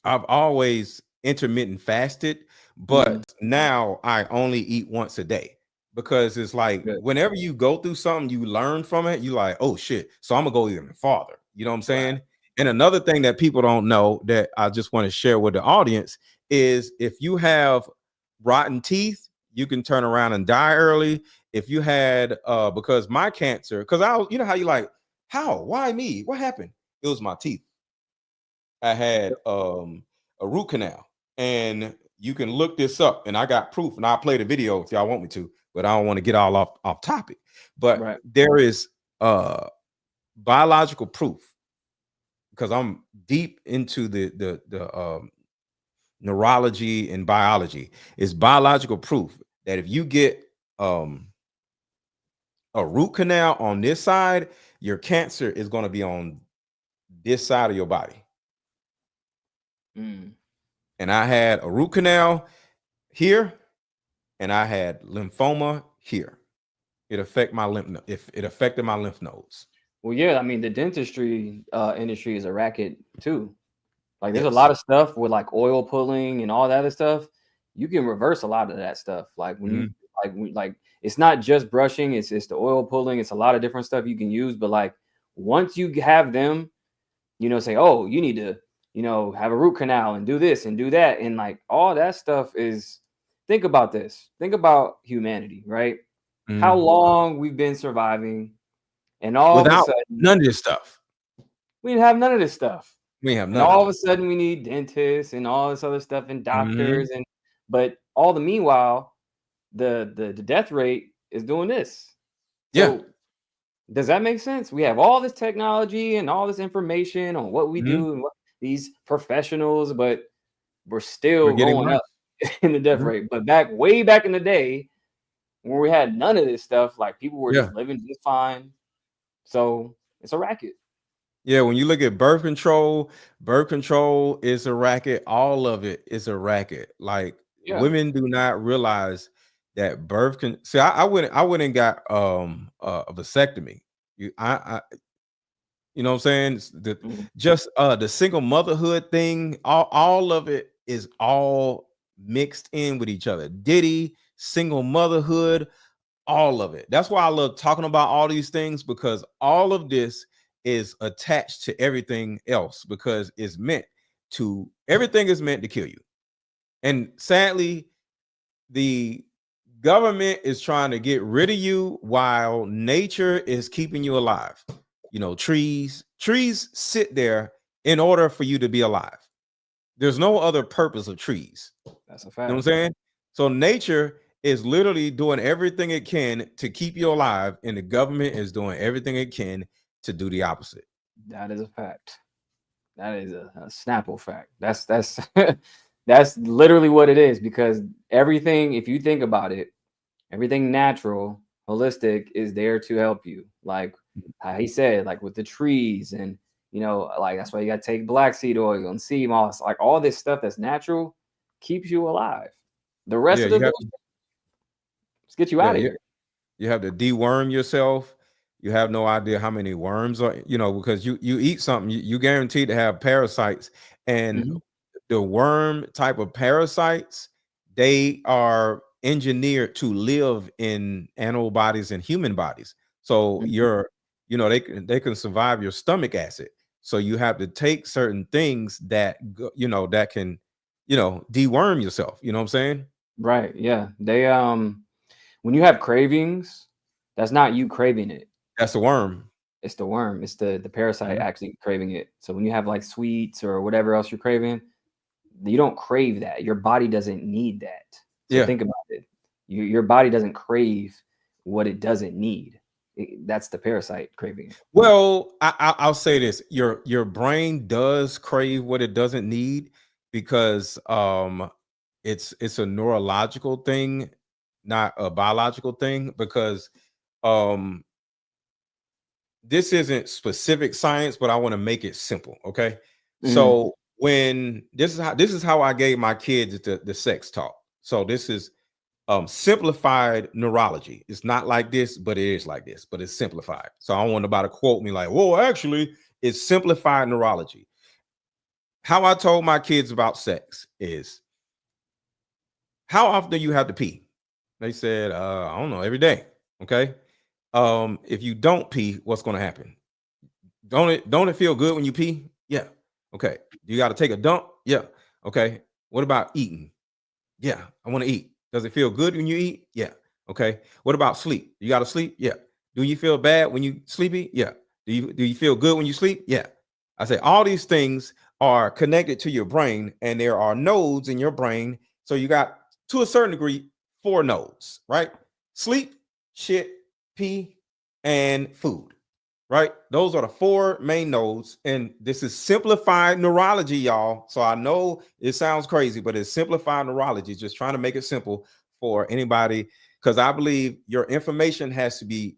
I've always intermittent fasted, but now I only eat once a day, because it's like whenever you go through something, you learn from it. You like, oh shit, so I'm gonna go even farther. You know what I'm saying? Right. And another thing that people don't know that I just want to share with the audience is if you have rotten teeth, you can turn around and die early. If you had because my cancer, because you know how you like, why me? What happened? It was my teeth. I had a root canal, and you can look this up, and I got proof, and I'll play the video if y'all want me to, but I don't want to get all off topic. But there is biological proof, because I'm deep into the neurology and biology. It's biological proof that if you get a root canal on this side, your cancer is going to be on this side of your body. And I had a root canal here, and I had lymphoma here. It affected my lymph nodes. Well, yeah, I mean, the dentistry industry is a racket too. Like, there's a lot of stuff with like oil pulling and all that other stuff. You can reverse a lot of that stuff. Like when you it's not just brushing, it's the oil pulling. It's a lot of different stuff you can use. But like once you have them, say, oh, you need to, have a root canal and do this and do that. And like all that stuff is, think about this. Think about humanity, right? How long we've been surviving, and all without of a sudden, none of this stuff. We didn't have none of this stuff. We have none. And all of a sudden we need dentists and all this other stuff and doctors but all the meanwhile, the death rate is doing this. So, does that make sense? We have all this technology and all this information on what we do and what these professionals, but we're still going up in the death rate. But way back in the day, when we had none of this stuff, like people were just living just fine. So it's a racket. Yeah, when you look at birth control is a racket. All of it is a racket. Like women do not realize that birth can see. I went and got a vasectomy. You know what I'm saying? Just the single motherhood thing, all of it is all mixed in with each other. Diddy, single motherhood, all of it. That's why I love talking about all these things, because all of this is attached to everything else, because everything is meant to kill you. And sadly, the government is trying to get rid of you while nature is keeping you alive. Trees sit there in order for you to be alive. There's no other purpose of trees. That's a fact. You know what I'm saying? So nature is literally doing everything it can to keep you alive, and the government is doing everything it can to do the opposite. That is a fact. That is a Snapple fact. That's that's literally what it is, because everything, if you think about it, everything natural, holistic is there to help you. Like how he said, like with the trees and, like that's why you got to take black seed oil and sea moss, like all this stuff that's natural keeps you alive. The rest of the let's get you out of here. You have to deworm yourself. You have no idea how many worms are, because you eat something, you guaranteed to have parasites. And the worm type of parasites, they are engineered to live in animal bodies and human bodies. So they can survive your stomach acid. So you have to take certain things that that can deworm yourself. You know what I'm saying? Right. Yeah. They when you have cravings, that's not you craving it. That's the worm. It's the worm. It's the parasite actually craving it. So when you have like sweets or whatever else you're craving, you don't crave that. Your body doesn't need that. So think about it. Your body doesn't crave what it doesn't need. That's the parasite craving it. Well, I'll say this: your brain does crave what it doesn't need because it's a neurological thing, not a biological thing. Because this isn't specific science, but I want to make it simple. Okay, so when this is how I gave my kids the sex talk. So this is simplified neurology. It's not like this, but it is like this, but it's simplified. So I don't want nobody to quote me like, "Whoa, actually, it's simplified neurology." How I told my kids about sex is, how often do you have to pee? They said, I don't know, every day. Okay. If you don't pee, what's going to happen? Don't it feel good when you pee? Yeah. Okay. You got to take a dump? Yeah. Okay. What about eating? Yeah, I want to eat. Does it feel good when you eat? Yeah. Okay. What about sleep? You got to sleep? Yeah. Do you feel bad when you sleepy? Yeah. Do you feel good when you sleep? Yeah. I say all these things are connected to your brain, and there are nodes in your brain. So you got, to a certain degree, 4 nodes, right? Sleep, shit, pee, and food, right? Those are the 4 main nodes. And this is simplified neurology, y'all. So I know it sounds crazy, but it's simplified neurology, just trying to make it simple for anybody, because I believe your information has to be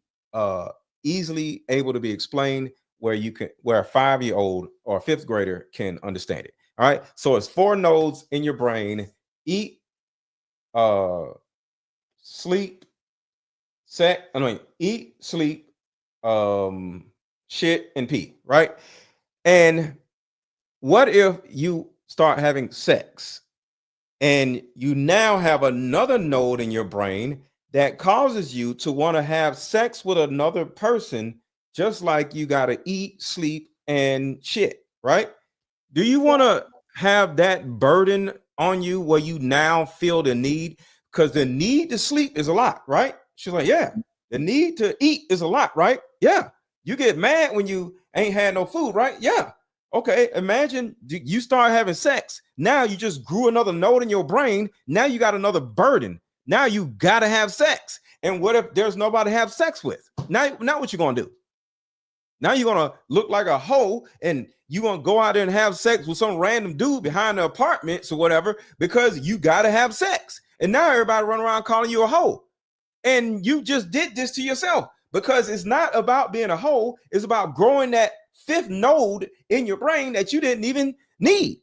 easily able to be explained where a 5-year-old or a 5th grader can understand it. All right. So it's 4 nodes in your brain: eat, sleep, eat, sleep, shit, and pee, right? And what if you start having sex and you now have another node in your brain that causes you to want to have sex with another person, just like you got to eat, sleep, and shit, right? Do you want to have that burden on you where you now feel the need? Because the need to sleep is a lot, right? She's like, yeah. The need to eat is a lot, right? Yeah. You get mad when you ain't had no food, right? Yeah. Okay. Imagine you start having sex. Now you just grew another node in your brain. Now you got another burden. Now you got to have sex. And what if there's nobody to have sex with? Now what you going to do? Now you're going to look like a hoe, and you're going to go out there and have sex with some random dude behind the apartments or whatever, because you got to have sex. And now everybody run around calling you a hoe. And you just did this to yourself, because it's not about being a hoe. It's about growing that 5th node in your brain that you didn't even need.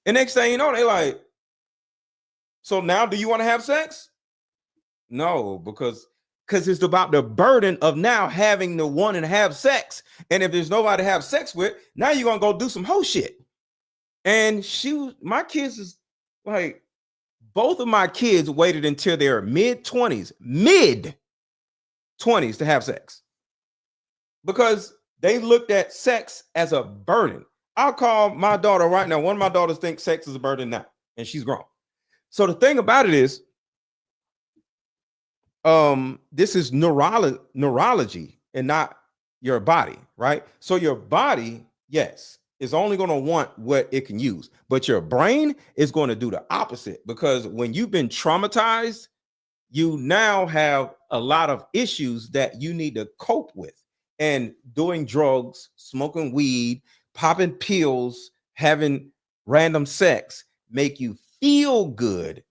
And next thing you know, they like, so now do you want to have sex? No, because it's about the burden of now having to want and have sex. And if there's nobody to have sex with, now you're going to go do some hoe shit. And my kids is like, both of my kids waited until their mid-20s to have sex, because they looked at sex as a burden. I'll call my daughter right now. One of my daughters thinks sex is a burden now, and she's grown. So the thing about it is, this is neurology and not your body, right? So your body, yes, is only going to want what it can use, but your brain is going to do the opposite, because when you've been traumatized, you now have a lot of issues that you need to cope with. And doing drugs, smoking weed, popping pills, having random sex make you feel good,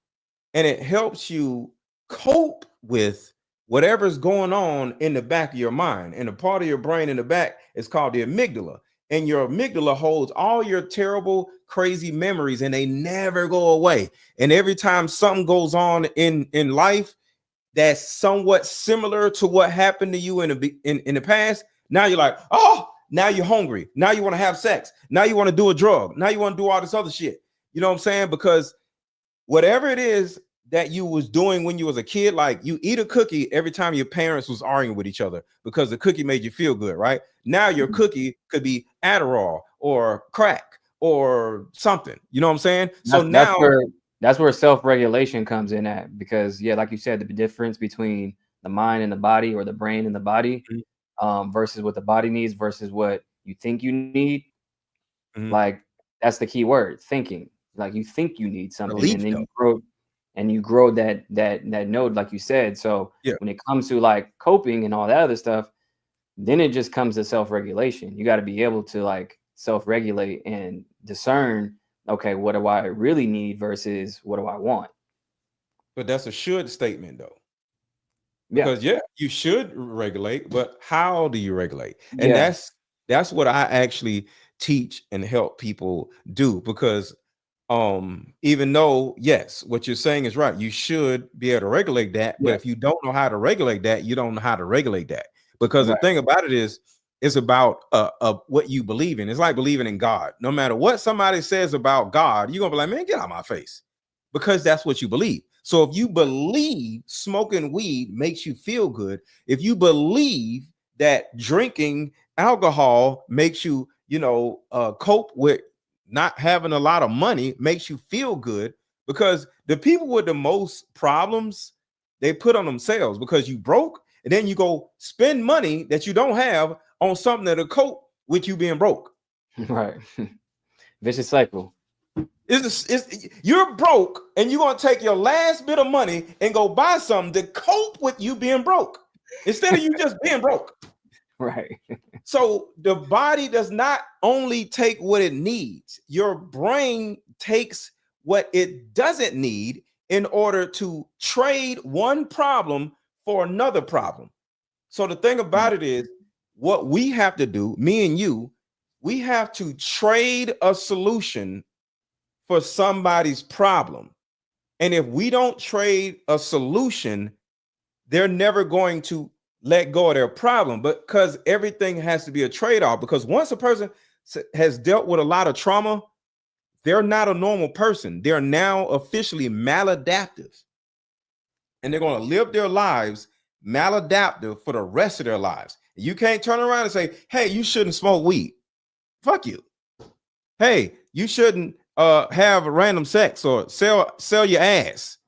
and it helps you cope with whatever's going on in the back of your mind. And the part of your brain in the back is called the amygdala. And your amygdala holds all your terrible, crazy memories, and they never go away. And every time something goes on in life, that's somewhat similar to what happened to you in the past, now you're like, oh, now you're hungry. Now you want to have sex. Now you want to do a drug. Now you want to do all this other shit. You know what I'm saying? Because whatever it is that you was doing when you was a kid, like you eat a cookie every time your parents was arguing with each other because the cookie made you feel good, right? Now your cookie could be Adderall or crack or something. You know what I'm saying? So now that's where self-regulation comes in at, because yeah, like you said, the difference between the mind and the body, or the brain and the body, versus what the body needs versus what you think you need. Like that's the key word, thinking. Like you think you need something, Belief, and then though. you grow that node, like you said. So when it comes to like coping and all that other stuff, then it just comes to self-regulation. You got to be able to like self-regulate and discern, okay, what do I really need versus what do I want? But that's a should statement, though. Because you should regulate, but how do you regulate? And that's what I actually teach and help people do. Because even though yes, what you're saying is right, you should be able to regulate that, but if you don't know how to regulate that, you don't know how to regulate that. Because the thing about it is, it's about what you believe in. It's like believing in God. No matter what somebody says about God, you're gonna be like, man, get out of my face, because that's what you believe. So if you believe smoking weed makes you feel good, if you believe that drinking alcohol makes you, cope with not having a lot of money, makes you feel good, because the people with the most problems, they put on themselves, because you broke and then you go spend money that you don't have on something that'll cope with you being broke. Right. Vicious cycle. You're broke and you're going to take your last bit of money and go buy something to cope with you being broke instead of you just being broke. Right. So the body does not only take what it needs, your brain takes what it doesn't need in order to trade one problem for another problem. So the thing about it is, what we have to do, me and you, we have to trade a solution for somebody's problem. And if we don't trade a solution, they're never going to let go of their problem, because everything has to be a trade-off. Because once a person has dealt with a lot of trauma, they're not a normal person. They're now officially maladaptive. And they're going to live their lives maladaptive for the rest of their lives. You can't turn around and say, hey, you shouldn't smoke weed. Fuck you. Hey, you shouldn't have random sex or sell your ass.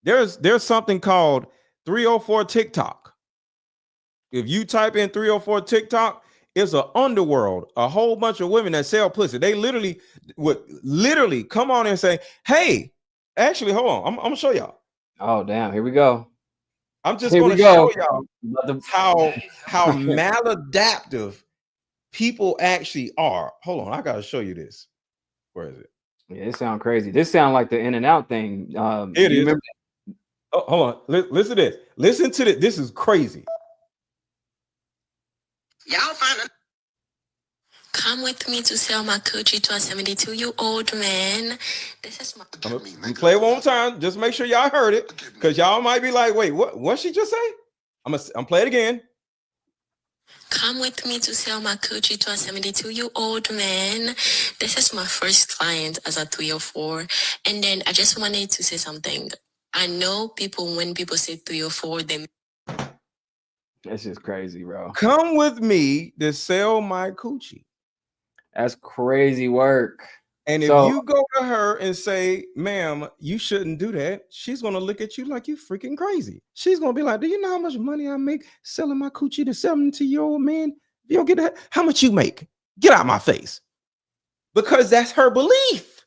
There's something called 304 TikTok. If you type in 304 TikTok, it's an underworld, a whole bunch of women that sell pussy. They would come on and say, hey, actually, hold on, I'm gonna show y'all. Oh, damn, here we go. I'm just going to show y'all how maladaptive people actually are. Hold on, I gotta show you this. Where is it? Yeah, it sounds crazy. This sounds like the in and out thing. It is. Oh, hold on. Listen to this. Listen to this. This is crazy. Y'all find come with me to sell my coochie to a 72-year-old man. This is my. I'm gonna play it one more time. Just make sure y'all heard it, because y'all might be like, "Wait, what she just say?" I'm play it again. Come with me to sell my coochie to a 72-year-old man. This is my first client as a 304. And then I just wanted to say something. I know when people say 304, they. That's just crazy, bro. Come with me to sell my coochie. That's crazy work. And if you go to her and say, ma'am, you shouldn't do that, she's going to look at you like you freaking crazy. She's going to be like, do you know how much money I make selling my coochie to 70-year-old man? You don't get that? How much you make? Get out my face. Because that's her belief.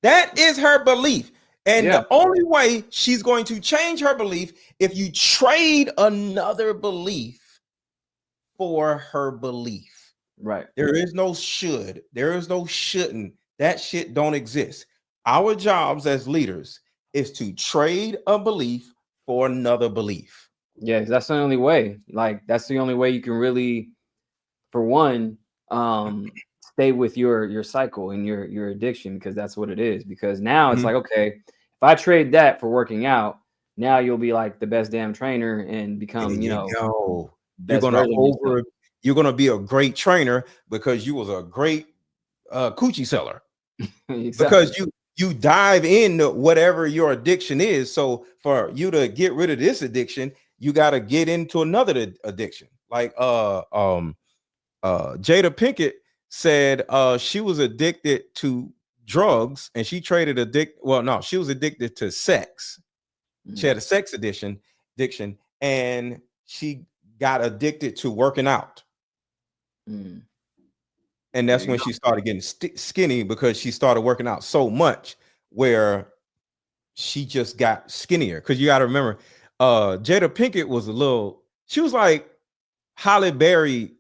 That is her belief. And the only way she's going to change her belief if you trade another belief for her belief. Right. There is no should. There is no shouldn't. That shit don't exist. Our jobs as leaders is to trade a belief for another belief. Yeah, that's the only way. Like, that's the only way you can really, for one, stay with your cycle and your addiction, because that's what it is. Because now it's like, okay, if I trade that for working out, now you'll be like the best damn trainer and become, There you you know, go. You're best gonna version of yourself. you're gonna be a great trainer because you was a great coochie seller. Exactly. Because you dive into whatever your addiction is. So for you to get rid of this addiction, you got to get into another addiction. Like Jada Pinkett said she was addicted to drugs and she traded she was addicted to sex. She had a sex addiction, and she got addicted to working out. And that's when she started getting skinny because she started working out so much where she just got skinnier. Because you got to remember, Jada Pinkett was she was like Halle Berry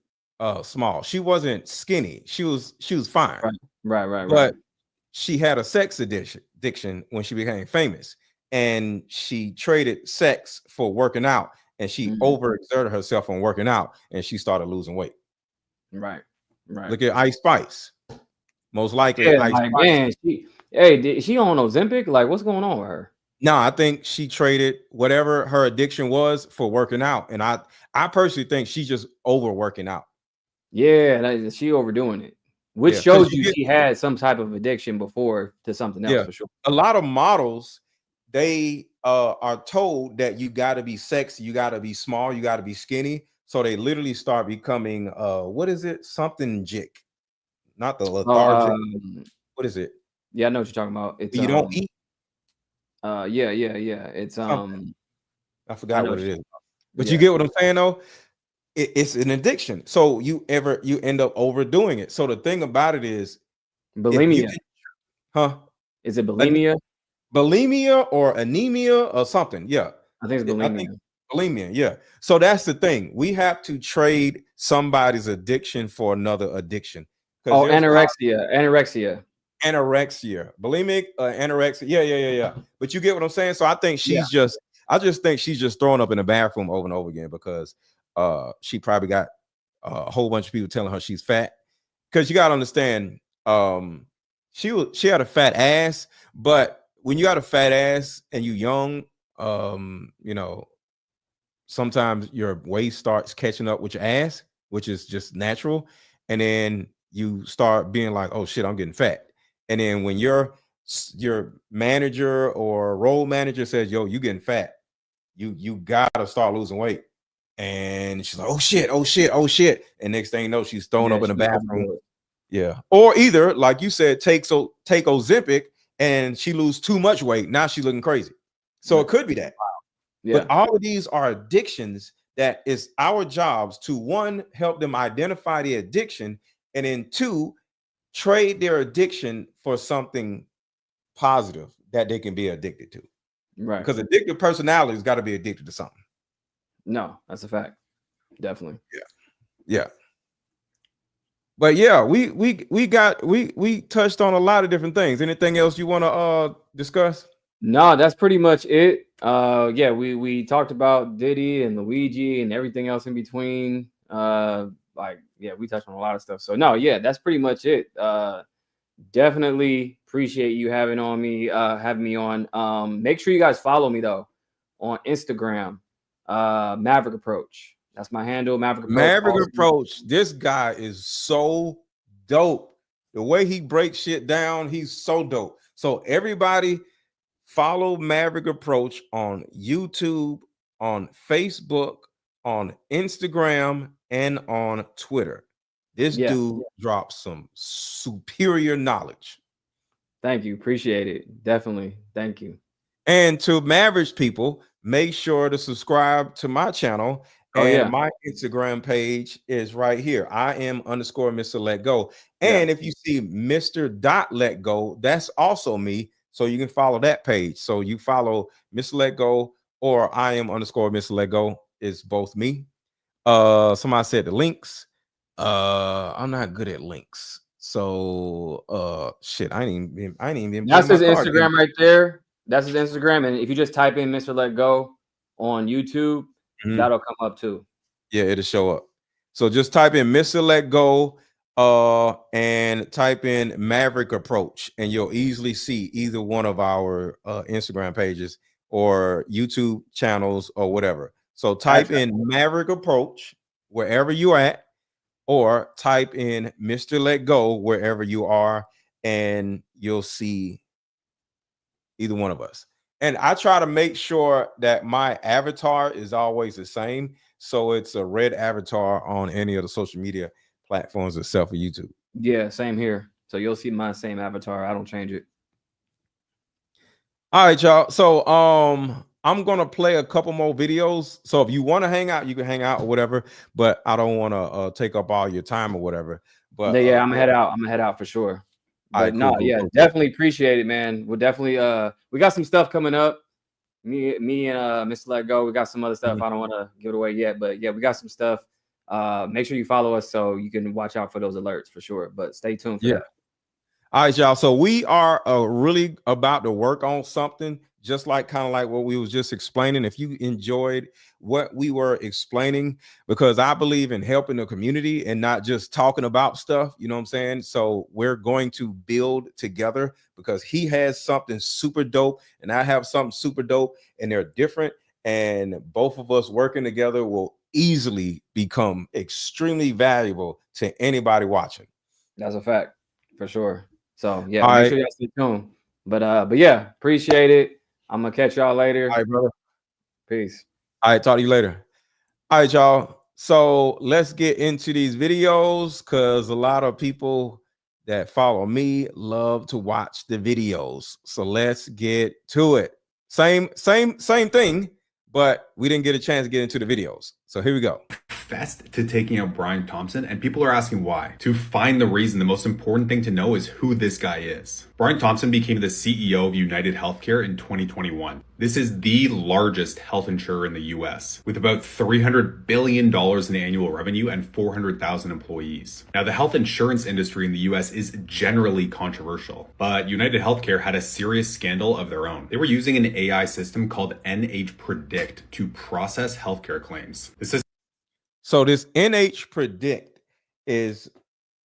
small. She wasn't skinny. She was fine. Right. But she had a sex addiction when she became famous. And she traded sex for working out. And she overexerted herself on working out. And she started losing weight. Right. Look at Ice Spice. Most likely, Yeah, Ice like, Spice. man, did she on Ozempic? Like, what's going on with her? No, I think she traded whatever her addiction was for working out. And I personally think she's just overworking out. Yeah, she overdoing it. Which shows you she had some type of addiction before to something else for sure. A lot of models, they are told that you got to be sexy, you got to be small, you got to be skinny. So they literally start becoming what is it? Something jick, not the lethargic. What is it? Yeah, I know what you're talking about. It's you don't eat. Yeah. It's I forgot what it is. But you get what I'm saying though? It's an addiction. So you end up overdoing it. So the thing about it is bulimia. Is it bulimia? Bulimia or anemia or something. Yeah. I think it's bulimia. Bulimia, yeah. So that's the thing. We have to trade somebody's addiction for another addiction. Oh, anorexia. Bulimic, anorexia. Yeah. But you get what I'm saying? So I think she's just think she's just throwing up in the bathroom over and over again because she probably got a whole bunch of people telling her she's fat. Because you gotta understand, she had a fat ass, but when you got a fat ass and you young, you know, sometimes your waist starts catching up with your ass, which is just natural. And then you start being like, oh shit, I'm getting fat. And then when your manager or role manager says, yo, you getting fat, you gotta start losing weight. And she's like, oh shit. And next thing you know, she's thrown up in the bathroom. Yeah. Or either, like you said, take Ozempic and she lose too much weight. Now she's looking crazy. So it could be that. Yeah. But all of these are addictions that is our jobs to, one, help them identify the addiction, and then two, trade their addiction for something positive that they can be addicted to. Right. Because addictive personality's got to be addicted to something. No, that's a fact. Definitely. Yeah. But yeah, we touched on a lot of different things. Anything else you want to discuss? No, that's pretty much it. We talked about Diddy and Luigi and everything else in between. We touched on a lot of stuff. So no, that's pretty much it. Definitely appreciate you having me on. Make sure you guys follow me though on Instagram, Maverick Approach. That's my handle, Maverick Approach. This guy is so dope. The way he breaks shit down, he's so dope. So everybody follow Maverick Approach on YouTube, on Facebook, on Instagram, and on Twitter. This dude drops some superior knowledge. Thank you. Appreciate it. Definitely. Thank you. And to Maverick people, make sure to subscribe to my channel. My Instagram page is right here. I am _Mr. Let Go. And if you see Mr. Let Go, that's also me. So you can follow that page. So you follow Mr. Let Go or I am _Mr. Let Go is both me. Somebody said the links. I'm not good at links. So shit, I ain't even that's his Instagram right there. That's his Instagram. And if you just type in Mr. Let Go on YouTube, that'll come up too. Yeah, it'll show up. So just type in Mr. Let Go and type in Maverick Approach, and you'll easily see either one of our Instagram pages or YouTube channels or whatever. So type in Maverick Approach wherever you're at, or type in Mr. Let Go wherever you are, and you'll see either one of us. And I try to make sure that my avatar is always the same. So it's a red avatar on any of the social media platforms except for YouTube. Yeah, same here. So you'll see my same avatar. I don't change it. All right, y'all. So I'm gonna play a couple more videos. So if you want to hang out, you can hang out or whatever, but I don't want to take up all your time or whatever. But yeah, I'm gonna head out. I'm gonna head out for sure. But right, no, cool, yeah, cool. definitely appreciate it, man. We'll definitely we got some stuff coming up. Me and Mr. Let Go. We got some other stuff. I don't want to give it away yet, but yeah, we got some stuff. Make sure you follow us so you can watch out for those alerts for sure. But stay tuned for that. All right, y'all. So we are really about to work on something, just like kind of like what we was just explaining. If you enjoyed what we were explaining, because I believe in helping the community and not just talking about stuff, you know what I'm saying? So we're going to build together, because he has something super dope and I have something super dope, and they're different. And both of us working together will easily become extremely valuable to anybody watching. That's a fact for sure. So yeah, All make right. sure y'all stay tuned. But yeah, appreciate it. I'm gonna catch y'all later. All right, brother. Peace. All right, talk to you later. All right, y'all. So let's get into these videos, because a lot of people that follow me love to watch the videos. So let's get to it. Same thing, but we didn't get a chance to get into the videos. So here we go. Confessed to taking out Brian Thompson, and people are asking why. To find the reason, the most important thing to know is who this guy is. Brian Thompson became the CEO of United Healthcare in 2021. This is the largest health insurer in the US, with about $300 billion in annual revenue and 400,000 employees. Now, the health insurance industry in the US is generally controversial, but United Healthcare had a serious scandal of their own. They were using an AI system called NH Predict to process healthcare claims. So this NH Predict is